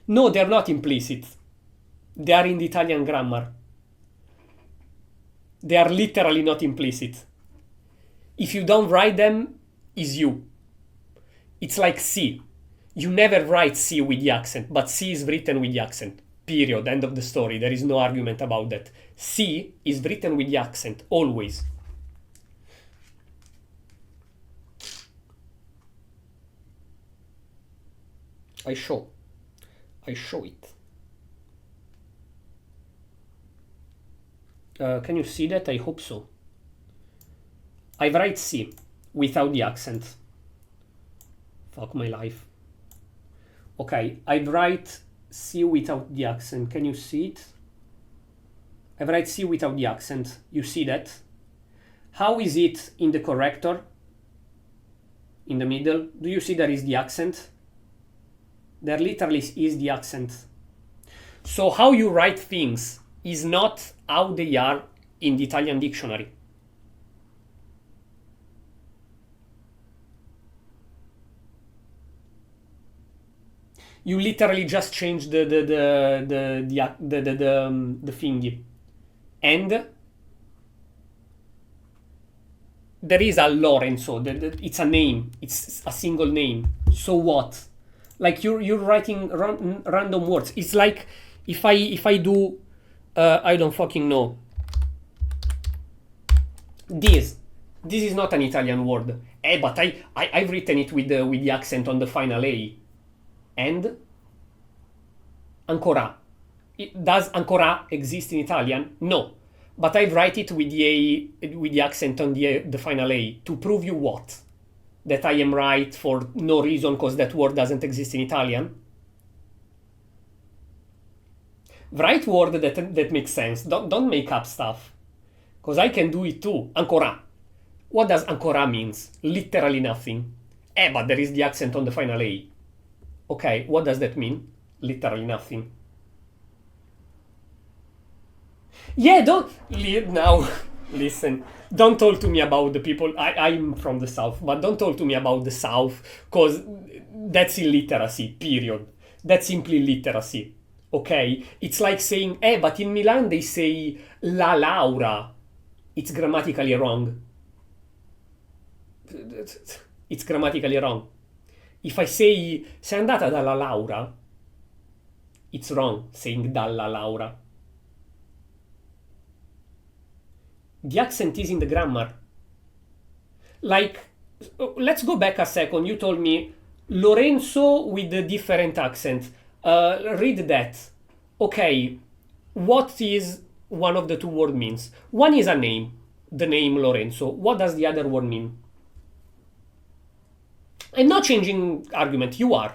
No, they're not implicit. They are in the Italian grammar. They are literally not implicit. If you don't write them, is you. It's like C. You never write C with the accent, but C is written with the accent. Period. End of the story. There is no argument about that. C is written with the accent, always. I show it. Can you see that? I hope so. I write C without the accent. Fuck my life. Okay, I write C without the accent. Can you see it? I write C without the accent. You see that? How is it in the corrector? In the middle? Do you see there is the accent? There literally is the accent. So how you write things is not how they are in the Italian dictionary. You literally just change the thingy. And there is a Lorenzo. It's a name. It's a single name. So what? Like you're writing random words. It's like if I do I don't fucking know. This is not an Italian word. But I've written it with the accent on the final A. And ancora. Does ancora exist in Italian? No. But I write it with the accent on the final A to prove you what? That I am right for no reason because that word doesn't exist in Italian? Write word that makes sense. Don't make up stuff. Because I can do it too. Ancora. What does ancora means? Literally nothing. But there is the accent on the final A. Okay, what does that mean? Literally nothing. Yeah, now, listen. Don't talk to me about the people. I'm from the South, but don't talk to me about the South, because that's illiteracy, period. That's simply illiteracy, okay? It's like saying, but in Milan they say la Laura. It's grammatically wrong. It's grammatically wrong. If I say, sei andata dalla Laura, it's wrong saying dalla Laura. The accent is in the grammar. Like, let's go back a second. You told me Lorenzo with a different accent. Read that. Okay, what is one of the two word means? One is a name, the name Lorenzo. What does the other word mean? I'm not changing argument. You are.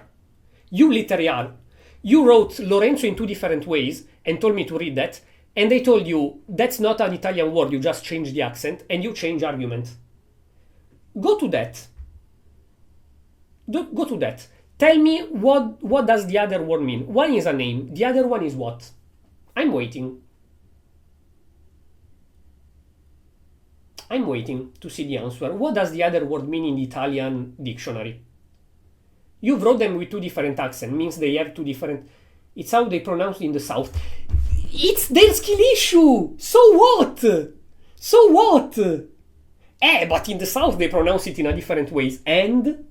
You literally are. You wrote Lorenzo in 2 different ways and told me to read that, and they told you that's not an Italian word, you just change the accent and you change argument. Go to that. Go to that. Tell me what does the other word mean. One is a name, the other one is what? I'm waiting. I'm waiting to see the answer. What does the other word mean in the Italian dictionary? You wrote them with 2 different accents, means they have 2 different... It's how they pronounce it in the South. It's their skill issue! So what? So what? But in the South they pronounce it in a different ways. And?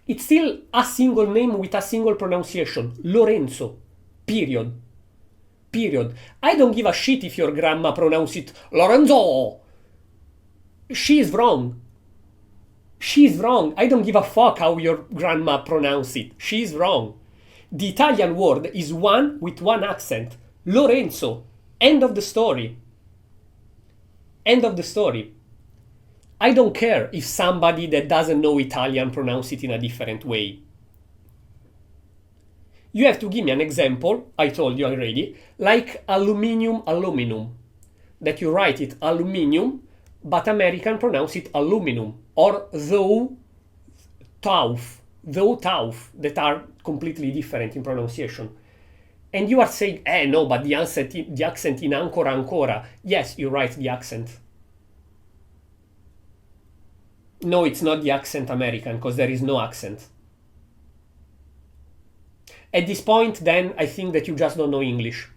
It's still a single name with a single pronunciation. Lorenzo. Period. I don't give a shit if your grandma pronounces it Lorenzo. She's wrong. I don't give a fuck how your grandma pronounces it. She's wrong. The Italian word is one with one accent. Lorenzo. End of the story. I don't care if somebody that doesn't know Italian pronounces it in a different way. You have to give me an example, I told you already, like aluminum, that you write it aluminium, but American pronounce it aluminum, or thou, tauf, that are completely different in pronunciation. And you are saying, no, but the accent in ancora. Yes, you write the accent. No, it's not the accent American, because there is no accent. At this point, then, I think that you just don't know English.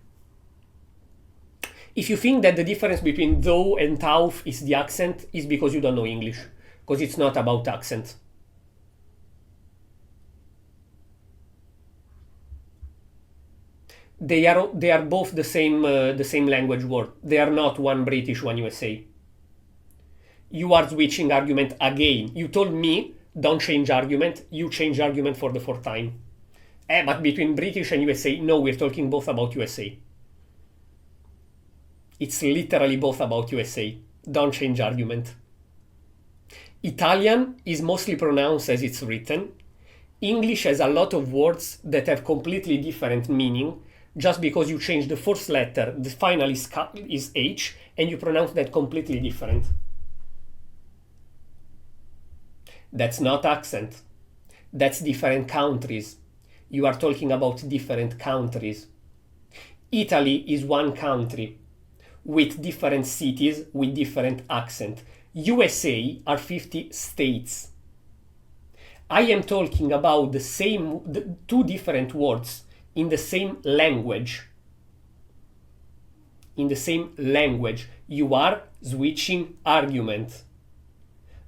If you think that the difference between thou and tauf is the accent, is because you don't know English, because it's not about accent. They are both the same language word. They are not one British, one USA. You are switching argument again. You told me don't change argument. You change argument for the 4th time. But between British and USA, no, we're talking both about USA. It's literally both about USA. Don't change argument. Italian is mostly pronounced as it's written. English has a lot of words that have completely different meaning just because you change the 4th letter, the final is H, and you pronounce that completely different. That's not accent. That's different countries. You are talking about different countries. Italy is one country with different cities with different accent. USA are 50 states. I am talking about the 2 different words in the same language. You are switching argument.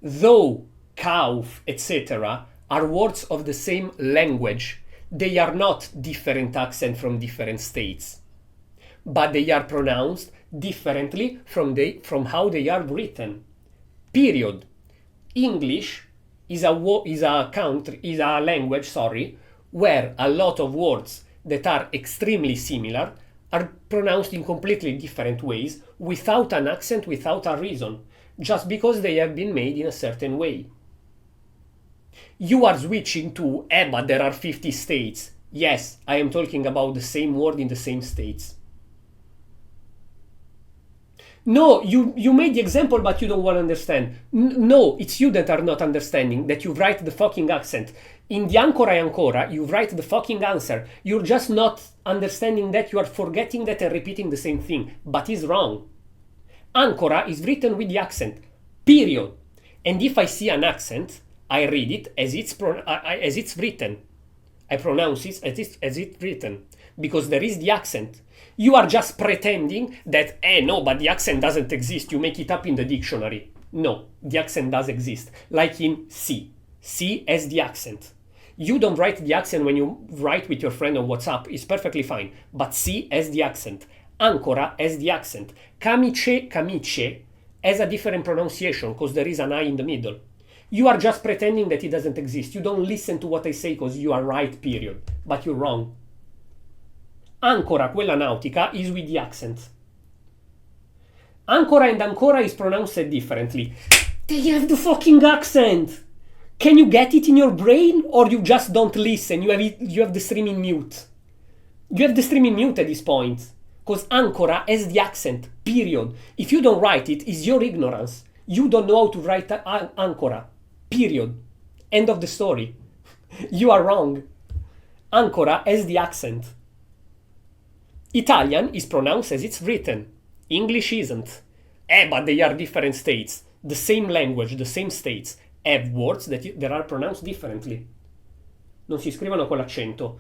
Though, kauf, etc. are words of the same language, they are not different accent from different states, but they are pronounced differently from how they are written. Period. English is a language, where a lot of words that are extremely similar are pronounced in completely different ways, without an accent, without a reason, just because they have been made in a certain way. You are switching to, but there are 50 states. Yes, I am talking about the same word in the same states. No, you made the example, but you don't want to understand. No, it's you that are not understanding, that you write the fucking accent. In the ancora, you write the fucking answer. You're just not understanding that, you are forgetting that and repeating the same thing, but it's wrong. Ancora is written with the accent, period. And if I see an accent, I read it as it's written. I pronounce it as it's written, because there is the accent. You are just pretending that, no, but the accent doesn't exist. You make it up in the dictionary. No, the accent does exist. Like in C. C has the accent. You don't write the accent when you write with your friend on WhatsApp. It's perfectly fine. But C has the accent. Ancora has the accent. Camice has a different pronunciation because there is an I in the middle. You are just pretending that it doesn't exist. You don't listen to what I say because you are right, period. But you're wrong. Ancora, quella nautica, is with the accent. Ancora and ancora is pronounced differently. They have the fucking accent! Can you get it in your brain, or you just don't listen? You have the stream in mute. You have the stream in mute at this point. Because Ancora has the accent, period. If you don't write it, it's your ignorance. You don't know how to write Ancora, period. End of the story. You are wrong. Ancora has the accent. Italian is pronounced as it's written. English isn't. But they are different states. The same language, the same states have words that are pronounced differently. Non si scrivono con l'accento.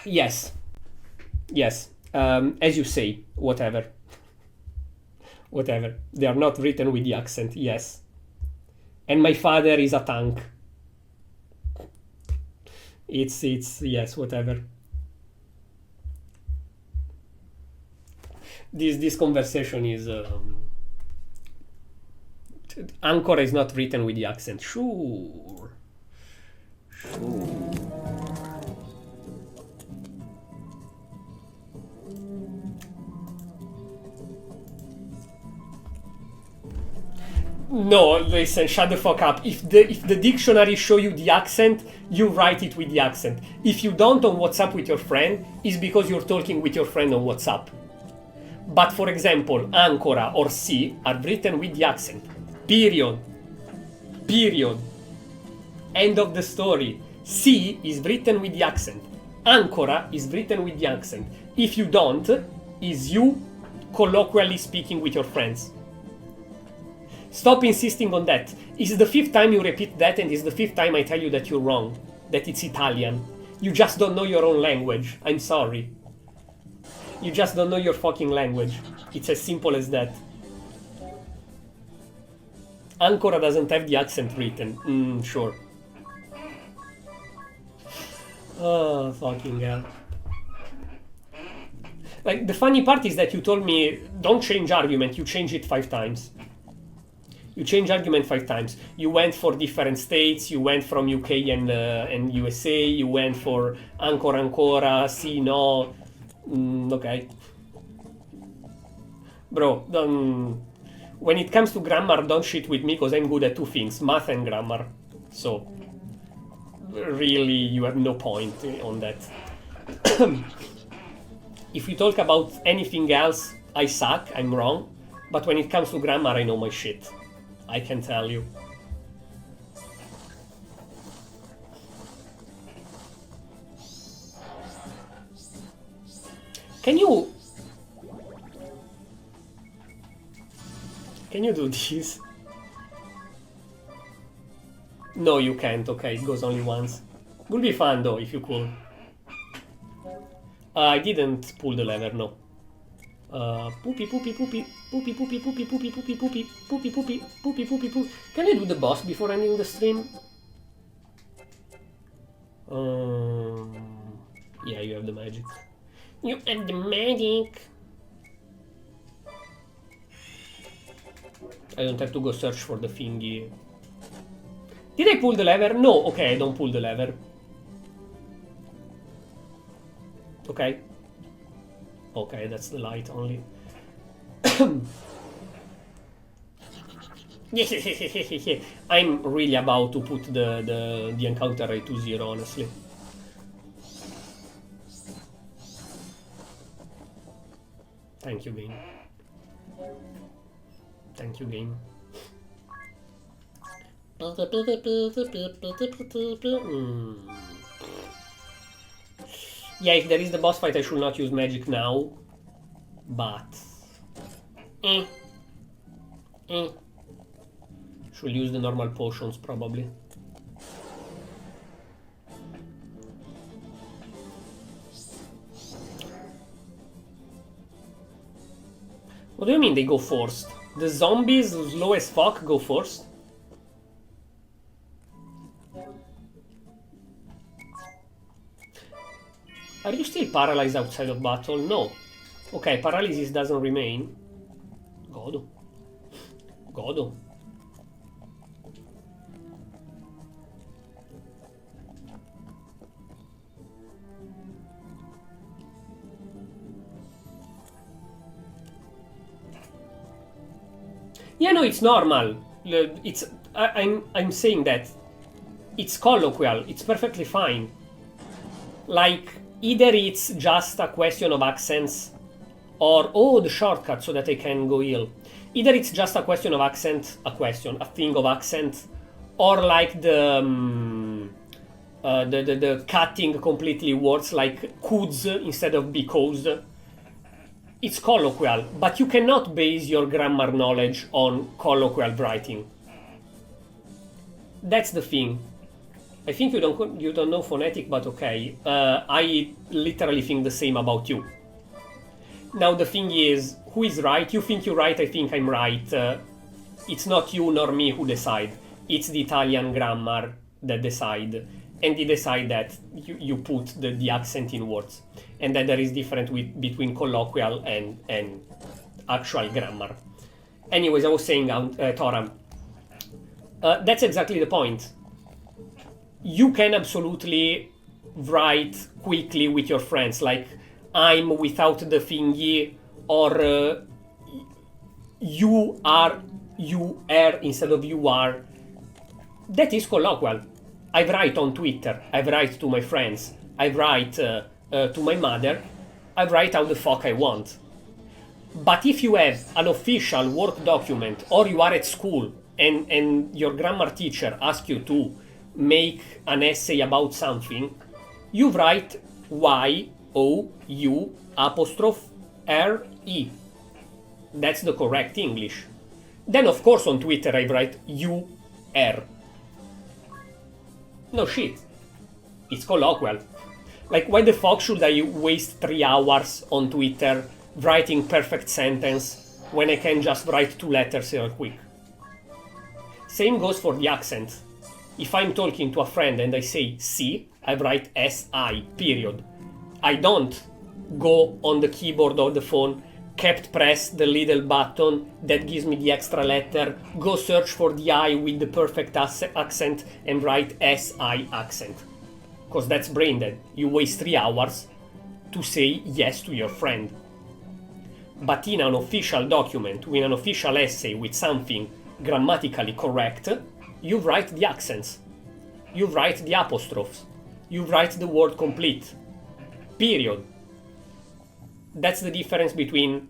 Yes. Yes. As you say, whatever. Whatever. They are not written with the accent, yes. And my father is a tank. It's yes, whatever. This conversation is Ancora is not written with the accent. Sure. No, listen, shut the fuck up. If the dictionary show you the accent, you write it with the accent. If you don't on WhatsApp with your friend, it's because you're talking with your friend on WhatsApp. But for example, Ancora or C are written with the accent. Period. Period. End of the story. C is written with the accent. Ancora is written with the accent. If you don't, is you colloquially speaking with your friends. Stop insisting on that. It's the 5th time you repeat that, and it's the 5th time I tell you that you're wrong. That it's Italian. You just don't know your own language. I'm sorry. You just don't know your fucking language. It's as simple as that. Ancora doesn't have the accent written. Sure. Oh, fucking hell. Like, the funny part is that you told me, don't change argument, you change it 5 times. You change argument 5 times. You went for different states, you went from UK and USA, you went for ancora, sì, no. Okay. Bro, when it comes to grammar, don't shit with me, because I'm good at 2 things, math and grammar. So, really, you have no point on that. If you talk about anything else, I suck, I'm wrong. But when it comes to grammar, I know my shit. I can tell you. Can you do this? No, you can't. Okay, it goes only once. Would be fun though if you could. I didn't pull the lever, no. Poopy. Can you do the boss before ending the stream? Yeah, you have the magic. You have the magic. I don't have to go search for the thingy. Did I pull the lever? No, okay, I don't pull the lever. Okay. Okay, that's the light only. I'm really about to put the encounter rate to 0, honestly. Thank you, game. Thank you, game. Yeah, if there is the boss fight, I should not use magic now. But... Should use the normal potions, probably. What do you mean they go first? The zombies, slow as fuck, go first? Are you still paralyzed outside of battle? No. Okay, paralysis doesn't remain. Godo. Godo. Yeah, no, it's normal. I'm saying that it's colloquial. It's perfectly fine. Like, either it's just a question of accents, or the shortcut so that I can go ill. Either it's just a question of accent, a thing of accent, or like the cutting completely words like coulds instead of because. It's colloquial, but you cannot base your grammar knowledge on colloquial writing. That's the thing. I think you don't know phonetic, but okay. I literally think the same about you. Now the thing is, who is right? You think you're right, I think I'm right. It's not you nor me who decide. It's the Italian grammar that decide. And they decide that you put the accent in words. And that there is difference between colloquial and actual grammar. Anyways, I was saying, Tora, that's exactly the point. You can absolutely write quickly with your friends, like I'm without the thingy, or you are instead of you are. That is colloquial. I write on Twitter, I write to my friends, I write to my mother, I write how the fuck I want. But if you have an official work document, or you are at school and your grammar teacher asks you to make an essay about something, you write Y-O-U''R-E. That's the correct English. Then of course on Twitter I write U-R. No shit. It's colloquial. Like, why the fuck should I waste 3 hours on Twitter writing perfect sentence when I can just write 2 letters real quick? Same goes for the accent. If I'm talking to a friend and I say si, I write S-I, period. I don't go on the keyboard or the phone, press the little button that gives me the extra letter, go search for the I with the perfect accent and write S-I accent. Because that's brain dead. You waste 3 hours to say yes to your friend. But in an official document, with an official essay with something grammatically correct, you write the accents. You write the apostrophes. You write the word complete. Period. That's the difference between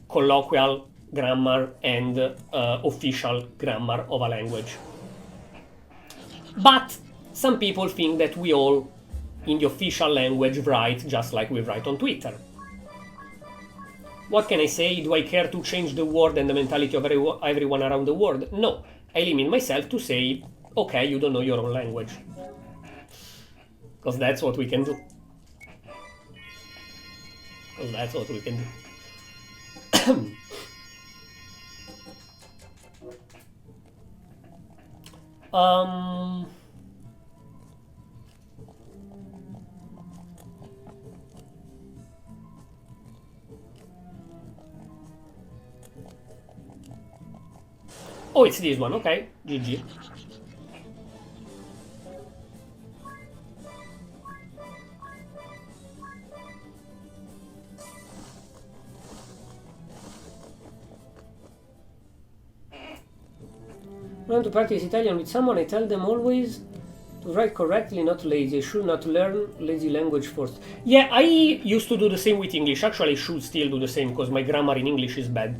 colloquial grammar and official grammar of a language. But some people think that we all, in the official language, write just like we write on Twitter. What can I say? Do I care to change the world and the mentality of everyone around the world? No. I limit myself to say, okay, you don't know your own language. Because that's what we can do. Because that's what we can do. Oh, it's this one, okay. GG. When to practice Italian with someone, I tell them always to write correctly, not lazy. I should not learn lazy language first. Yeah, I used to do the same with English. Actually, I should still do the same because my grammar in English is bad.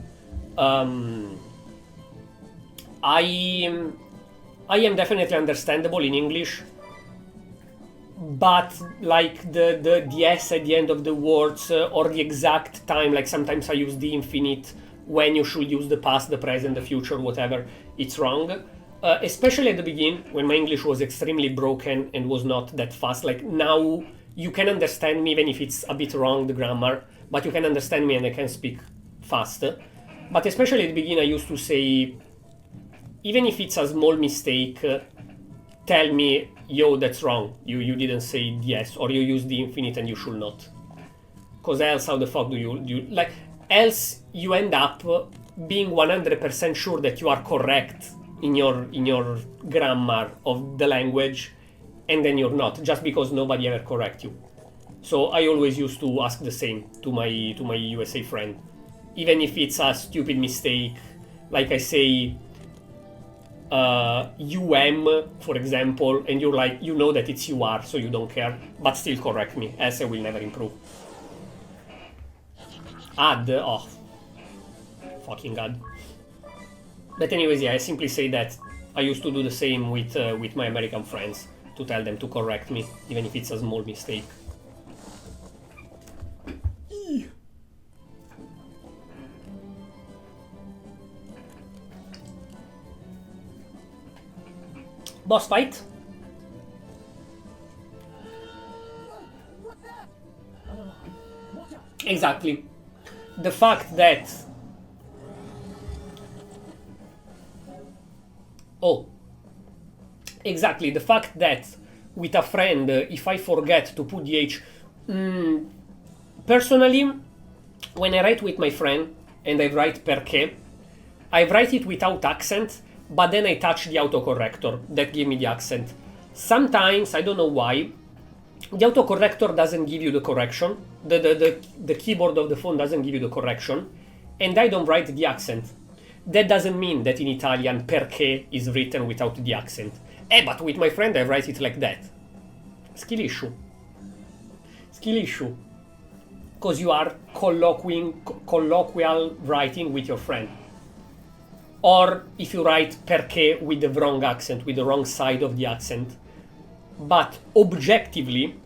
I am definitely understandable in English, but like the S at the end of the words or the exact time, like sometimes I use the infinite when you should use the past, the present, the future, whatever, it's wrong. Especially at the beginning, when my English was extremely broken and was not that fast. Like now, you can understand me even if it's a bit wrong, the grammar, but you can understand me and I can speak fast. But especially at the beginning, I used to say, even if it's a small mistake, tell me, yo, that's wrong. You didn't say yes, or you used the infinite and you should not. Because else, how the fuck do you like? Else, you end up being 100% sure that you are correct in your grammar of the language, and then you're not, just because nobody ever correct you. So I always used to ask the same to my USA friend, even if it's a stupid mistake, Like I say for example, and you're like, you know that it's you are, so you don't care, but still correct me, else I will never improve. Add, oh, fucking add. But anyways, yeah, I simply say that I used to do the same with my American friends, to tell them to correct me, even if it's a small mistake. Boss fight? Exactly. The fact that... Oh. Exactly, the fact that with a friend, if I forget to put the H... personally, when I write with my friend, and I write perché, I write it without accent, but then I touch the autocorrector that give me the accent. Sometimes, I don't know why, the autocorrector doesn't give you the correction, the keyboard of the phone doesn't give you the correction, and I don't write the accent. That doesn't mean that in Italian perché is written without the accent. But with my friend I write it like that. Skill issue. Skill issue. Because you are colloquial writing with your friend. Or if you write perché with the wrong accent, with the wrong side of the accent. But objectively,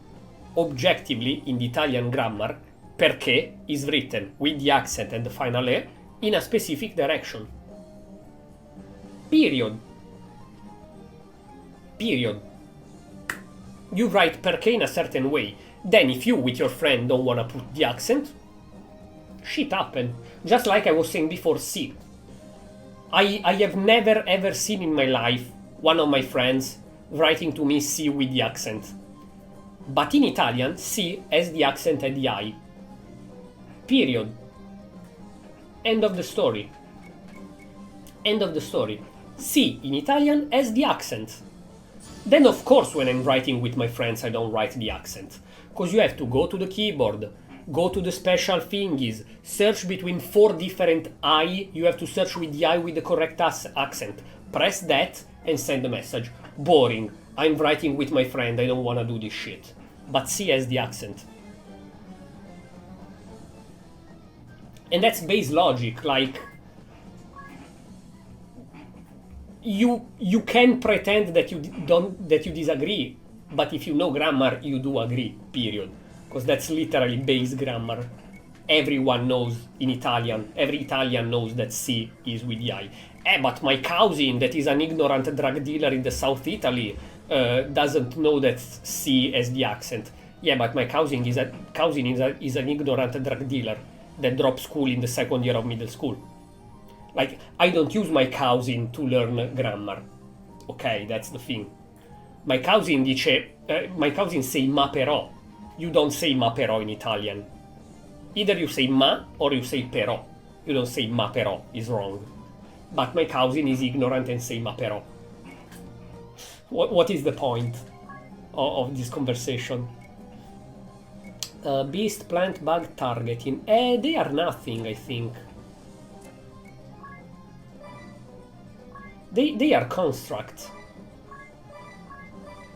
in the Italian grammar, perché is written with the accent and the final E in a specific direction. Period. Period. You write perché in a certain way. Then if you, with your friend, don't wanna put the accent, shit happen. Just like I was saying before, C. I have never ever seen in my life one of my friends writing to me C with the accent. But in Italian, C has the accent and the I. Period. End of the story. End of the story. C in Italian has the accent. Then of course when I'm writing with my friends I don't write the accent. Because you have to go to the keyboard, go to the special thingies, search between 4 different I, you have to search with the I with the correct accent. Press that and send a message. Boring. I'm writing with my friend, I don't wanna do this shit. But C has the accent. And that's base logic, like... You can pretend that you disagree, but if you know grammar, you do agree, period. Because that's literally base grammar. Everyone knows in Italian, every Italian knows that C is with the I. But my cousin, that is an ignorant drug dealer in the South Italy, doesn't know that C has the accent. Yeah, but my cousin is an ignorant drug dealer that dropped school in the 2nd year of middle school. Like, I don't use my cousin to learn grammar. Okay, that's the thing. My cousin say ma però. You don't say ma però in Italian. Either you say ma or you say però. You don't say ma però, is wrong. But my cousin is ignorant and say ma però. What is the point of this conversation? Beast, plant, bug, targeting. They are nothing, I think. They are constructs.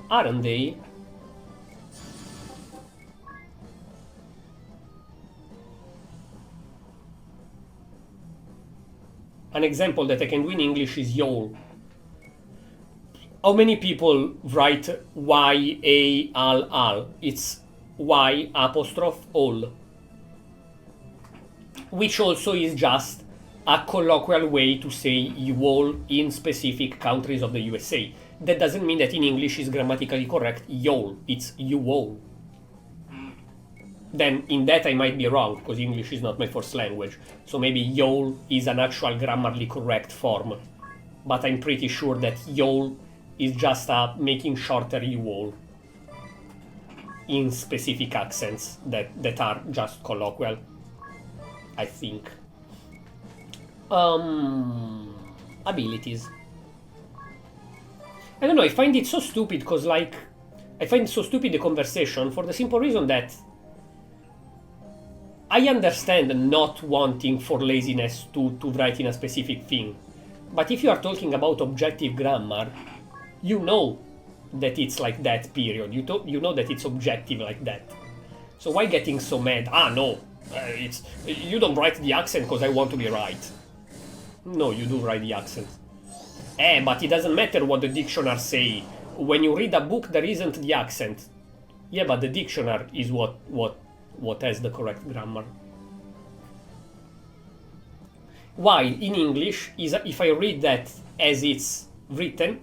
Aren't they? An example that I can do in English is YOL. How many people write Y-A-L-L? It's Y''all. Which also is just a colloquial way to say you all in specific countries of the USA. That doesn't mean that in English is grammatically correct y'all, it's you all. Then in that I might be wrong, because English is not my first language. So maybe y'all is an actual grammatically correct form. But I'm pretty sure that y'all is just making shorter you all in specific accents that are just colloquial, I think. Abilities. I don't know, I find it so stupid because, like, I find so stupid the conversation for the simple reason that I understand not wanting for laziness to write in a specific thing. But if you are talking about objective grammar, you know that it's like that, period. You know that it's objective like that. So why getting so mad? Ah, no, you don't write the accent because I want to be right. No, you do write the accent. But it doesn't matter what the dictionary say. When you read a book, there isn't the accent. Yeah, but the dictionary is what has the correct grammar. While in English, if I read that as it's written,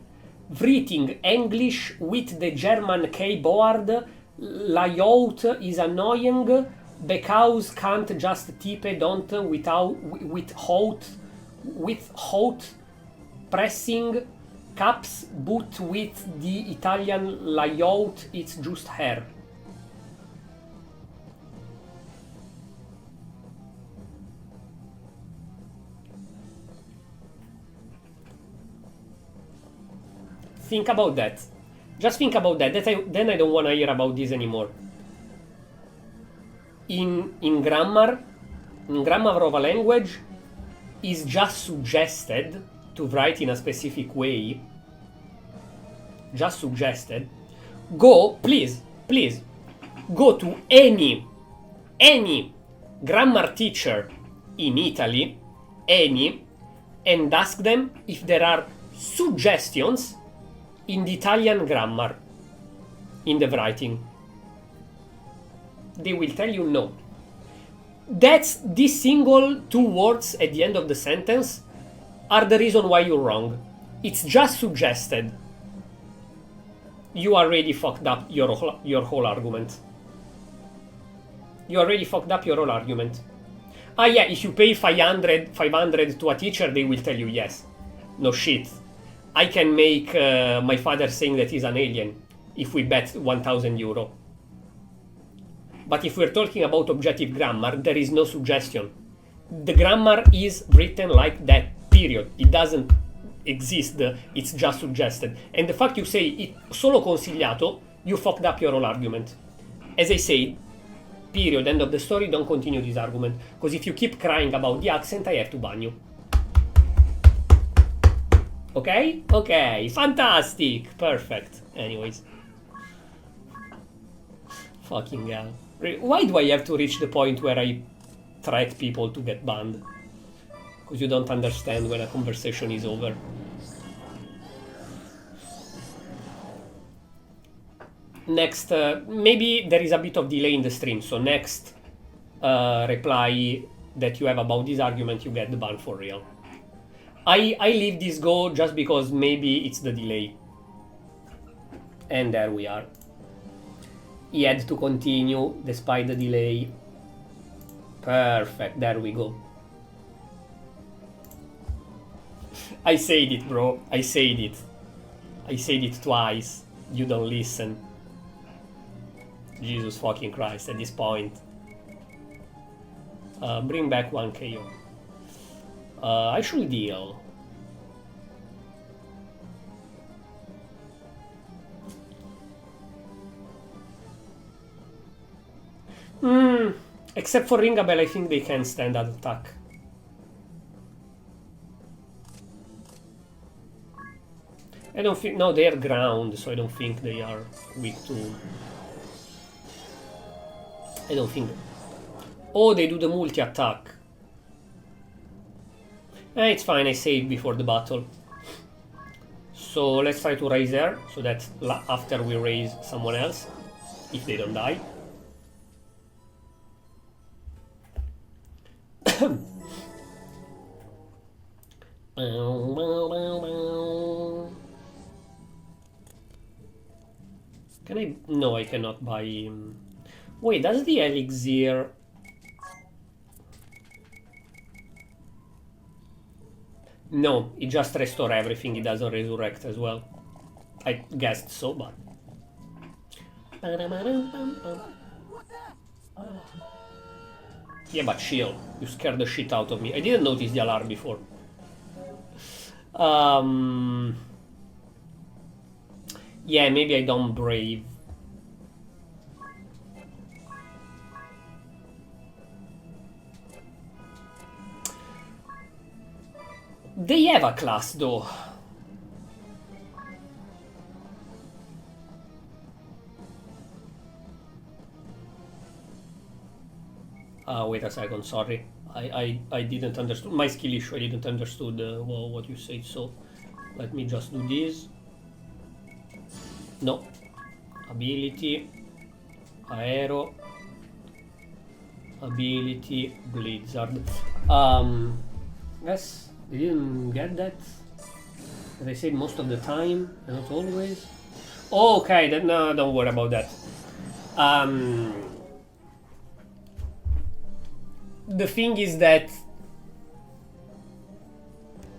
writing English with the German keyboard layout is annoying because can't just type don't without pressing caps, but with the Italian layout it's just hair. Think about that. Just think about that. Then I don't want to hear about this anymore. In grammar of a language, is just suggested to write in a specific way. Just suggested. Please, go to any grammar teacher in Italy, and ask them if there are suggestions in the Italian grammar, in the writing. They will tell you no. That's these single 2 words at the end of the sentence are the reason why you're wrong. It's just suggested. You already fucked up your whole argument. You already fucked up your whole argument. Ah yeah, if you pay 500 to a teacher, they will tell you yes. No shit. I can make my father saying that he's an alien if we bet 1,000 euro. But if we're talking about objective grammar, there is no suggestion. The grammar is written like that, period. It doesn't exist, it's just suggested. And the fact you say it solo consigliato, you fucked up your whole argument. As I said, period, end of the story, don't continue this argument. Because if you keep crying about the accent, I have to ban you. Okay? Okay, fantastic, perfect. Anyways. Fucking hell. Why do I have to reach the point where I threat people to get banned? Because you don't understand when a conversation is over. Next, maybe there is a bit of delay in the stream, so next reply that you have about this argument, you get the ban for real. I leave this go just because maybe it's the delay. And there we are. He had to continue despite the delay. Perfect, there we go. I said it, bro. I said it. I said it twice. You don't listen. Jesus fucking Christ at this point. Bring back 1 KO. I should deal. Except for Ringabel, I think they can stand that attack. I don't think... No, they are ground, so I don't think they are weak to... I don't think... Oh, they do the multi-attack. It's fine, I saved before the battle. So let's try to raise her, so that after we raise someone else, if they don't die. Can I... No, I cannot buy... Wait, does the elixir... No, it just restores everything, it doesn't resurrect as well. I guessed so, but... Yeah, but shield. You scared the shit out of me. I didn't notice the alarm before. Yeah, maybe I don't brave. They have a class though. Wait a second, sorry. I didn't understand. My skill issue, I didn't understood what you said, so let me just do this. No. Ability. Aero. Ability. Blizzard. Yes, you didn't get that. As I said, most of the time, and not always. Okay, then no, don't worry about that. The thing is that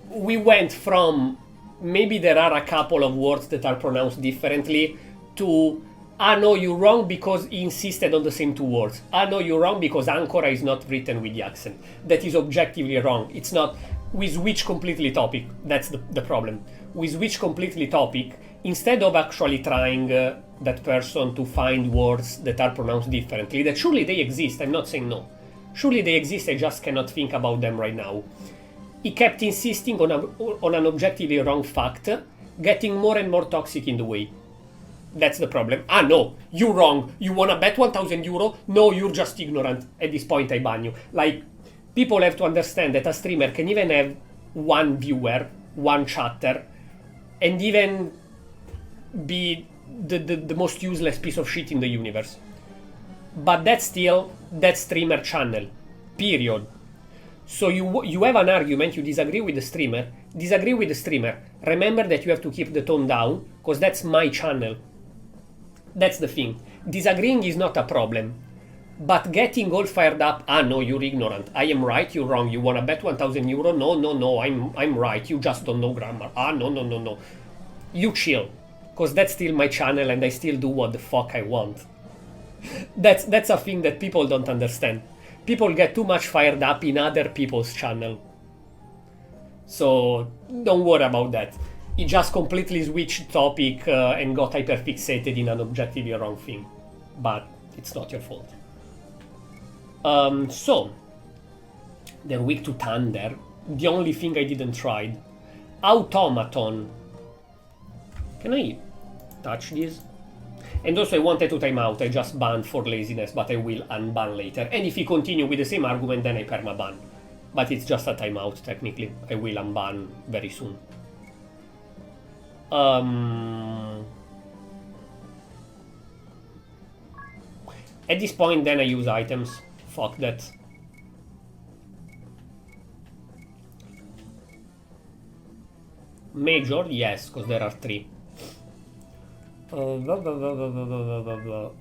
we went from maybe there are a couple of words that are pronounced differently to no, you're wrong because he insisted on the same two words. No, you're wrong because Ancora is not written with the accent. That is objectively wrong. It's not. We switch completely topic. That's the problem. We switch completely topic instead of actually trying that person to find words that are pronounced differently. That surely they exist. I'm not saying no. Surely they exist, I just cannot think about them right now. He kept insisting on an objectively wrong fact, getting more and more toxic in the way. That's the problem. No, you're wrong. You wanna bet 1,000 euro? No, you're just ignorant. At this point I ban you. Like, people have to understand that a streamer can even have one viewer, one chatter, and even be the most useless piece of shit in the universe. But that's still that streamer channel, period. So you have an argument, you disagree with the streamer, remember that you have to keep the tone down, because that's my channel. That's the thing. Disagreeing is not a problem, but getting all fired up, no, you're ignorant, I am right, you're wrong, you wanna bet 1,000 euro, no, I'm right, you just don't know grammar, no. You chill, because that's still my channel and I still do what the fuck I want. That's a thing that people don't understand. People get too much fired up in other people's channel. So don't worry about that. He just completely switched topic and got hyperfixated in an objectively wrong thing. But it's not your fault. So they're weak to thunder. The only thing I didn't try. Automaton. Can I touch this? And also I wanted to time out, I just banned for laziness, but I will unban later. And if he continue with the same argument, then I permaban. But it's just a timeout, technically. I will unban very soon. At this point, then I use items. Fuck that. Major, yes, because there are 3.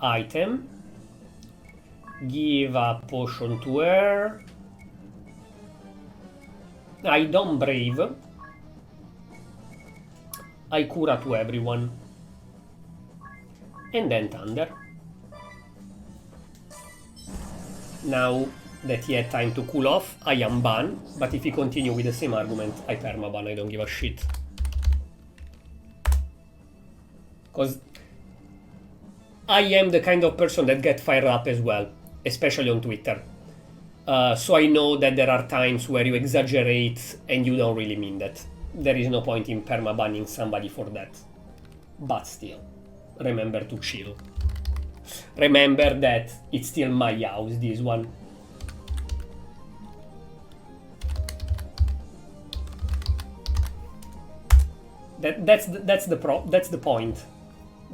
Item. Give a potion to her. I don't brave. I cura to everyone. And then thunder. Now that he had time to cool off, I am ban. But if he continue with the same argument, I permaban. I don't give a shit. Because I am the kind of person that get fired up as well, especially on Twitter. So I know that there are times where you exaggerate and you don't really mean that. There is no point in permabanning somebody for that. But still, remember to chill. Remember that it's still my house, this one. That's the point.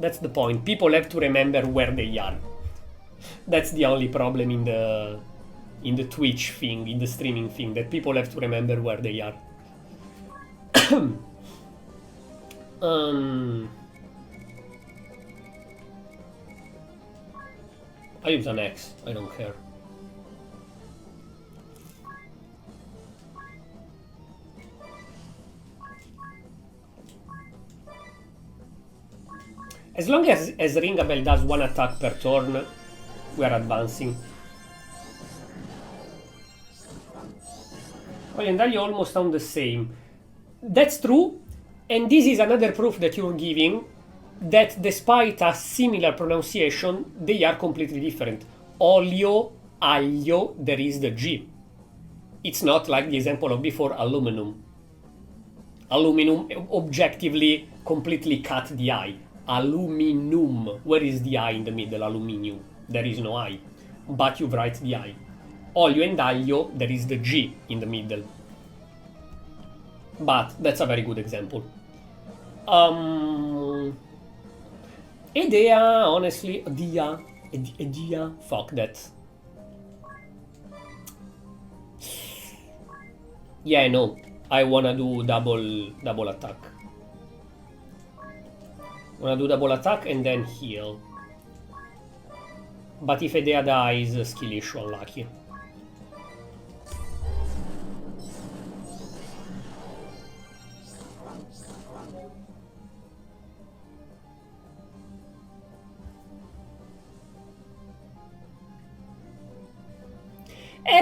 That's the point. People have to remember where they are. That's the only problem in the Twitch thing, in the streaming thing, that people have to remember where they are. I use an X, I don't care. As long as Ringabel does one attack per turn, we are advancing. Well, and you almost sound the same. That's true, and this is another proof that you're giving that despite a similar pronunciation, they are completely different. Olio, aglio, there is the G. It's not like the example of before, aluminum. Aluminum objectively completely cut the I. Aluminum. Where is the I in the middle? Aluminium. There is no I. But you write the I. Olio and aglio, there is the G in the middle. But that's a very good example. Idea, honestly, idea, fuck that. Yeah, no, I wanna do double attack. Wanna do double attack and then heal. But if Idea dies, skill issue unlucky.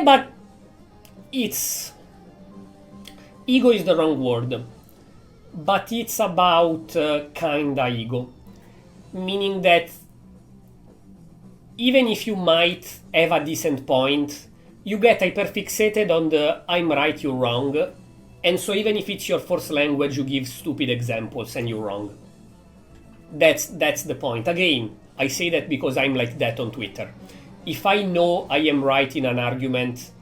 But it's... Ego is the wrong word. But it's about kinda ego. Meaning that even if you might have a decent point, you get hyperfixated on the I'm right, you're wrong. And so even if it's your first language, you give stupid examples and you're wrong. That's the point. Again, I say that because I'm like that on Twitter. If I know I am right in an argument,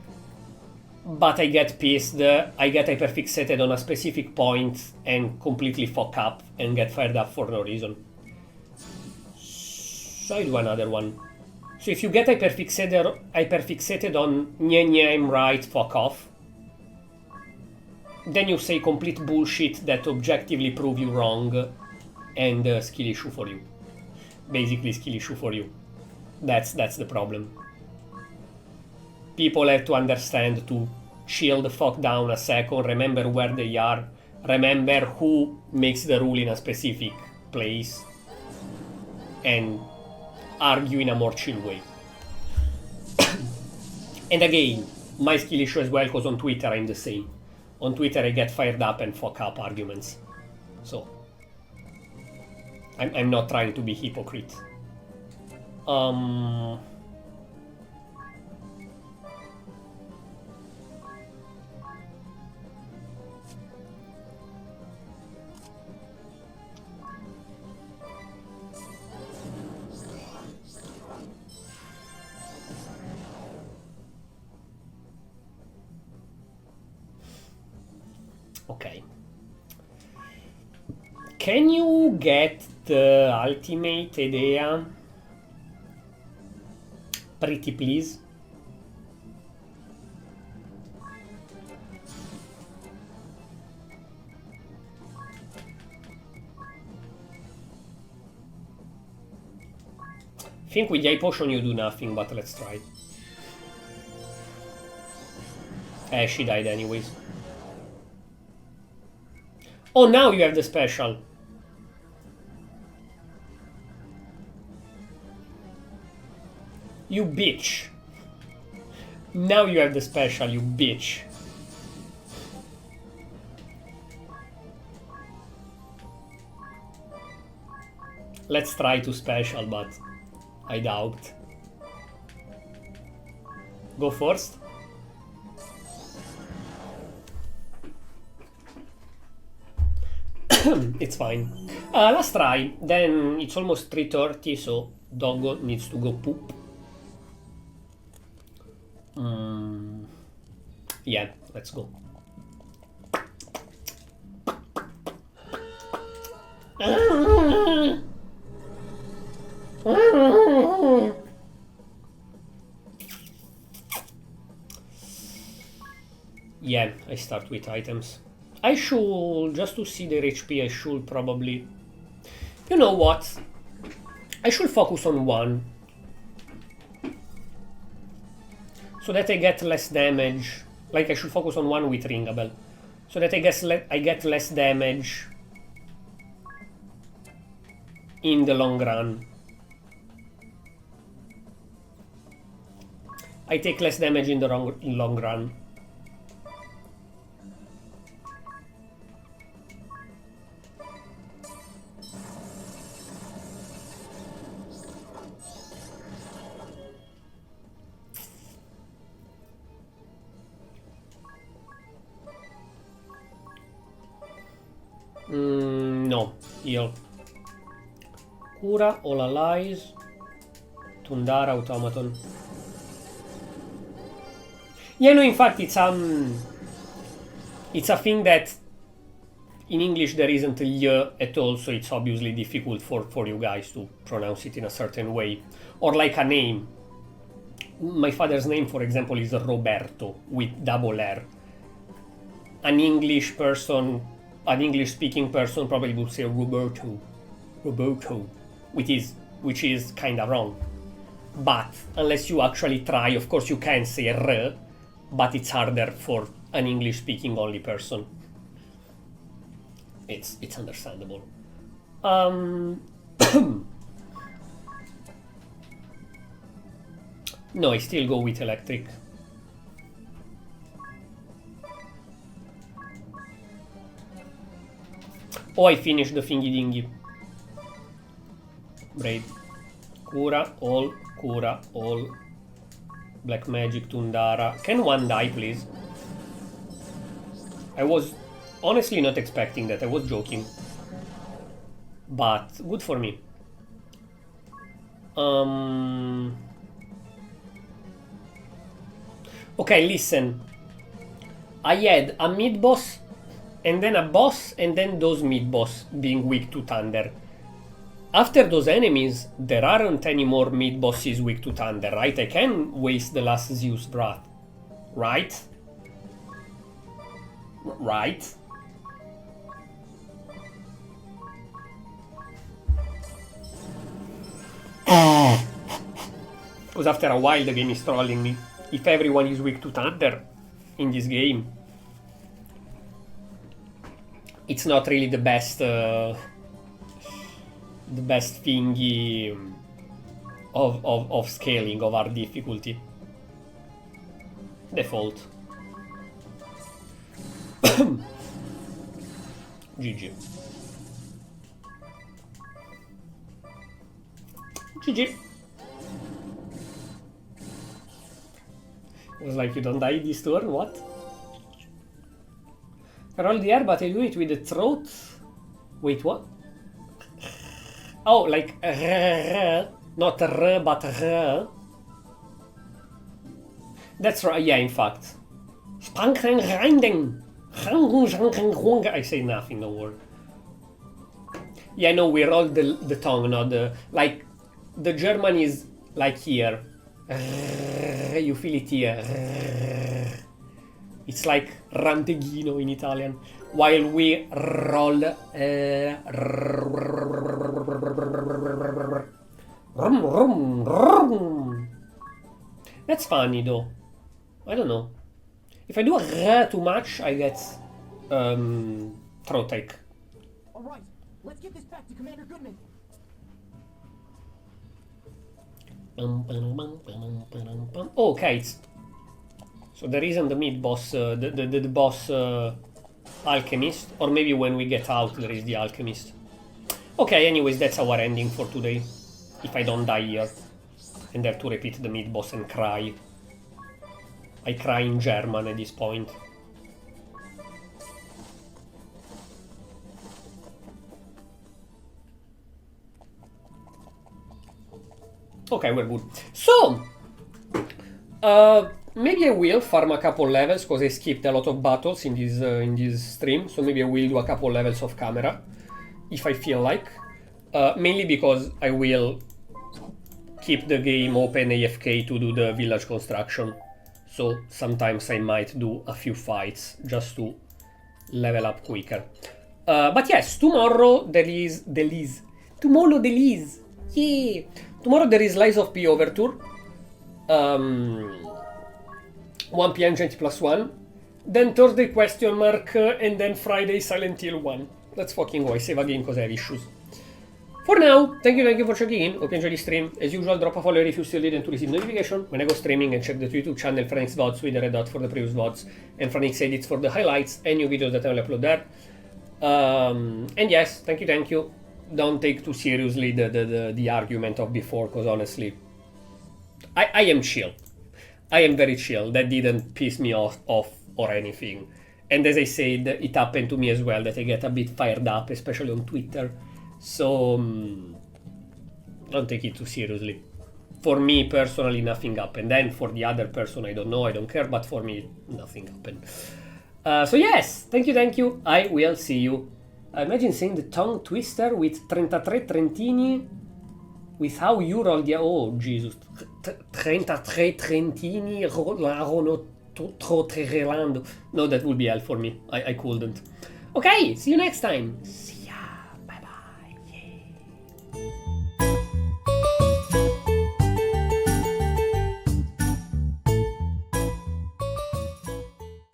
but I get pissed, I get hyperfixated on a specific point and completely fuck up and get fired up for no reason. So I do another one. So if you get hyperfixated on nye, I'm right, fuck off, then you say complete bullshit that objectively prove you wrong, and skill issue for you. Basically skill issue for you. That's the problem. People have to understand to chill the fuck down a second, remember where they are, remember who makes the rule in a specific place, and argue in a more chill way. And again, my skill issue as well, because on Twitter I'm the same. On Twitter I get fired up and fuck up arguments. So I'm not trying to be hypocrite. Okay. Can you get the ultimate idea? Pretty please. I think with the potion you do nothing, but let's try. She died anyways. Oh, now you have the special. You bitch. Now you have the special, you bitch. Let's try to special, but I doubt. Go first. It's fine. Last try. Then it's almost 3:30, so Doggo needs to go poop. Yeah, let's go. Yeah, I start with items. I should, just to see their HP, I should probably... You know what? I should focus on one. So that I get less damage. Like, I should focus on one with Ring a Bell. So that I get less damage in the long run. I take less damage in the long run. No, heal. Cura, all allies. Tundara, automaton. Yeah, no, in fact, it's a thing that in English there isn't a y at all, so it's obviously difficult for you guys to pronounce it in a certain way. Or like a name. My father's name, for example, is Roberto with double R. An English person, an English-speaking person probably would say Roberto, which is kind of wrong. But unless you actually try, of course you can say R, but it's harder for an English-speaking only person. It's understandable. No, I still go with electric. Oh, I finished the thingy dingy. Braid. Cura, all. Black magic, Tundara. Can one die, please? I was honestly not expecting that. I was joking. But good for me. Okay, listen. I had a mid-boss, and then a boss, and then those mid-boss being weak to thunder. After those enemies, there aren't any more mid-bosses weak to thunder, right? I can waste the last Zeus Breath. Right? Right? Because after a while the game is trolling me. If everyone is weak to thunder in this game, it's not really the best thingy of scaling of our difficulty. Default. GG. GG. It was like, you don't die this turn, what? I roll the air, but I do it with the throat. Wait, what? Oh, like not r, but r. That's right, yeah, in fact. I say nothing, don't worry. Yeah, no, we roll the tongue, not the... Like, the German is like here. You feel it here. It's like ranteghino in Italian. While we roll... That's funny, though. I don't know. If I do a too much, I get throat ache. All right, let's get this back to Commander Goodman. Oh, okay. So there isn't the mid-boss, the boss alchemist. Or maybe when we get out there is the alchemist. Okay, anyways, that's our ending for today. If I don't die here. And have to repeat the mid-boss and cry. I cry in German at this point. Okay, we're good. So, maybe I will farm a couple levels, because I skipped a lot of battles in this stream. So maybe I will do a couple levels of camera, if I feel like. Mainly because I will keep the game open AFK to do the village construction. So sometimes I might do a few fights just to level up quicker. But yes, tomorrow there is... Tomorrow there is... Yeah! Tomorrow there is Lies of P Overture. 1 PM Genti +1. Then Thursday question mark. And then Friday Silent Hill 1. Let's fucking go. I save again because I have issues. For now, thank you for checking in. Hope you enjoyed the stream. As usual, drop a follow if you still didn't to receive notification when I go streaming, and check the YouTube channel Franix VODs with the red dot for the previous VODs and Franix edits for the highlights and new videos that I will upload there. And yes, thank you. Don't take too seriously the argument of before, because honestly, I am chill. I am very chill. That didn't piss me off or anything. And as I said, it happened to me as well that I get a bit fired up, especially on Twitter. So don't take it too seriously. For me personally, nothing happened. Then for the other person, I don't know, I don't care. But for me, nothing happened. So yes, thank you. I will see you. Imagine saying the tongue twister with 33 Trentini. With how you roll the... Oh, Jesus. 33 Trentini rollano trotrelando. No, that would be hell for me. I couldn't. Okay, see you next time. See